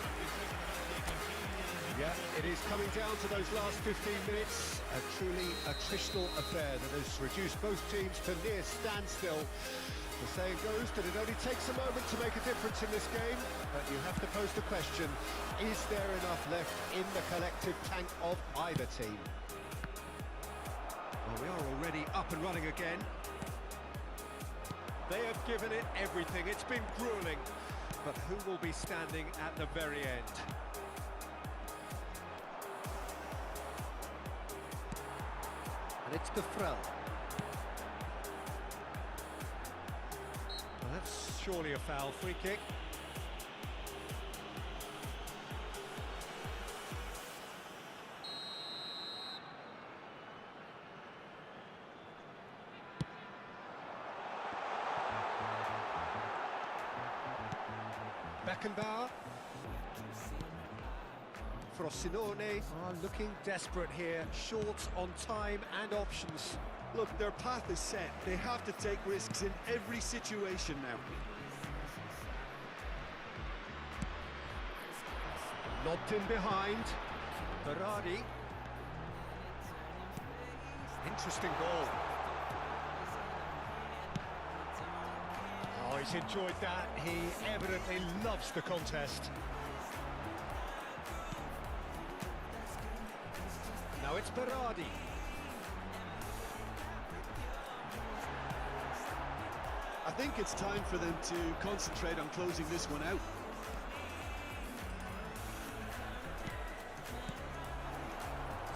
Yeah, it is coming down to those last 15 minutes. A truly attritional affair that has reduced both teams to near standstill. The saying goes that it only takes a moment to make a difference in this game, but you have to pose the question, is there enough left in the collective tank of either team? Well, we are already up and running again. They have given it everything. It's been grueling. But who will be standing at the very end? And it's De Frel. Well, that's surely a foul. Free kick. Beckenbauer. Frosinone are looking desperate here, short on time and options. Look, their path is set. They have to take risks in every situation now. Lobbed in behind. Berardi. Interesting ball. Oh, he's enjoyed that. He evidently loves the contest. Now it's Berardi. I think it's time for them to concentrate on closing this one out.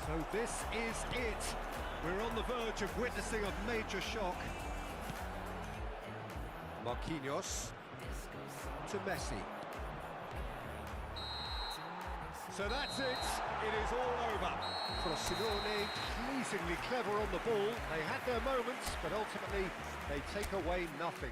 So this is it. We're on the verge of witnessing a major shock. Marquinhos to Messi. So that's it. It is all over. Frosinone pleasingly clever on the ball. They had their moments, but ultimately they take away nothing.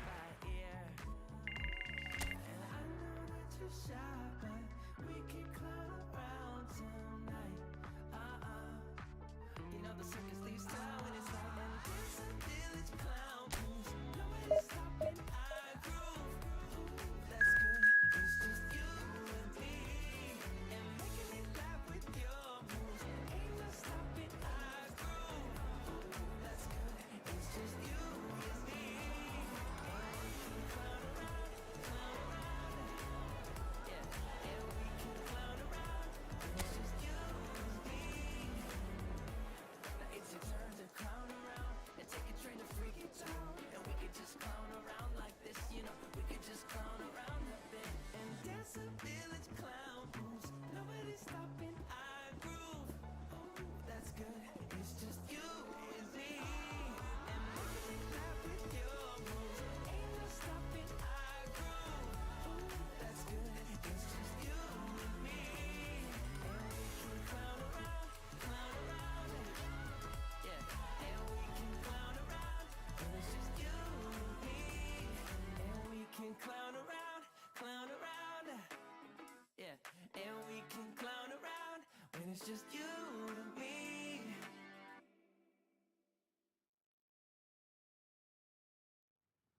It's just you and me.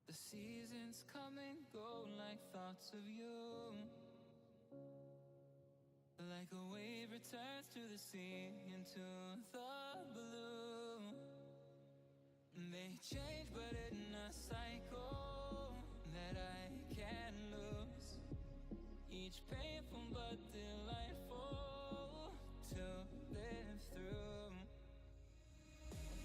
The seasons come and go like thoughts of you. Like a wave returns to the sea, into the blue. They change but in a cycle that I can't lose. Each painful through.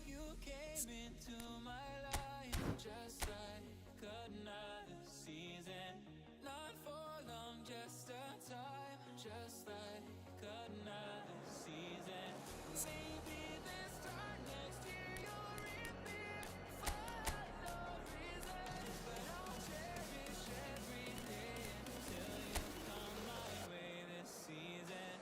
You came into my life just like another season. Not for long, just a time, just like another season. Maybe this time next year you'll reappear for no reason, but I'll cherish every day until you come my way this season.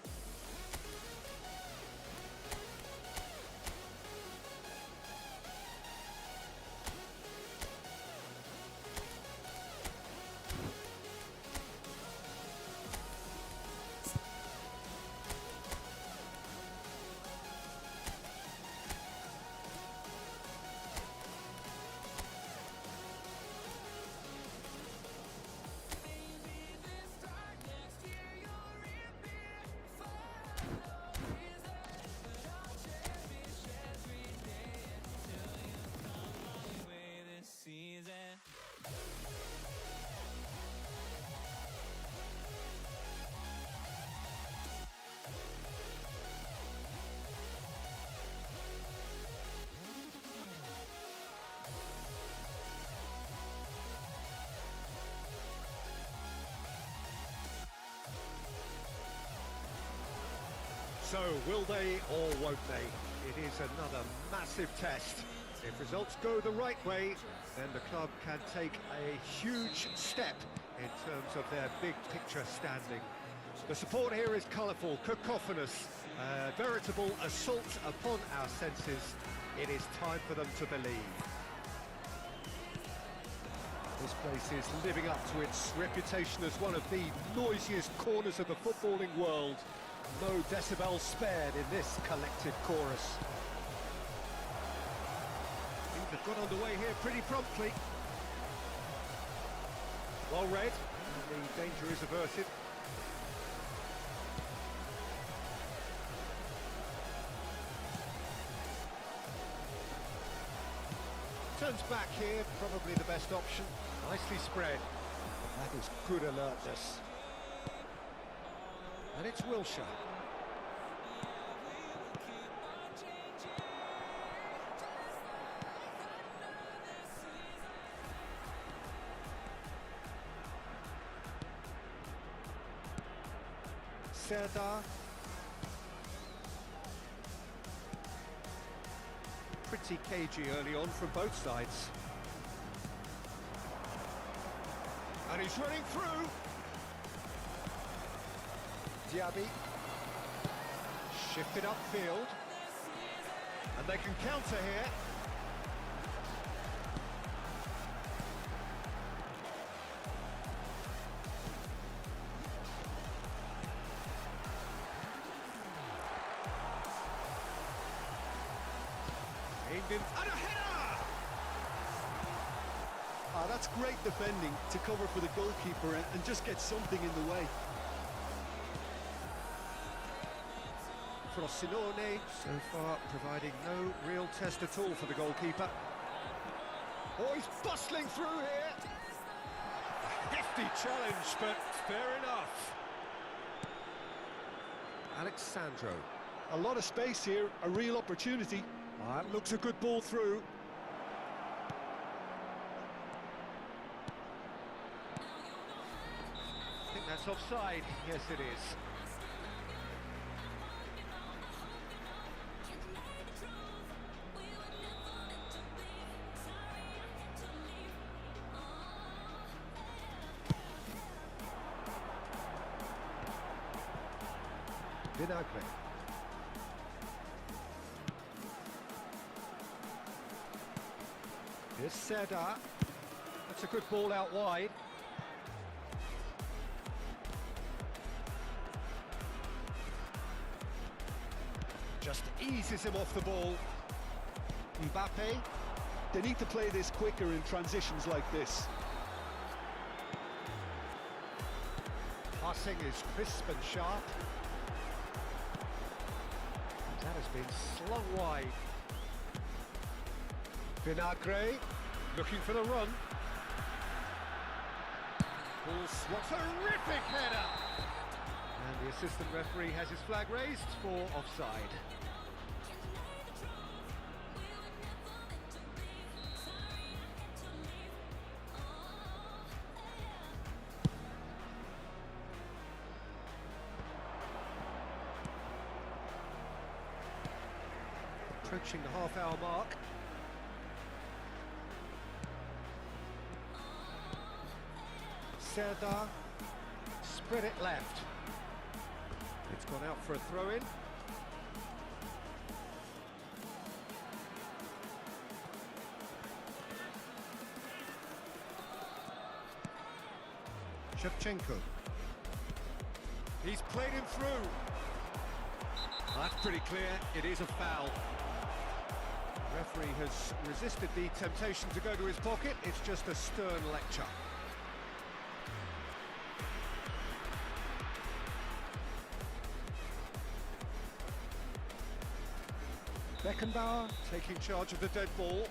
So, will they or won't they? It is another massive test. If results go the right way, then the club can take a huge step in terms of their big picture standing. The support here is colourful, cacophonous, a veritable assault upon our senses. It is time for them to believe. This place is living up to its reputation as one of the noisiest corners of the footballing world. No decibels spared in this collective chorus. Things have got underway here pretty promptly. Well read, and the danger is averted. Turns back here, probably the best option. Nicely spread. That is good alertness. And it's Wilshire. Serdar. Pretty cagey early on from both sides. And he's running through. Diaby. Shifted upfield. And they can counter here. Aimed in. And a header! Ah, that's great defending to cover for the goalkeeper and just get something in the way. Frosinone so far providing no real test at all for the goalkeeper. Oh, he's bustling through here. A hefty challenge, but fair enough. Alexandro. A lot of space here, a real opportunity. That looks a good ball through. I think that's offside. Yes, it is. Vinagre. Here's Serdar. That's a good ball out wide. Just eases him off the ball. Mbappe. They need to play this quicker in transitions like this. Passing is crisp and sharp. That has been slung wide. Vinagre looking for the run. What a terrific header! And the assistant referee has his flag raised for offside. approaching the half-hour mark. Serdar, spread it left. It's gone out for a throw-in. Shevchenko. He's played him through. That's pretty clear, it is a foul. The referee has resisted the temptation to go to his pocket, it's just a stern lecture. Beckenbauer taking charge of the dead ball.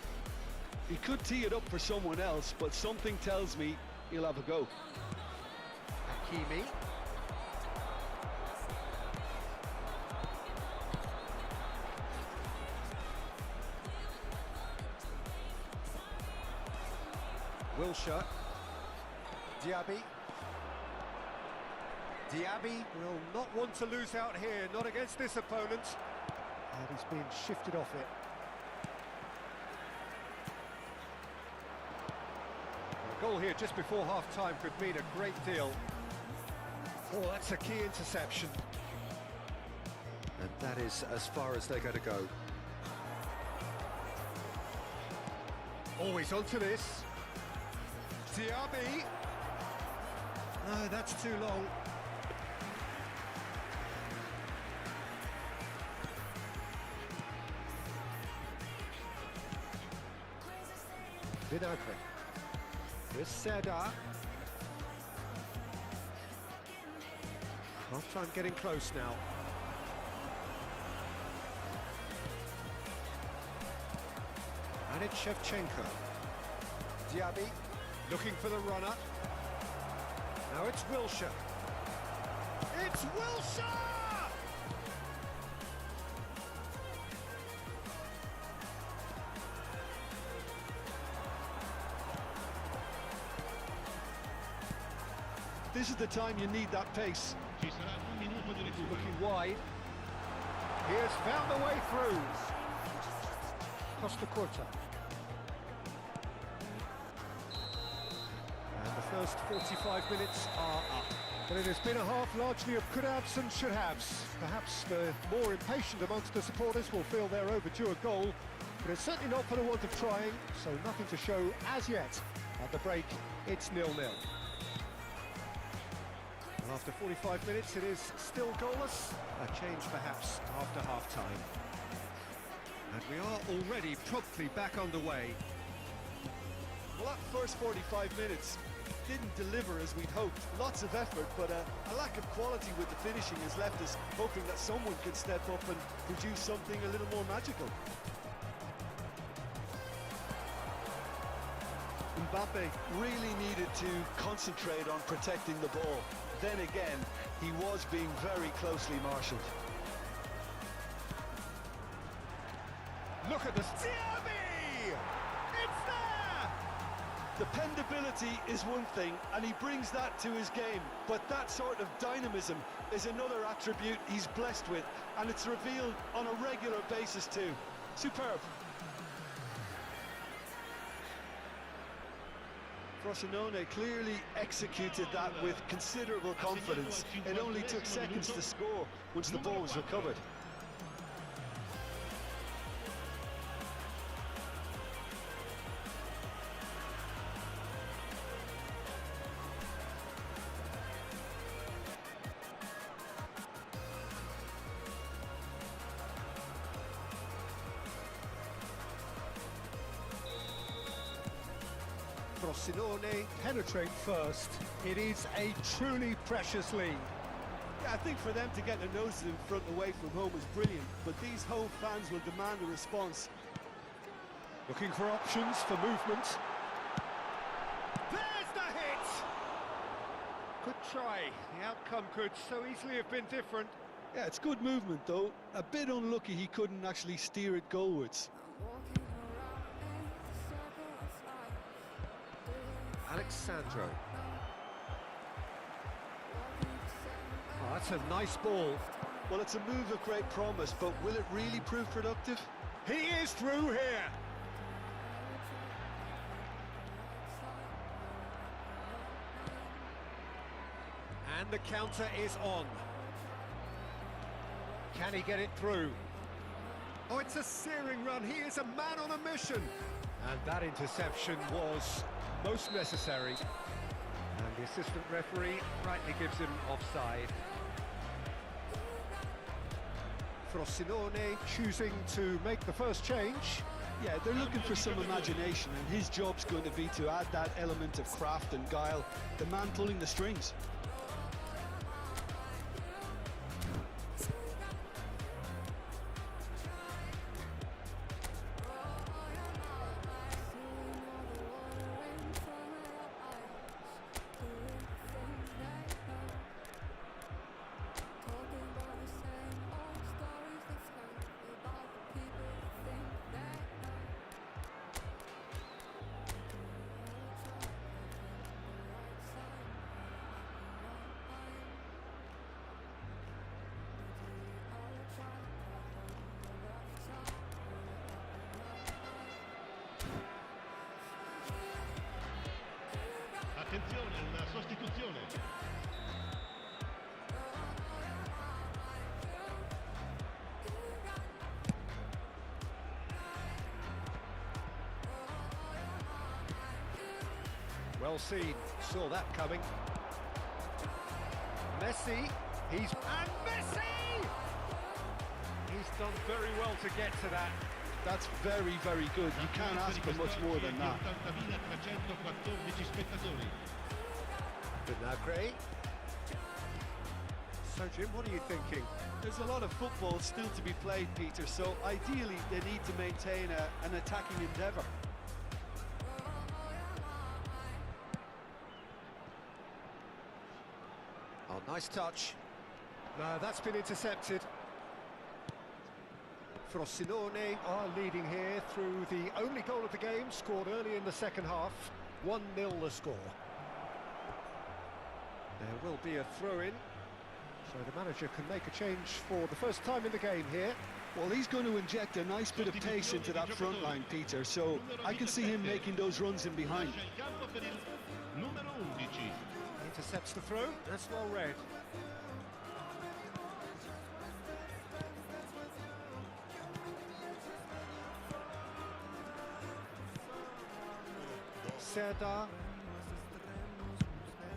He could tee it up for someone else, but something tells me he'll have a go. Hakimi. Wilshere. Diaby. Diaby will not want to lose out here, not against this opponent. And he's been shifted off it. A goal here just before half-time could mean a great deal. Oh, that's a key interception. And that is as far as they're going to go. Always onto this. Diaby. No, that's too long. Vinagre. Here's Serdar. Half-time getting close now. And it's Shevchenko. Diaby looking for the runner. Now it's Wilshere. It's Wilshere! This is the time you need that pace. Looking wide. He has found a way through. Costa Curta. And the first 45 minutes are up. But it has been a half largely of could-haves and should-haves. Perhaps the more impatient amongst the supporters will feel they're overdue a goal, but it's certainly not for the want of trying, so nothing to show as yet. At the break, it's 0-0. And after 45 minutes, it is still goalless. A change perhaps after half-time. And we are already promptly back underway. Well, that first 45 minutes didn't deliver as we'd hoped. Lots of effort, but a lack of quality with the finishing has left us hoping that someone could step up and produce something a little more magical. Mbappe really needed to concentrate on protecting the ball. Then again, he was being very closely marshalled. Look at this. Diaby! It's there! Dependability is one thing, and he brings that to his game, but that sort of dynamism is another attribute he's blessed with, and it's revealed on a regular basis too. Superb. Frosinone clearly executed that with considerable confidence. It only took seconds to score once the ball was recovered. Frosinone penetrate first. It is a truly precious lead. Yeah, I think for them to get their noses in front away from home is brilliant, but these home fans will demand a response. Looking for options for movement. There's the hit! Good try. The outcome could so easily have been different. Yeah, it's good movement though. A bit unlucky he couldn't actually steer it goalwards. Alexandro. Oh, that's a nice ball. Well, it's a move of great promise, but will it really prove productive? He is through here. And the counter is on. Can he get it through? Oh, it's a searing run. He is a man on a mission. And that interception was most necessary. And the assistant referee rightly gives him offside. Frosinone choosing to make the first change. Yeah, they're looking for some imagination, and his job's going to be to add that element of craft and guile, the man pulling the strings. Attenzione, una sostituzione. Well seen, saw that coming. Messi, and Messi! He's done very well to get to that. That's very, very good. You can't ask for much more than that. 80.314 spettatori. Vinagre. So Jim, what are you thinking? There's a lot of football still to be played, Peter, so ideally they need to maintain an attacking endeavour. Oh, nice touch. No, that's been intercepted. Frosinone are leading here through the only goal of the game, scored early in the second half. 1-0 the score. There will be a throw-in, so the manager can make a change for the first time in the game here. Well, he's going to inject a nice bit of pace into that front line, Peter, so I can see him making those runs in behind. Intercepts the throw, that's well read. Serdar,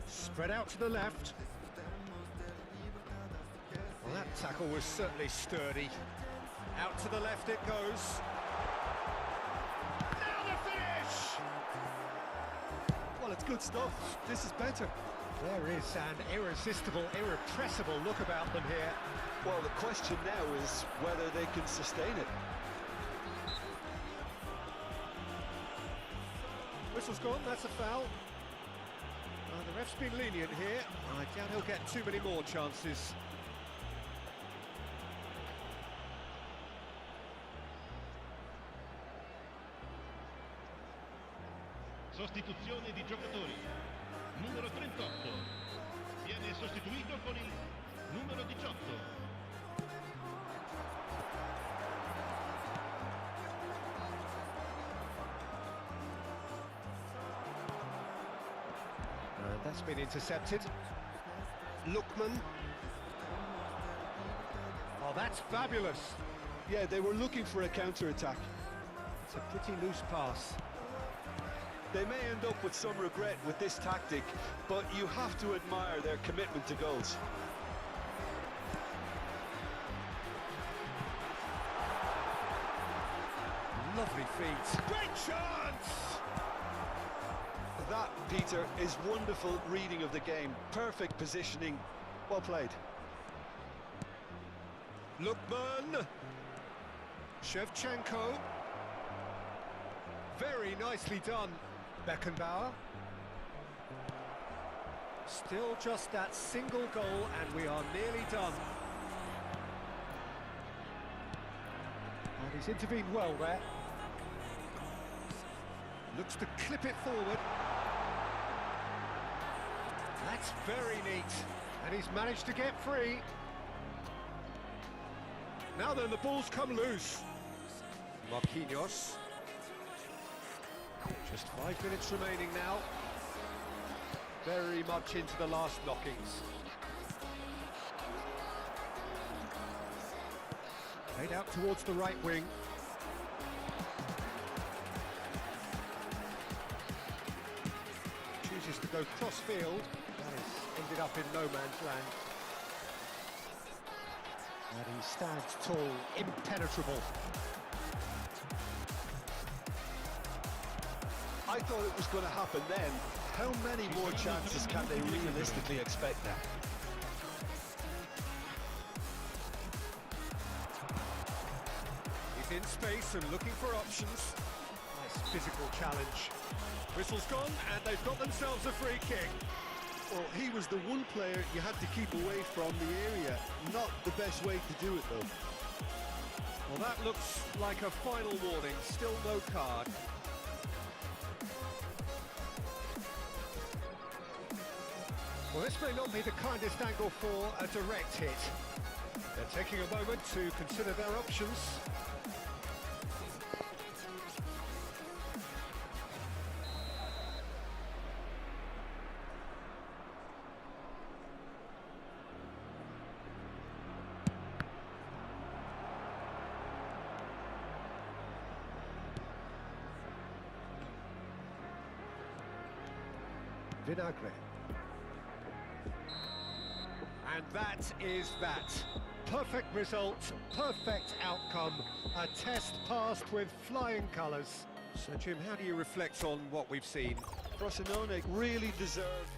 spread out to the left. Well, that tackle was certainly sturdy. Out to the left it goes. Now the finish! Well, it's good stuff. This is better. There is an irresistible, irrepressible look about them here. Well, the question now is whether they can sustain it. Whistle's gone, that's a foul. The ref's been lenient here. I doubt he'll get too many more chances. Sostituzione di giocatori. Numero 38. Viene sostituito con il numero 18. That's been intercepted. Lookman. Oh, that's fabulous. Yeah, they were looking for a counter-attack. It's a pretty loose pass. They may end up with some regret with this tactic, but you have to admire their commitment to goals. Lovely feet. Great chance! That, Peter, is wonderful reading of the game. Perfect positioning. Well played. Lookman. Shevchenko. Very nicely done. Beckenbauer. Still just that single goal and we are nearly done. And he's intervened well there. Looks to clip it forward. That's very neat. And he's managed to get free. Now then, the ball's come loose. Marquinhos. Just 5 minutes remaining now. Very much into the last knockings. Played out towards the right wing. Chooses to go cross-field. That has ended up in no man's land. And he stands tall, impenetrable. I thought it was going to happen then. How many more chances can they realistically expect now? He's in space and looking for options. Nice physical challenge. Whistle's gone and they've got themselves a free kick. Well, he was the one player you had to keep away from the area. Not the best way to do it, though. Well, that looks like a final warning. Still no card. Well, this may not be the kindest angle for a direct hit. They're taking a moment to consider their options. Vinagre. And that is that. Perfect result, perfect outcome. A test passed with flying colours. So, Jim, how do you reflect on what we've seen? Frosinone really deserved.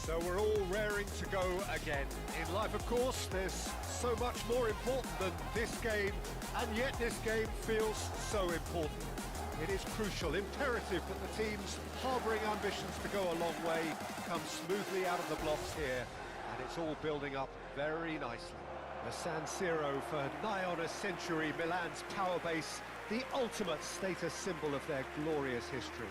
So we're all raring to go again. In life, of course, there's so much more important than this game, and yet this game feels so important. It is crucial, imperative that the teams harbouring ambitions to go a long way come smoothly out of the blocks here, and it's all building up very nicely. The San Siro for nigh on a century, Milan's power base, the ultimate status symbol of their glorious history.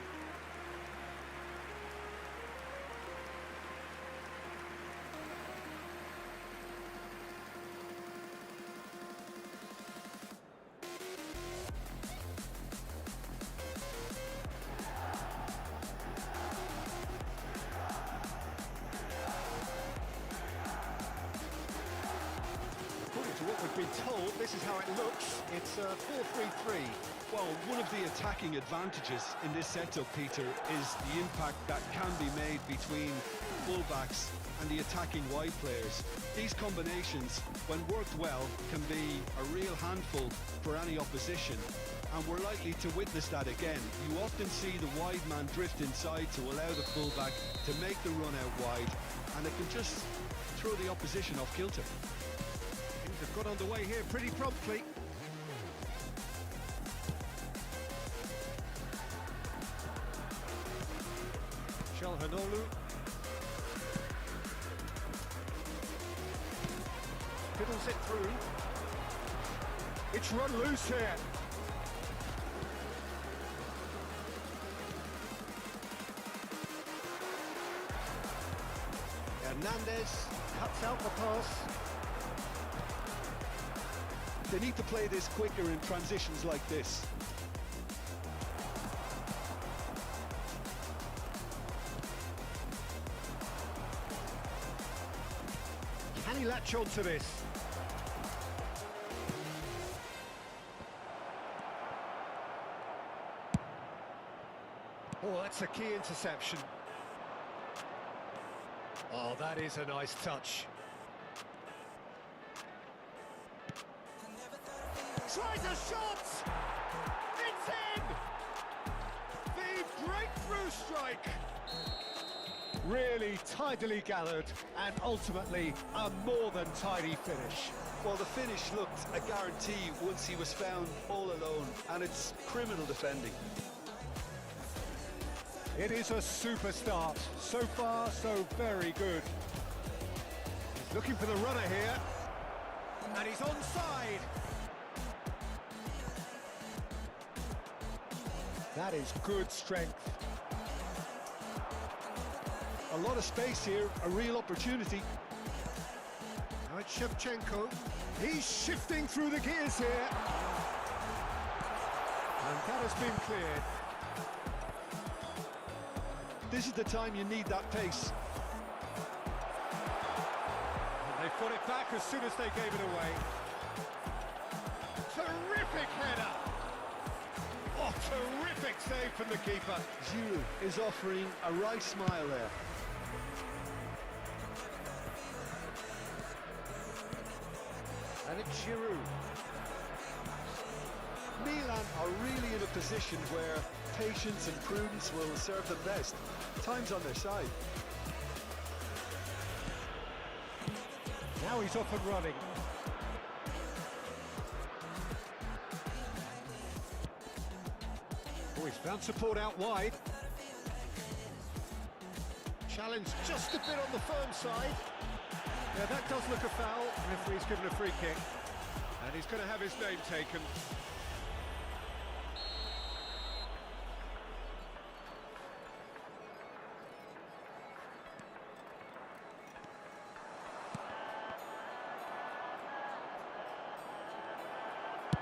What we've been told, this is how it looks. It's 4-3-3. Well, one of the attacking advantages in this setup, Peter, is the impact that can be made between fullbacks and the attacking wide players. These combinations, when worked well, can be a real handful for any opposition, and we're likely to witness that again. You often see the wide man drift inside to allow the fullback to make the run out wide, and it can just throw the opposition off kilter. Things have got underway here pretty promptly. Çalhanoğlu. Fiddles it through. It's run loose here. Hernandez cuts out the pass. They need to play this quicker in transitions like this. Can he latch on to this? Oh, that's a key interception. Oh, that is a nice touch. Tries a shot! It's in! The breakthrough strike! Really tidily gathered, and ultimately a more than tidy finish. Well, the finish looked a guarantee once he was found all alone, and it's criminal defending. It is a super start. So far, so very good. He's looking for the runner here, and he's onside. That is good strength. A lot of space here, a real opportunity. Now it's Shevchenko. He's shifting through the gears here. And that has been cleared. This is the time you need that pace. And they put it back as soon as they gave it away. Terrific header. Oh, terrific save from the keeper. Giroud is offering a right smile there. And it's Giroud. Milan are really in a position where patience and prudence will serve them best. Time's on their side. Now he's off and running. Oh, he's found support out wide. Challenge just a bit on the firm side. Yeah, that does look a foul. Referee's given a free kick. And he's going to have his name taken.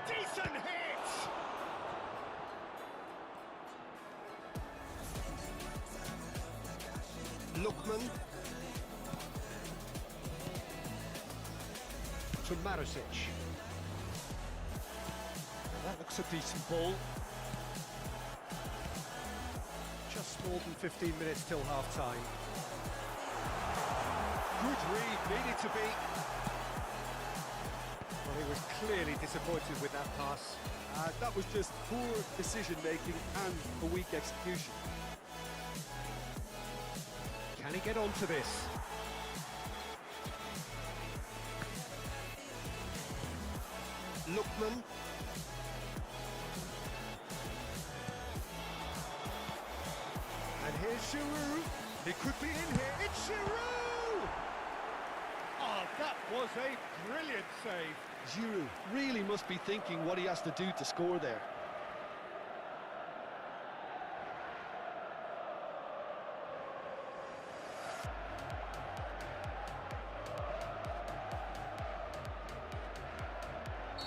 Decent hit! Lookman. To Marisic. That looks a decent ball. Just more than 15 minutes till half-time. Good read, needed to be. Well, he was clearly disappointed with that pass. That was just poor decision-making and a weak execution. Can Can he get onto this? Lookman. And here's Giroud. He could be in here. It's Giroud! Oh, that was a brilliant save. Giroud really must be thinking what he has to do to score there.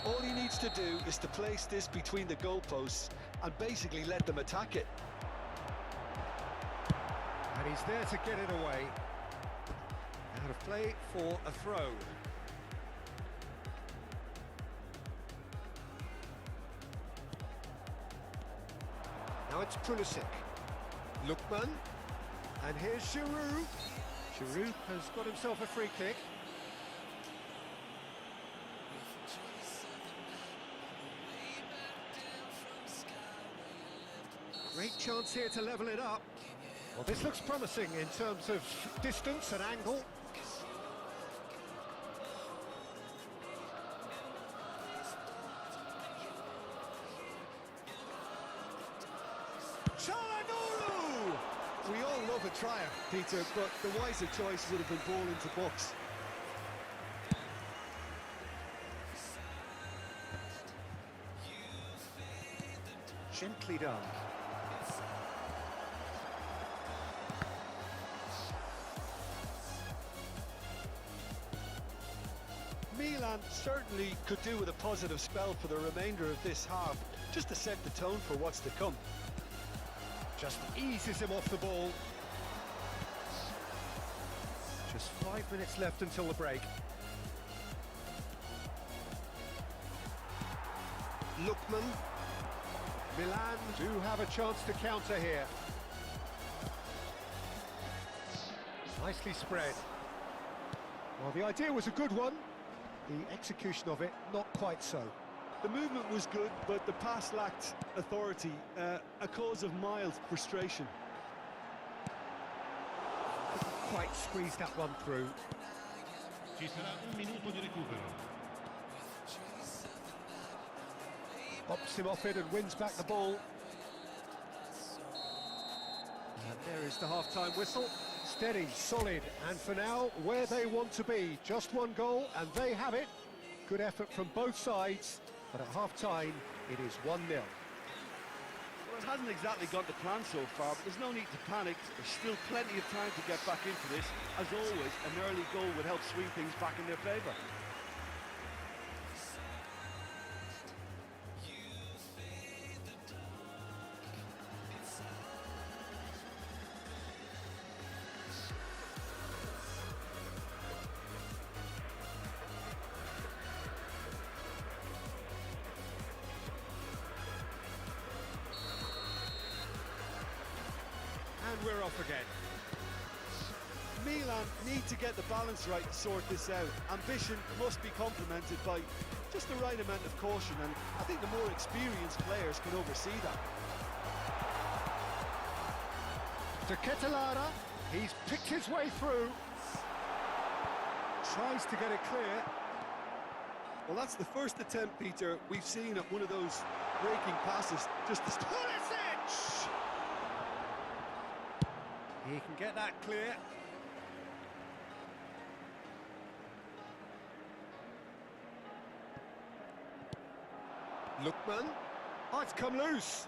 All he needs to do is to place this between the goalposts and basically let them attack it. And he's there to get it away. Out of play for a throw. Now it's Pulisic. Lookman. And here's Giroud. Giroud has got himself a free kick. Great chance here to level it up. Well, this looks promising in terms of distance and angle. We all love a trier, Peter, but the wiser choice would have been ball into box. Gently done. Milan certainly could do with a positive spell for the remainder of this half, just to set the tone for what's to come. Just eases him off the ball. Just 5 minutes left until the break. Lookman. Milan do have a chance to counter here. Nicely spread. Well, the idea was a good one. The execution of it, not quite so. The movement was good, but the pass lacked authority, a cause of mild frustration. Couldn't quite squeeze that one through. Ci sarà un minuto di recupero. Pops him off it and wins back the ball. And there is the half-time whistle. Steady, solid, and for now, where they want to be. Just one goal, and they have it. Good effort from both sides, but at half-time, it is 1-0. Well, it hasn't exactly gone to plan so far, but there's no need to panic. There's still plenty of time to get back into this. As always, an early goal would help swing things back in their favour. And we're off again. Milan need to get the balance right to sort this out. Ambition must be complemented by just the right amount of caution, and I think the more experienced players can oversee that. To Ketelara, he's picked his way through. Tries to get it clear. Well, that's the first attempt, Peter, we've seen at one of those breaking passes. Just to Pulisic! He can get that clear. Lookman. Oh, it's come loose.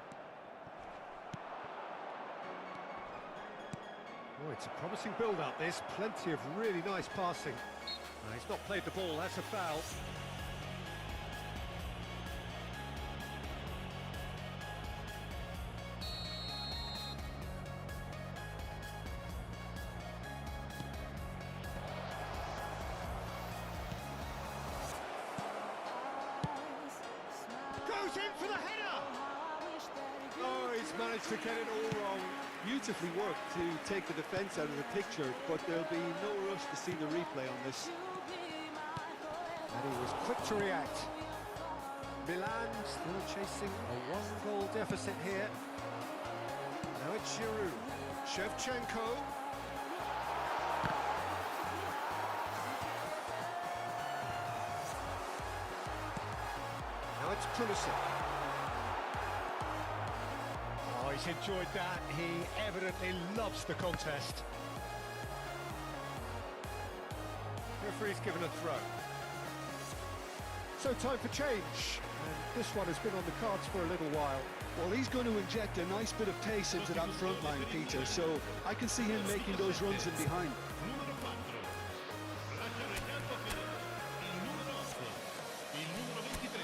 Oh, it's a promising build-up, this. Plenty of really nice passing. He's not played the ball, that's a foul. Goes in for the header! Oh, he's managed to get it all wrong. beautifully worked to take the defence out of the picture, but there'll be no rush to see the replay on this. And he was quick to react. Milan still chasing a one-goal deficit here. Now it's Giroud. Shevchenko. Pulisic. Oh, he's enjoyed that. He evidently loves the contest. Referee's given a throw. So time for change. And this one has been on the cards for a little while. Well, he's going to inject a nice bit of pace into that front line, Peter, so I can see him making those runs in behind. Numero 4. Lasciano il campo per il numero 8. Il numero 23.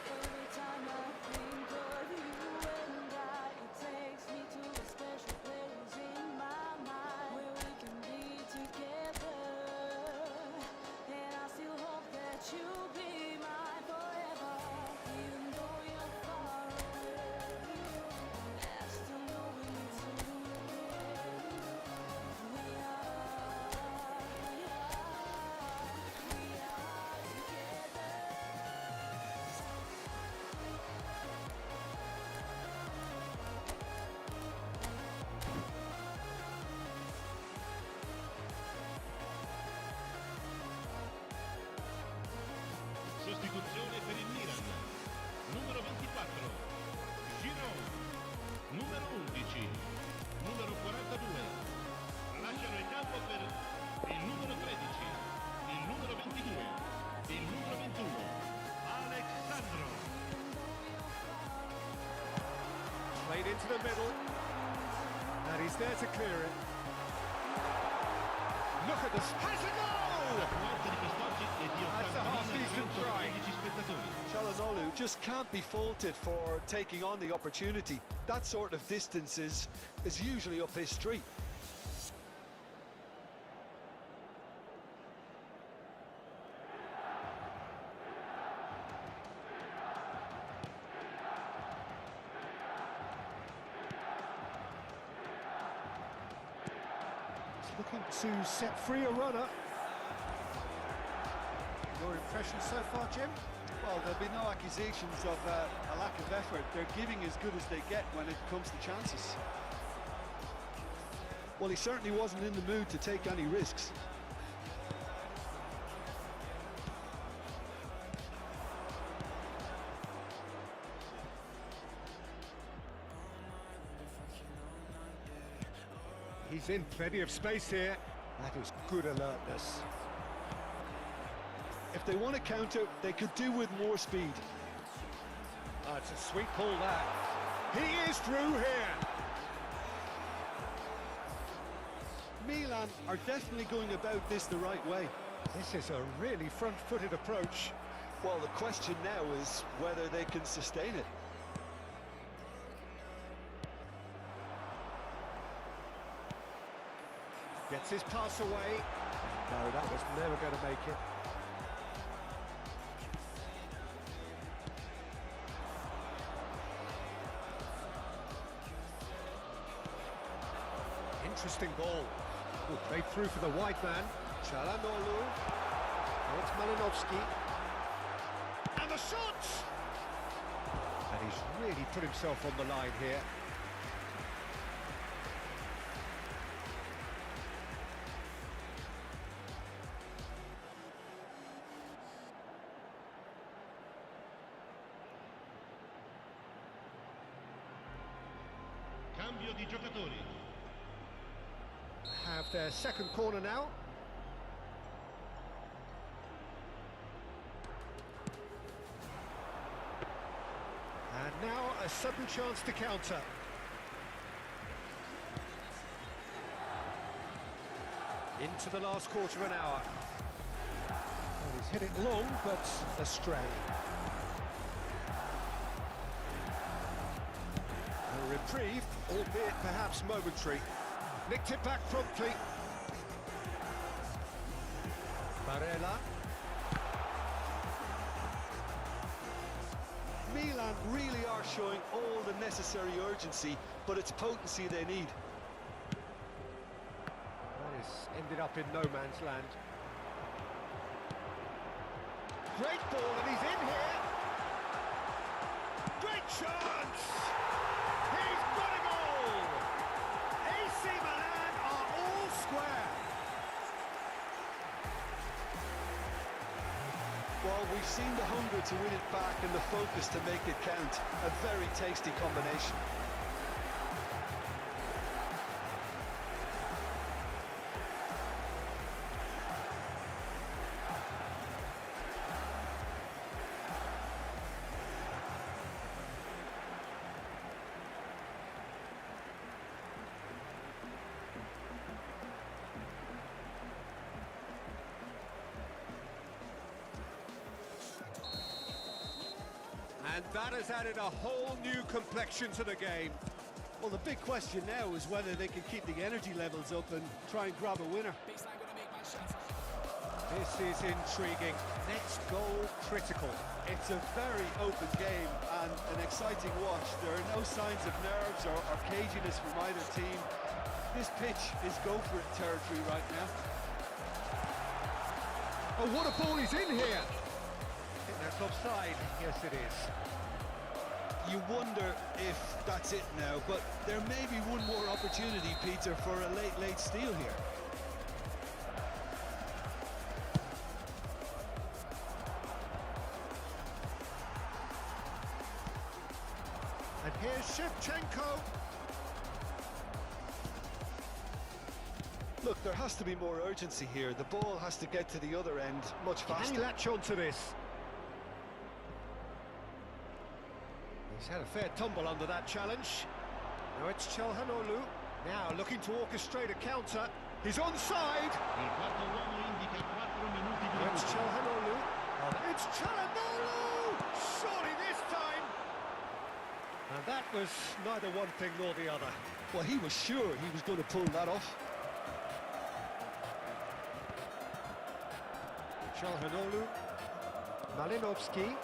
Every time I think of you and it takes me to a special place in my mind where we can be together. And I still hope that you'll be mine forever, even though you're far away. I still know we need to we are together. Sostituzione per il Milan. Numero 24. Giroud. Numero 11. Numero 42. Lasciano il campo per il numero 13. Il numero 22. Il numero 21. Alexandro. Played into the middle. And he's there to clear it. Look at this. Has a goal! La forza di quest'oggi è di That's a half-decent try. 15 spettatori. Çalhanoğlu just can't be faulted for taking on the opportunity. That sort of distance is usually up his street. He's looking to set free a runner. Your impression so far, Jim? Well, there'll be no accusations of a lack of effort. They're giving as good as they get when it comes to chances. Well, he certainly wasn't in the mood to take any risks. He's in plenty of space here. That is good alertness. If they want to counter, they could do with more speed. Oh, it's a sweet pull, that. He is through here. Milan are definitely going about this the right way. This is a really front-footed approach. Well, the question now is whether they can sustain it. Gets his pass away. No, that was never going to make it. Interesting ball. Oh, played through for the wide man. Çalhanoğlu. Now it's Malinovsky. And the shot! And he's really put himself on the line here. Cambio di giocatori. Have their second corner now. And now a sudden chance to counter. Into the last quarter of an hour. Well, he's hit it long, but astray. A reprieve, albeit perhaps momentary. Nicked it back promptly. Bayera. Milan really are showing all the necessary urgency, but it's potency they need. That has ended up in no man's land. Great ball, and he's in here. Great chance! He's got a goal! AC Milan are all square. Well, we've seen the hunger to win it back and the focus to make it count. A very tasty combination. And that has added a whole new complexion to the game. Well, the big question now is whether they can keep the energy levels up and try and grab a winner. This is intriguing. Next goal critical. It's a very open game and an exciting watch. There are no signs of nerves or caginess from either team. This pitch is go-for-it territory right now. Oh, what a ball he's in here! I think that's offside. Yes, it is. You wonder if that's it now, but there may be one more opportunity, Peter, for a late steal here. And here's Shevchenko. Look, there has to be more urgency here. The ball has to get to the other end much Can faster. he latch onto this? He's had a fair tumble under that challenge. Now it's Çalhanoğlu. Now looking to orchestrate a counter. He's onside. Il quarto uomo indica 4 minuti di It's recupero. Çalhanoğlu. It's Çalhanoğlu! Surely this time! And that was neither one thing nor the other. Well, he was sure he was going to pull that off. Çalhanoğlu. Malinovsky.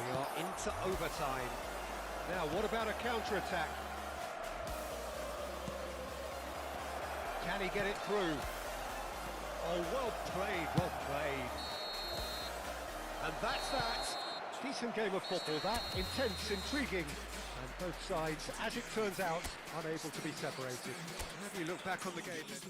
We are into overtime. Now, what about a counter-attack? Can he get it through? Oh, well played, well played. And that's that. Decent game of football, that. Intense, intriguing. And both sides, as it turns out, unable to be separated. How do you look back on the game then?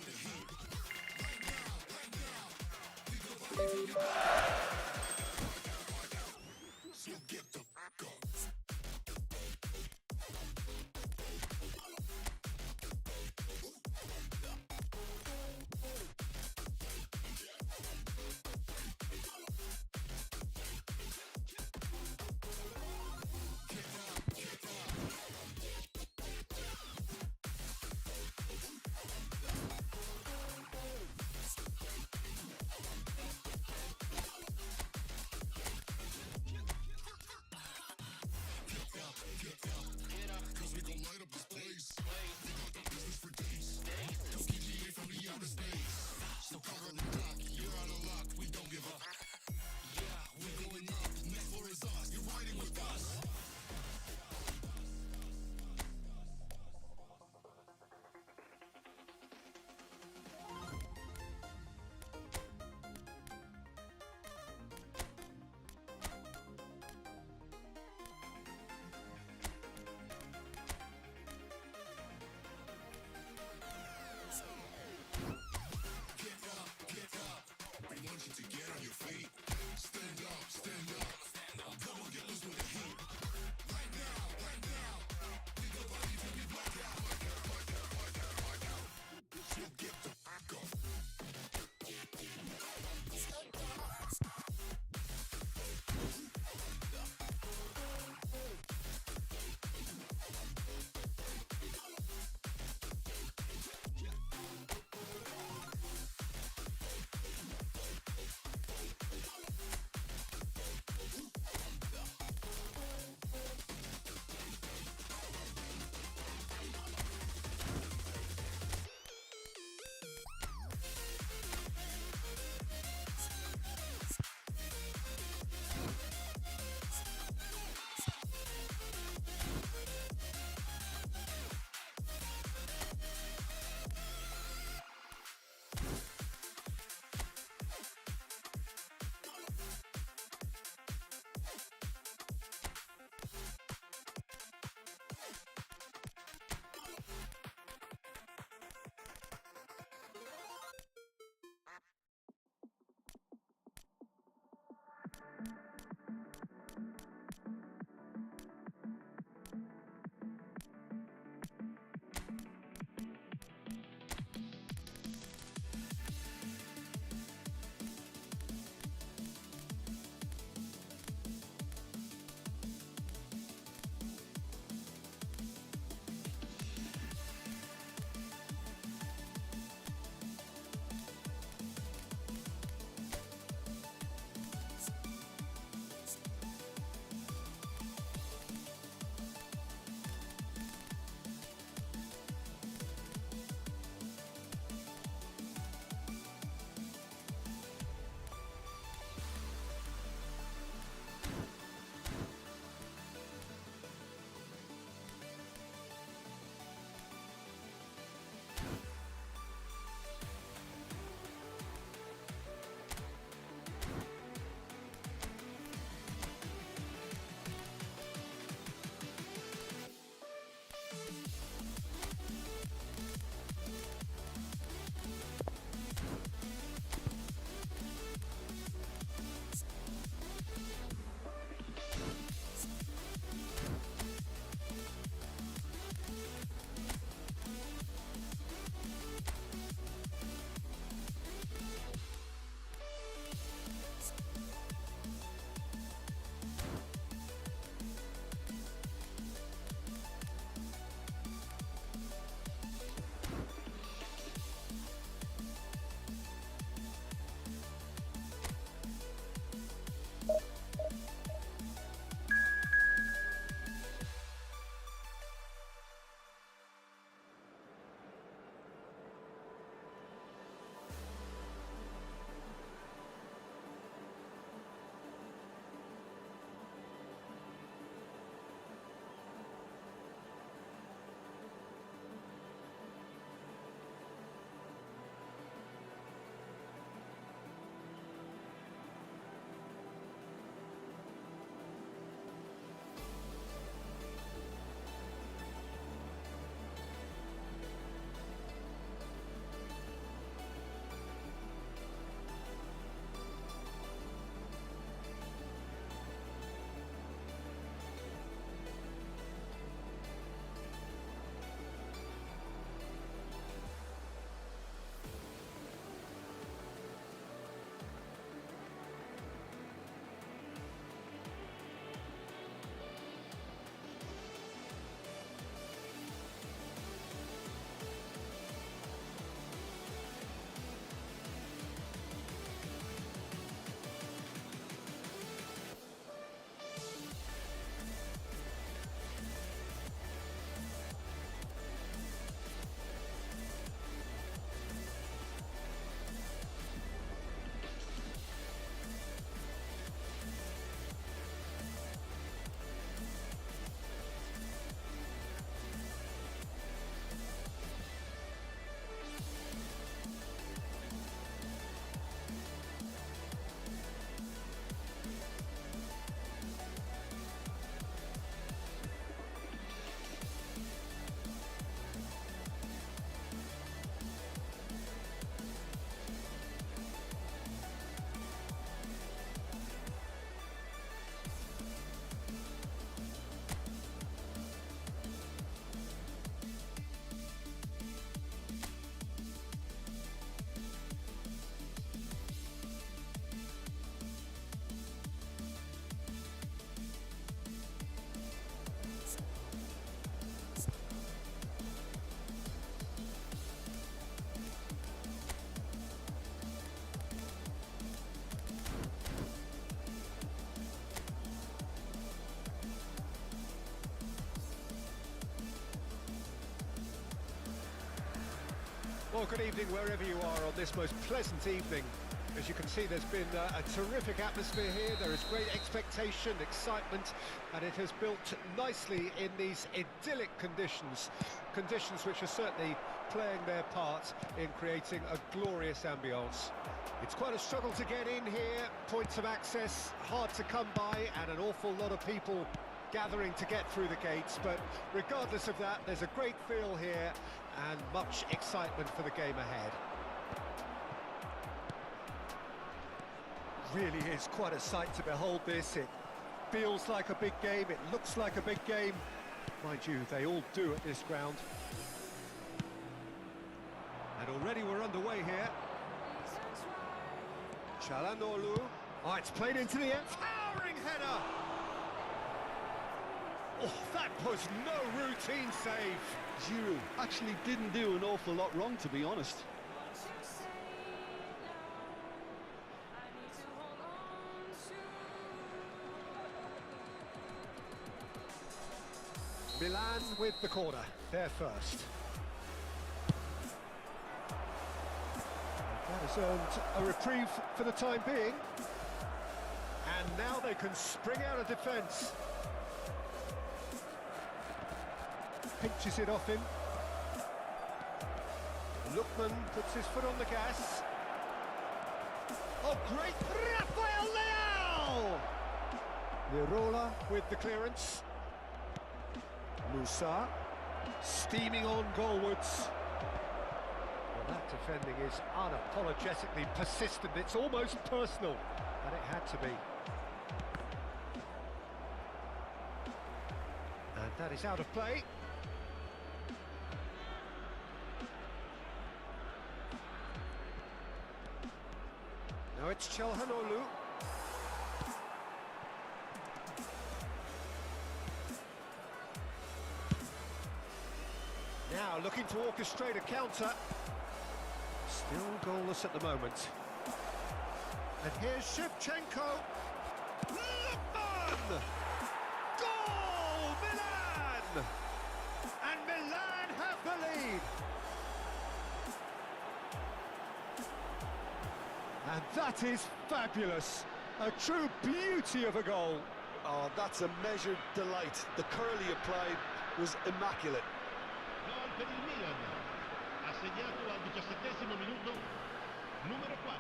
Well, good evening wherever you are on this most pleasant evening. As you can see, there's been a terrific atmosphere here. There is great expectation, excitement, and it has built nicely in these idyllic conditions. Conditions which are certainly playing their part in creating a glorious ambience. It's quite a struggle to get in here, points of access hard to come by, and an awful lot of people gathering to get through the gates, but regardless of that, there's a great feel here and much excitement for the game ahead. Really is quite a sight to behold this. It feels like a big game, it looks like a big game. Mind you, they all do at this ground. And already we're underway here. Çalhanoğlu. Oh, it's played into the end. Towering header! Oh, that was no routine save. Giroud actually didn't do an awful lot wrong, to be honest. Milan with the corner, there first. That has earned a reprieve for the time being. And now they can spring out of defence. Pinches it off him. Lookman puts his foot on the gas. Oh, great! Rafael Leao! Lirola with the clearance. Musa steaming on goalwards. Well, that defending is unapologetically persistent. It's almost personal, but it had to be. And that is out of play. Now it's Çalhanoğlu. Now looking to orchestrate a counter. Still goalless at the moment. And here's Shevchenko. Lookman! Goal! Milan! And Milan have the lead. And that is fabulous. A true beauty of a goal. Oh, that's a measured delight. The curl he applied was immaculate. Gol per il Milan, assegnato al 17° minuto, numero 4.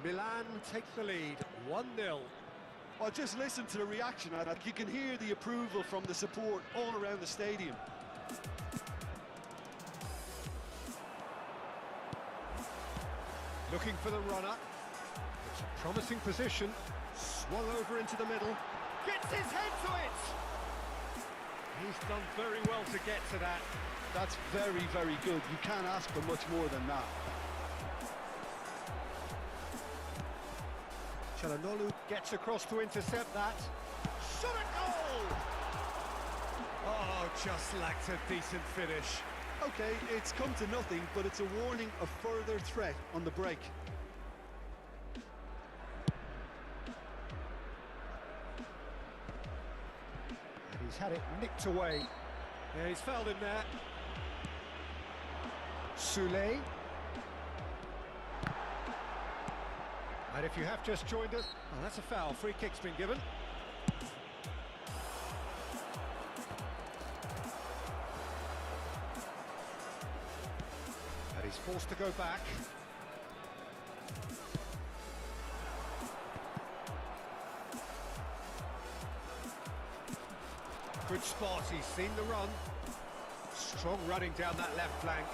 Milan take the lead, 1-0. Well, just listen to the reaction. You can hear the approval from the support all around the stadium. Looking for the runner. It's a promising position. Swung over into the middle. Gets his head to it! He's done very well to get to that. That's very, very good. You can't ask for much more than that. Çalhanoğlu gets across to intercept that. Shot a goal! Oh, just lacked a decent finish. Okay, it's come to nothing, but it's a warning of further threat on the break. And he's had it nicked away. Yeah, he's fouled him there. Soulé. And if you have just joined us, oh, that's a foul. Free kick's been given. And he's forced to go back. Good spot, he's seen the run. Strong running down that left flank.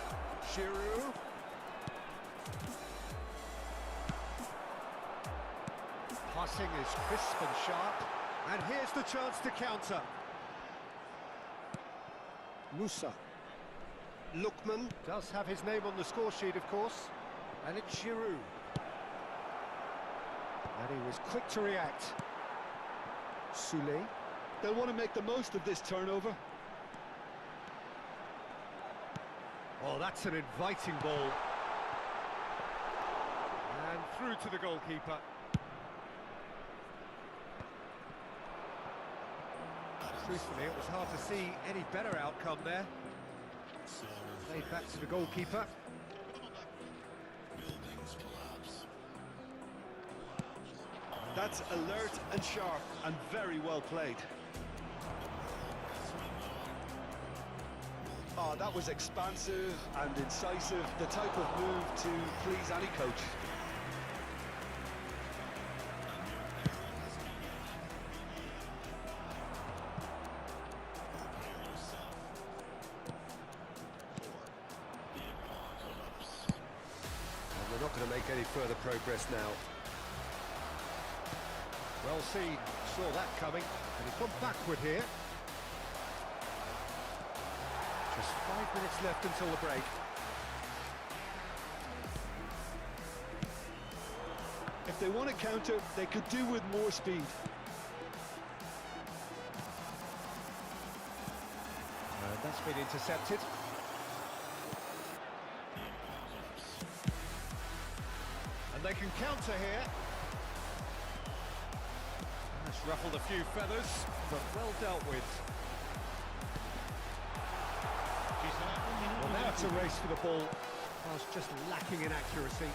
Giroud. Passing is crisp and sharp. And here's the chance to counter. Musa. Lookman does have his name on the score sheet, of course. And it's Giroud. And he was quick to react. Soulé. They'll want to make the most of this turnover. Oh, that's an inviting ball. And through to the goalkeeper. Truthfully, it was hard to see any better outcome there. Played back to the goalkeeper. That's alert and sharp and very well played. Oh, that was expansive and incisive, the type of move to please any coach. And we're not going to make any further progress now. Well seen, saw that coming, and he's gone backward here. Just 5 minutes left until the break. If they want to counter, they could do with more speed. And that's been intercepted. And they can counter here. That's ruffled a few feathers, but well dealt with. Well, now it's a race for the ball. Pass just lacking in accuracy.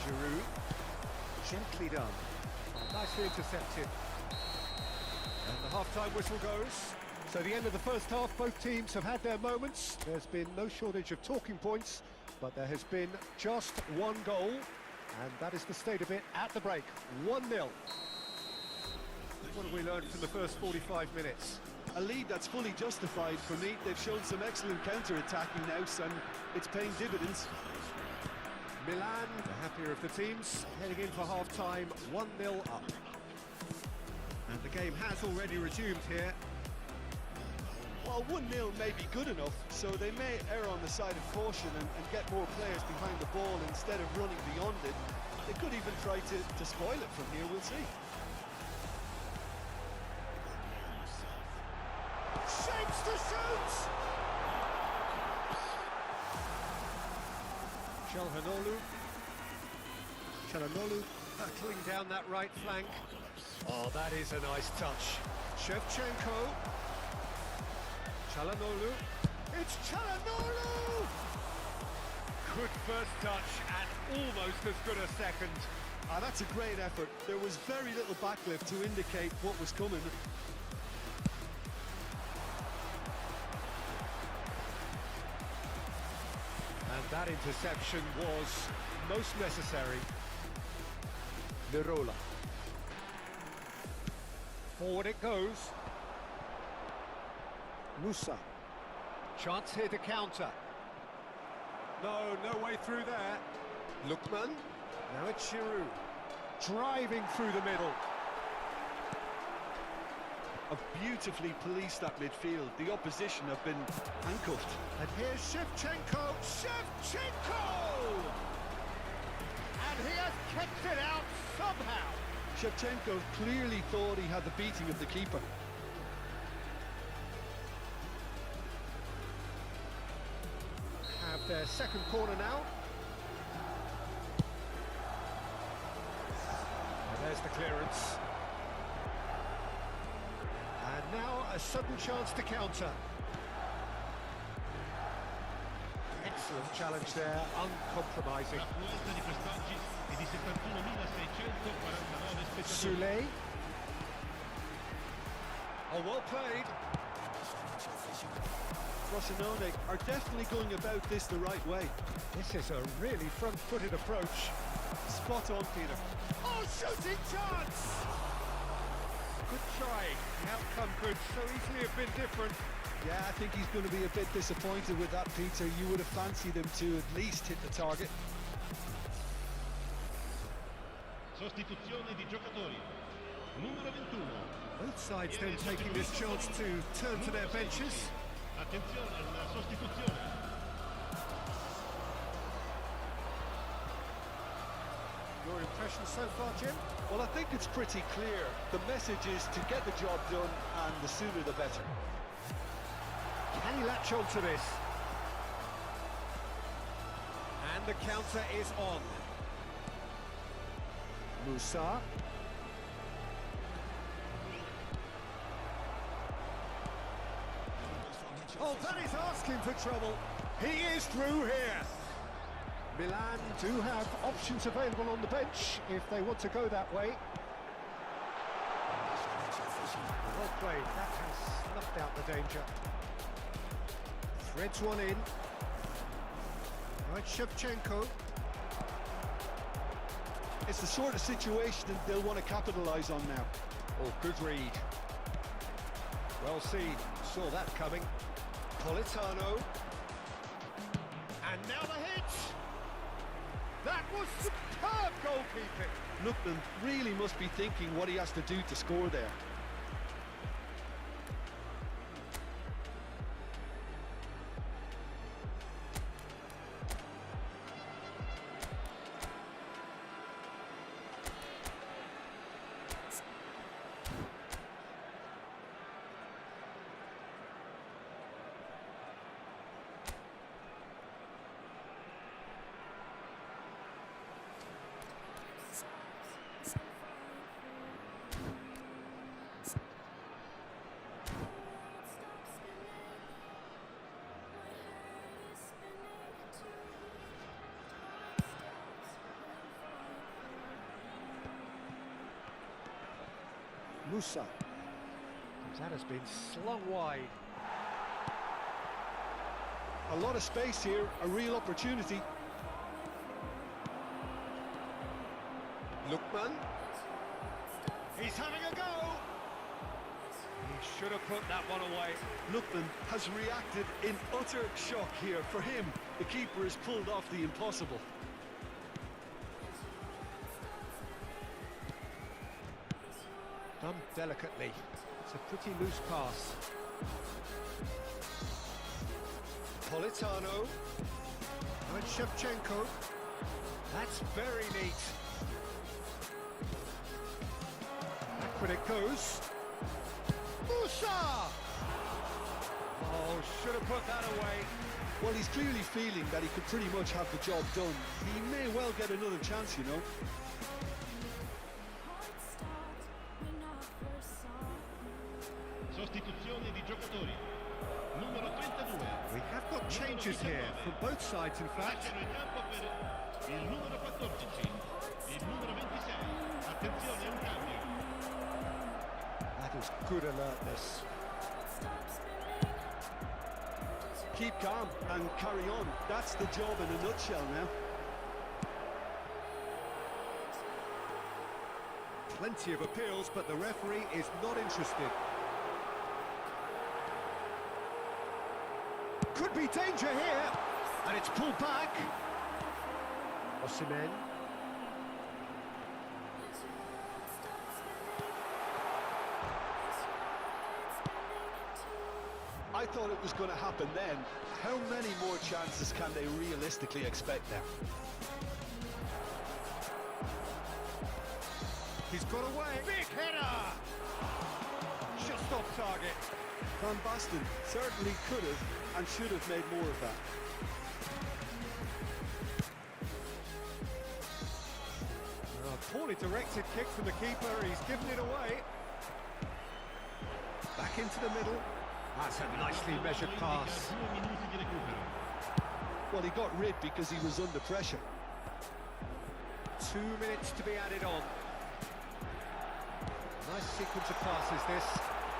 Giroud, gently done. Nicely intercepted. And the half-time whistle goes. So the end of the first half, both teams have had their moments. There's been no shortage of talking points, but there has been just one goal, and that is the state of it at the break. 1-0. What have we learned from the first 45 minutes? A lead that's fully justified for me. They've shown some excellent counter-attacking nous, and it's paying dividends. Milan, the happier of the teams, heading in for half-time, 1-0 up. And the game has already resumed here. Well, 1-0 may be good enough, so they may err on the side of caution and get more players behind the ball instead of running beyond it. They could even try to spoil it from here, we'll see. Shapes to shoot! Çalhanoğlu battling down that right flank. Oh, that is a nice touch. Shevchenko. Çalhanoğlu. It's Çalhanoğlu! Good first touch and almost as good a second. Ah, that's a great effort. There was very little backlift to indicate what was coming. And that interception was most necessary. Lirola. Forward it goes. Musa. Chance here to counter. No way through there. Lookman. Now it's Giroud. Driving through the middle. Have beautifully policed that midfield. The opposition have been handcuffed. And here's Shevchenko. Shevchenko! And he has kept it out somehow. Shevchenko clearly thought he had the beating of the keeper. Have their second corner now. And there's the clearance. And now a sudden chance to counter. Excellent challenge there, uncompromising. Soulé. Oh, well played. Frosinone are definitely going about this the right way. This is a really front-footed approach. Spot on, Peter. Oh, shooting chance! Good try. The outcome could so easily have been different. Yeah, I think he's going to be a bit disappointed with that, Peter. You would have fancied him to at least hit the target. Sostituzione di giocatori. Numero 21. Both Both sides then taking this chance to turn to their benches. Attenzione alla sostituzione. Your impression so far, Jim? Well, I think it's pretty clear. The message is to get the job done, and the sooner the better. Can he latch on to this? And the counter is on. Musa. Oh, that is asking for trouble. He is through here. Milan do have options available on the bench if they want to go that way. Well played, that has snuffed out the danger. Threads one in. Right, Shevchenko. It's the sort of situation that they'll want to capitalise on now. Oh, good read. Well seen, saw that coming. Politano. And now the hit! That was superb goalkeeping! Lookman really must be thinking what he has to do to score there. Musa. That has been slung wide. A lot of space here, a real opportunity. Lookman. He's having a go. He should have put that one away. Lookman has reacted in utter shock here. For him, the keeper has pulled off the impossible. Done delicately. It's a pretty loose pass. Politano. And Shevchenko. That's very neat. Back when it goes. Musa! Oh, should have put that away. Well, he's clearly feeling that he could pretty much have the job done. He may well get another chance, you know. Sostituzione di giocatori. Numero 32. We have got changes here from both sides, in fact. Entrano in campo per il numero 14, il numero 26. Attenzione, un cambio. That is good alertness. Keep calm and carry on. That's the job in a nutshell now. Plenty of appeals, but the referee is not interested. Could be danger here, and it's pulled back. Osimhen. I thought it was going to happen then. How many more chances can they realistically expect now? He's got away. Big header! Just off target. Van Basten certainly could have and should have made more of that. Poorly directed kick from the keeper. He's given it away. Back into the middle. That's a nicely measured pass. 2 minuti di recupero. Well, he got rid because he was under pressure. 2 minutes to be added on. Nice sequence of passes this.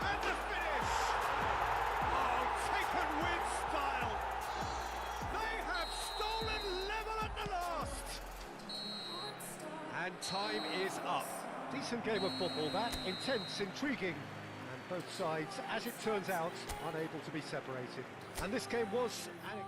And the finish! Oh, taken with style! They have stolen level at the last! And time is up. Decent game of football that, intense, intriguing. And both sides, as it turns out, unable to be separated. And this game was an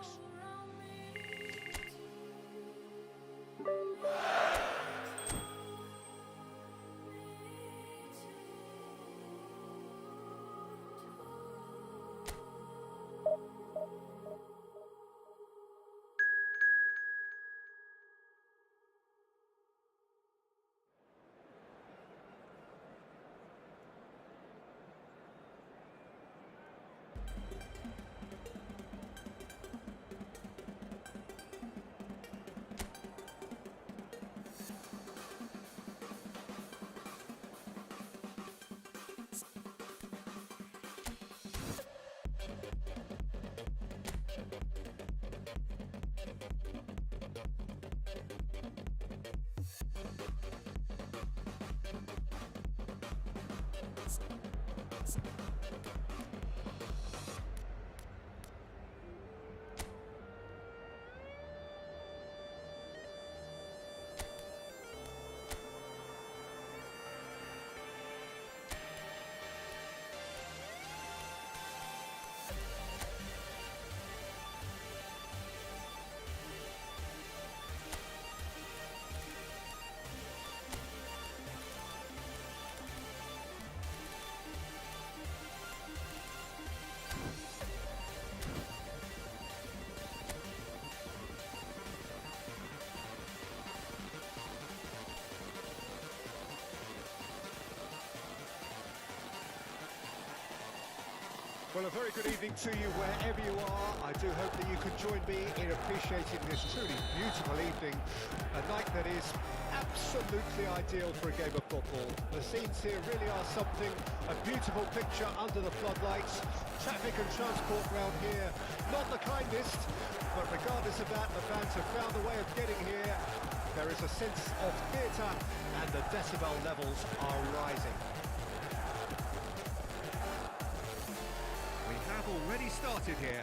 Well, a very good evening to you wherever you are. I do hope that you can join me in appreciating this truly beautiful evening, a night that is absolutely ideal for a game of football. The scenes here really are something, a beautiful picture under the floodlights. Traffic and transport round here, not the kindest, but regardless of that, the fans have found a way of getting here. There is a sense of theatre and the decibel levels are rising. Already started here.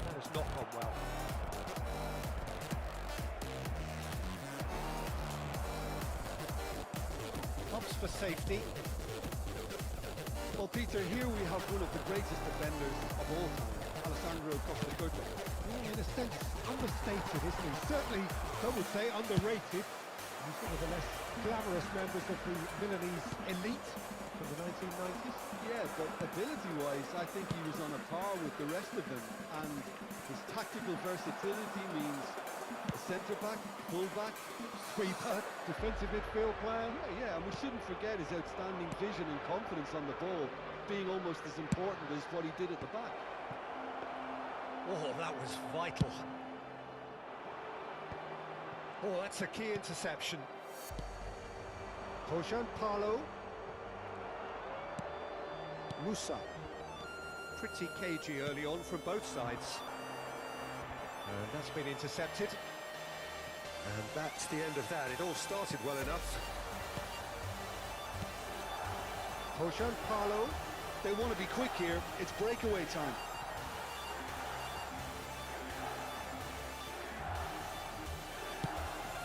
That has not gone well. Pops for safety. Well, Peter, here we have one of the greatest defenders of all time, Alessandro Costa. In a sense, understated, isn't he? Certainly, some would say underrated. He's one of the less glamorous members of the Milanese elite from the 1990s. Yeah, but ability-wise, I think he was on a par with the rest of them. And his tactical versatility means a centre-back, full-back, Sweeper, defensive midfield player. Yeah, and we shouldn't forget his outstanding vision and confidence on the ball, being almost as important as what he did at the back. Oh, that was vital. Oh, that's a key interception. Tojan Palo. Musa. Pretty cagey early on from both sides. And that's been intercepted. And that's the end of that. It all started well enough. Tojan Palo. They want to be quick here. It's breakaway time.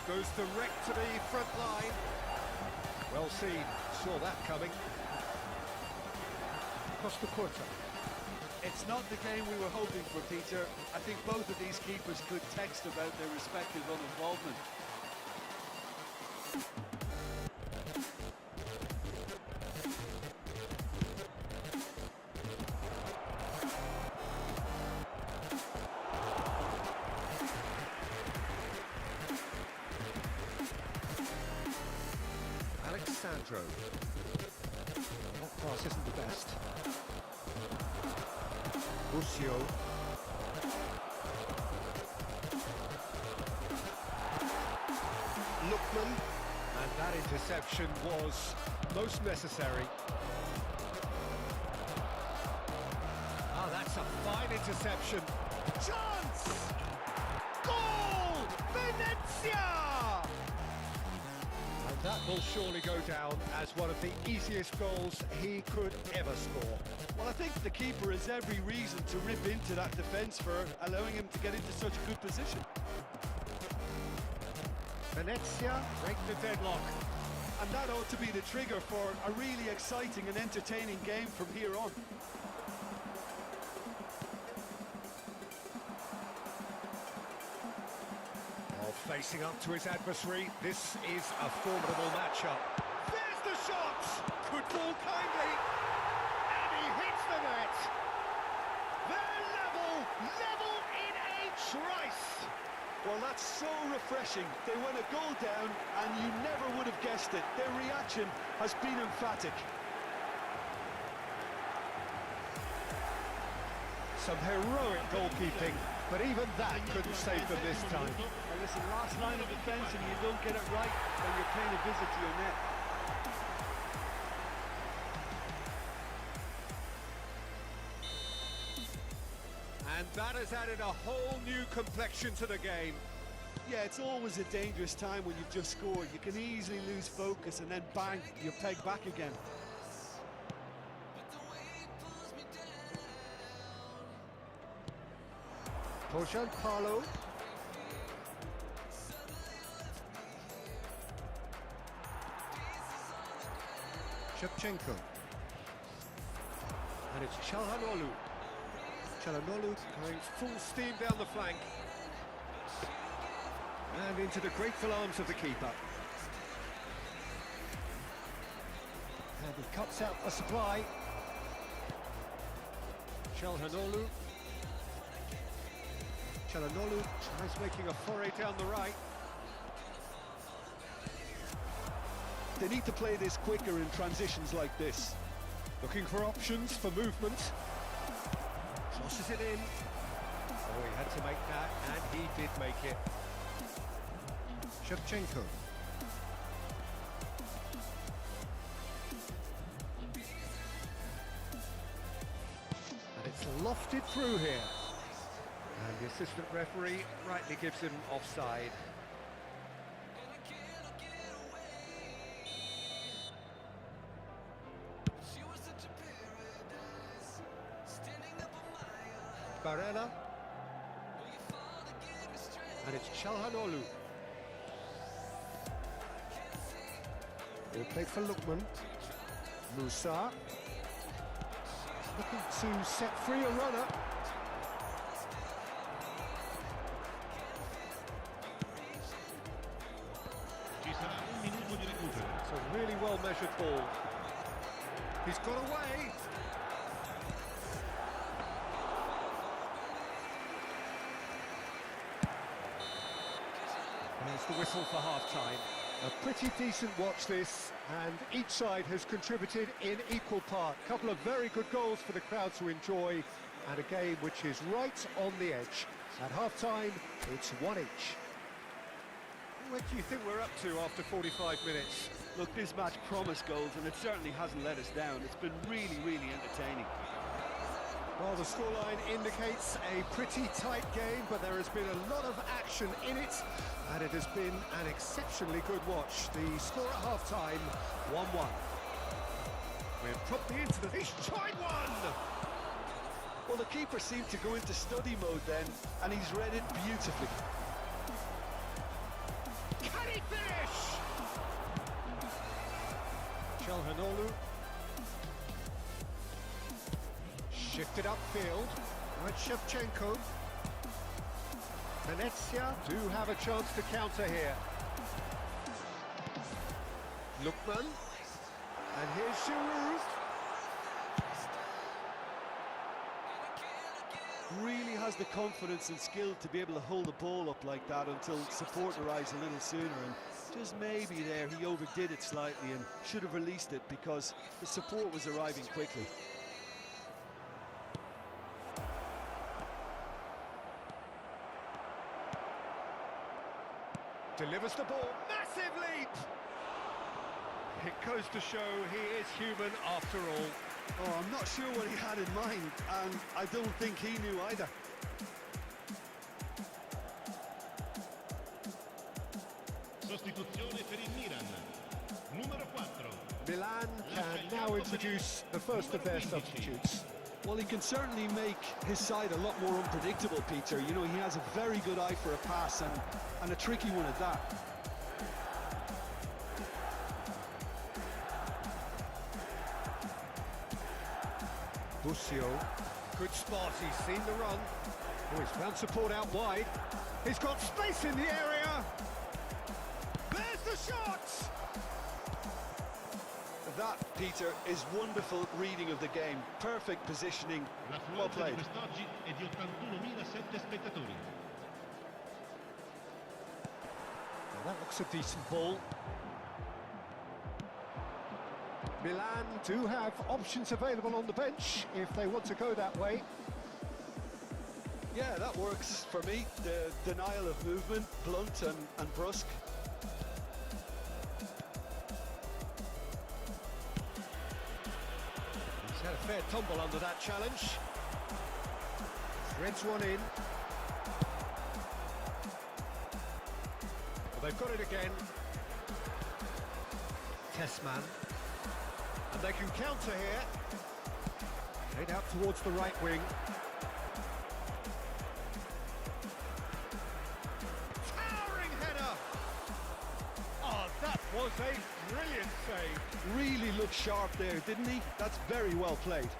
Goes direct to the front line. Well seen, saw that coming. Costa Curta. It's not the game we were hoping for, Peter. I think both of these keepers could text about their respective uninvolvement. Alexandro. That pass isn't the best. Lucio. Lookman. And that interception was most necessary. Ah, that's a fine interception. Chance! Goal! Venezia! And that will surely go down as one of the easiest goals he could ever score. Well, I think the keeper has every reason to rip into that defence for allowing him to get into such a good position. Venezia break the deadlock. And that ought to be the trigger for a really exciting and entertaining game from here on. Facing up to his adversary, this is a formidable matchup. There's the shot! Good ball kindly, and he hits the net. They're level in a trice. Well, that's so refreshing. They went a goal down, and you never would have guessed it. Their reaction has been emphatic. Some heroic goalkeeping, but even that couldn't save them this time. Well, listen, last line of defence, and you don't get it right, then you're paying a visit to your net. And that has added a whole new complexion to the game. Yeah, it's always a dangerous time when you've just scored. You can easily lose focus and then bang, you're pegged back again. Pojan Paulo. Shevchenko. And it's Çalhanoğlu. Çalhanoğlu going full steam down the flank. And into the grateful arms of the keeper. And he cuts out a supply. Çalhanoğlu. Çalhanoğlu tries making a foray down the right. They need to play this quicker in transitions like this. Looking for options for movement. Crosses it in. Oh, he had to make that, and he did make it. Shevchenko. And it's lofted through here. And the assistant referee rightly gives him offside. Bаєра. And it's Çalhanoğlu. Will play for Lukman. Musa. Looking to set free a runner. Ci sarà un minuto di recupero. It's a really well measured ball. He's got away. There's the whistle for half-time. A pretty decent watch this, and each side has contributed in equal part. A couple of very good goals for the crowd to enjoy, and a game which is right on the edge. At half-time, it's one each. What do you think we're up to after 45 minutes? Look, this match promised goals and it certainly hasn't let us down. It's been really, really entertaining. Well, the scoreline indicates a pretty tight game, but there has been a lot of action in it, and it has been an exceptionally good watch. The score at half-time, 1-1. We're promptly into the... He's tried one! Well, the keeper seemed to go into study mode then, and he's read it beautifully. Can he finish? Çalhanoğlu. Shifted upfield. Right, Shevchenko. Venezia do have a chance to counter here. Lukman. And here's Giroud. Really has the confidence and skill to be able to hold the ball up like that until support arrives a little sooner, and just maybe there he overdid it slightly and should have released it because the support was arriving quickly. Delivers the ball, massive leap! It goes to show he is human after all. Oh, I'm not sure what he had in mind, and I don't think he knew either. Sostituzione per il Milan. Numero 4. Milan can now introduce the first of their substitutes. Well, he can certainly make his side a lot more unpredictable, Peter. You know, he has a very good eye for a pass, and a tricky one at that. Busio, good spot, he's seen the run. Oh, he's found support out wide. He's got space in the area. There's the shot! That, Peter, is wonderful reading of the game. Perfect positioning. Well L'affluenza played. di quest'oggi è di 81.007 spettatori. Now that looks a decent ball. Milan do have options available on the bench if they want to go that way. Yeah, that works for me. The denial of movement, blunt and brusque. He's had a fair tumble under that challenge. Threads one in. Well, they've got it again. Tessman. And they can counter here. Played out towards the right wing. Towering header! Oh, that was a brilliant save. Really looked sharp there, didn't he? That's very well played.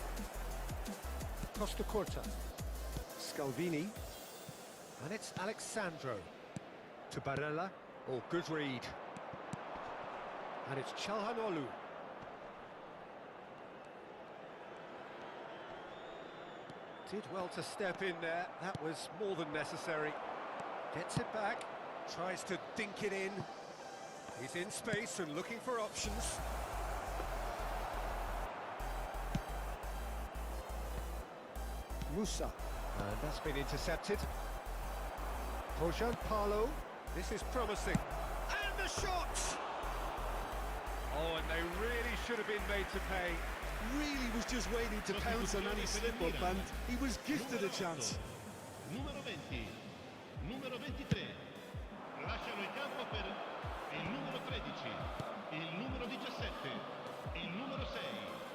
Costa Corta. Scalvini. And it's Alexandro. To Barella. Oh, good read. And it's Çalhanoğlu. Did well to step in there. That was more than necessary. Gets it back. Tries to dink it in. He's in space and looking for options. Musa. And that's been intercepted. Bojan Parlo. This is promising. And the shot! Oh, and they really should have been made to pay. Really was just waiting to pounce on any slip-up, and he was gifted a chance. Numero 20, numero 23, lasciano il campo per il numero 13, il numero 17, il numero 6.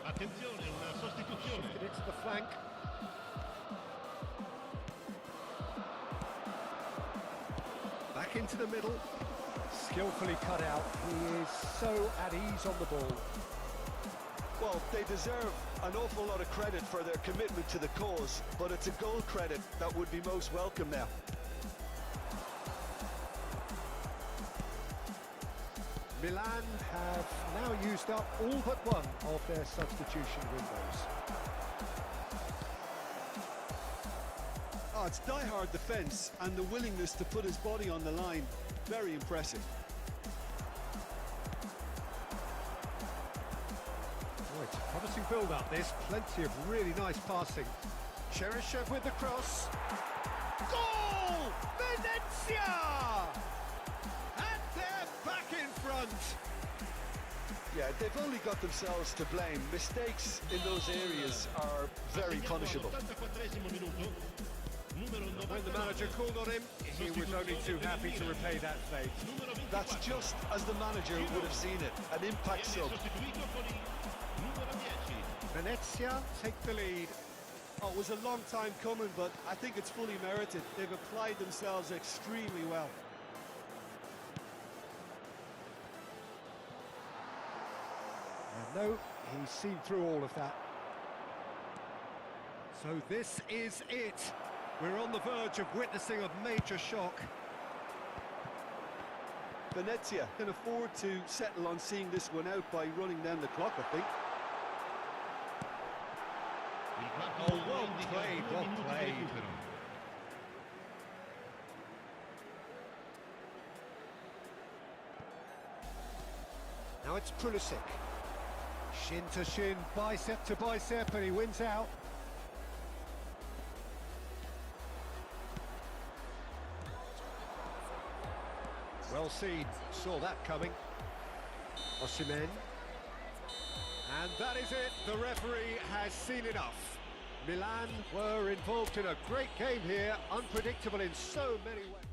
Attenzione, una sostituzione. Shifted it to the flank. Back into the middle. Skillfully cut out. He is so at ease on the ball. Well, they deserve an awful lot of credit for their commitment to the cause, but it's a goal credit that would be most welcome now. Milan have now used up all but one of their substitution windows. Oh, it's die-hard defence and the willingness to put his body on the line. Very impressive. Oh, it's a promising build-up, this. Plenty of really nice passing. Cheryshev with the cross. Goal! Venezia! And they're back in front. Yeah, they've only got themselves to blame. Mistakes in those areas are very punishable. When the manager called on him, he was only too happy to repay that fate. That's just as the manager would have seen it, an impact sub. Venezia take the lead. Oh, it was a long time coming, but I think it's fully merited. They've applied themselves extremely well. And no, he's seen through all of that. So this is it. We're on the verge of witnessing a major shock. Venezia can afford to settle on seeing this one out by running down the clock, I think. Oh, well played, well played. Now it's Pulisic. Shin to shin, bicep to bicep, and he wins out. Well seen, saw that coming. Osimhen. And that is it, the referee has seen enough. Milan were involved in a great game here, unpredictable in so many ways.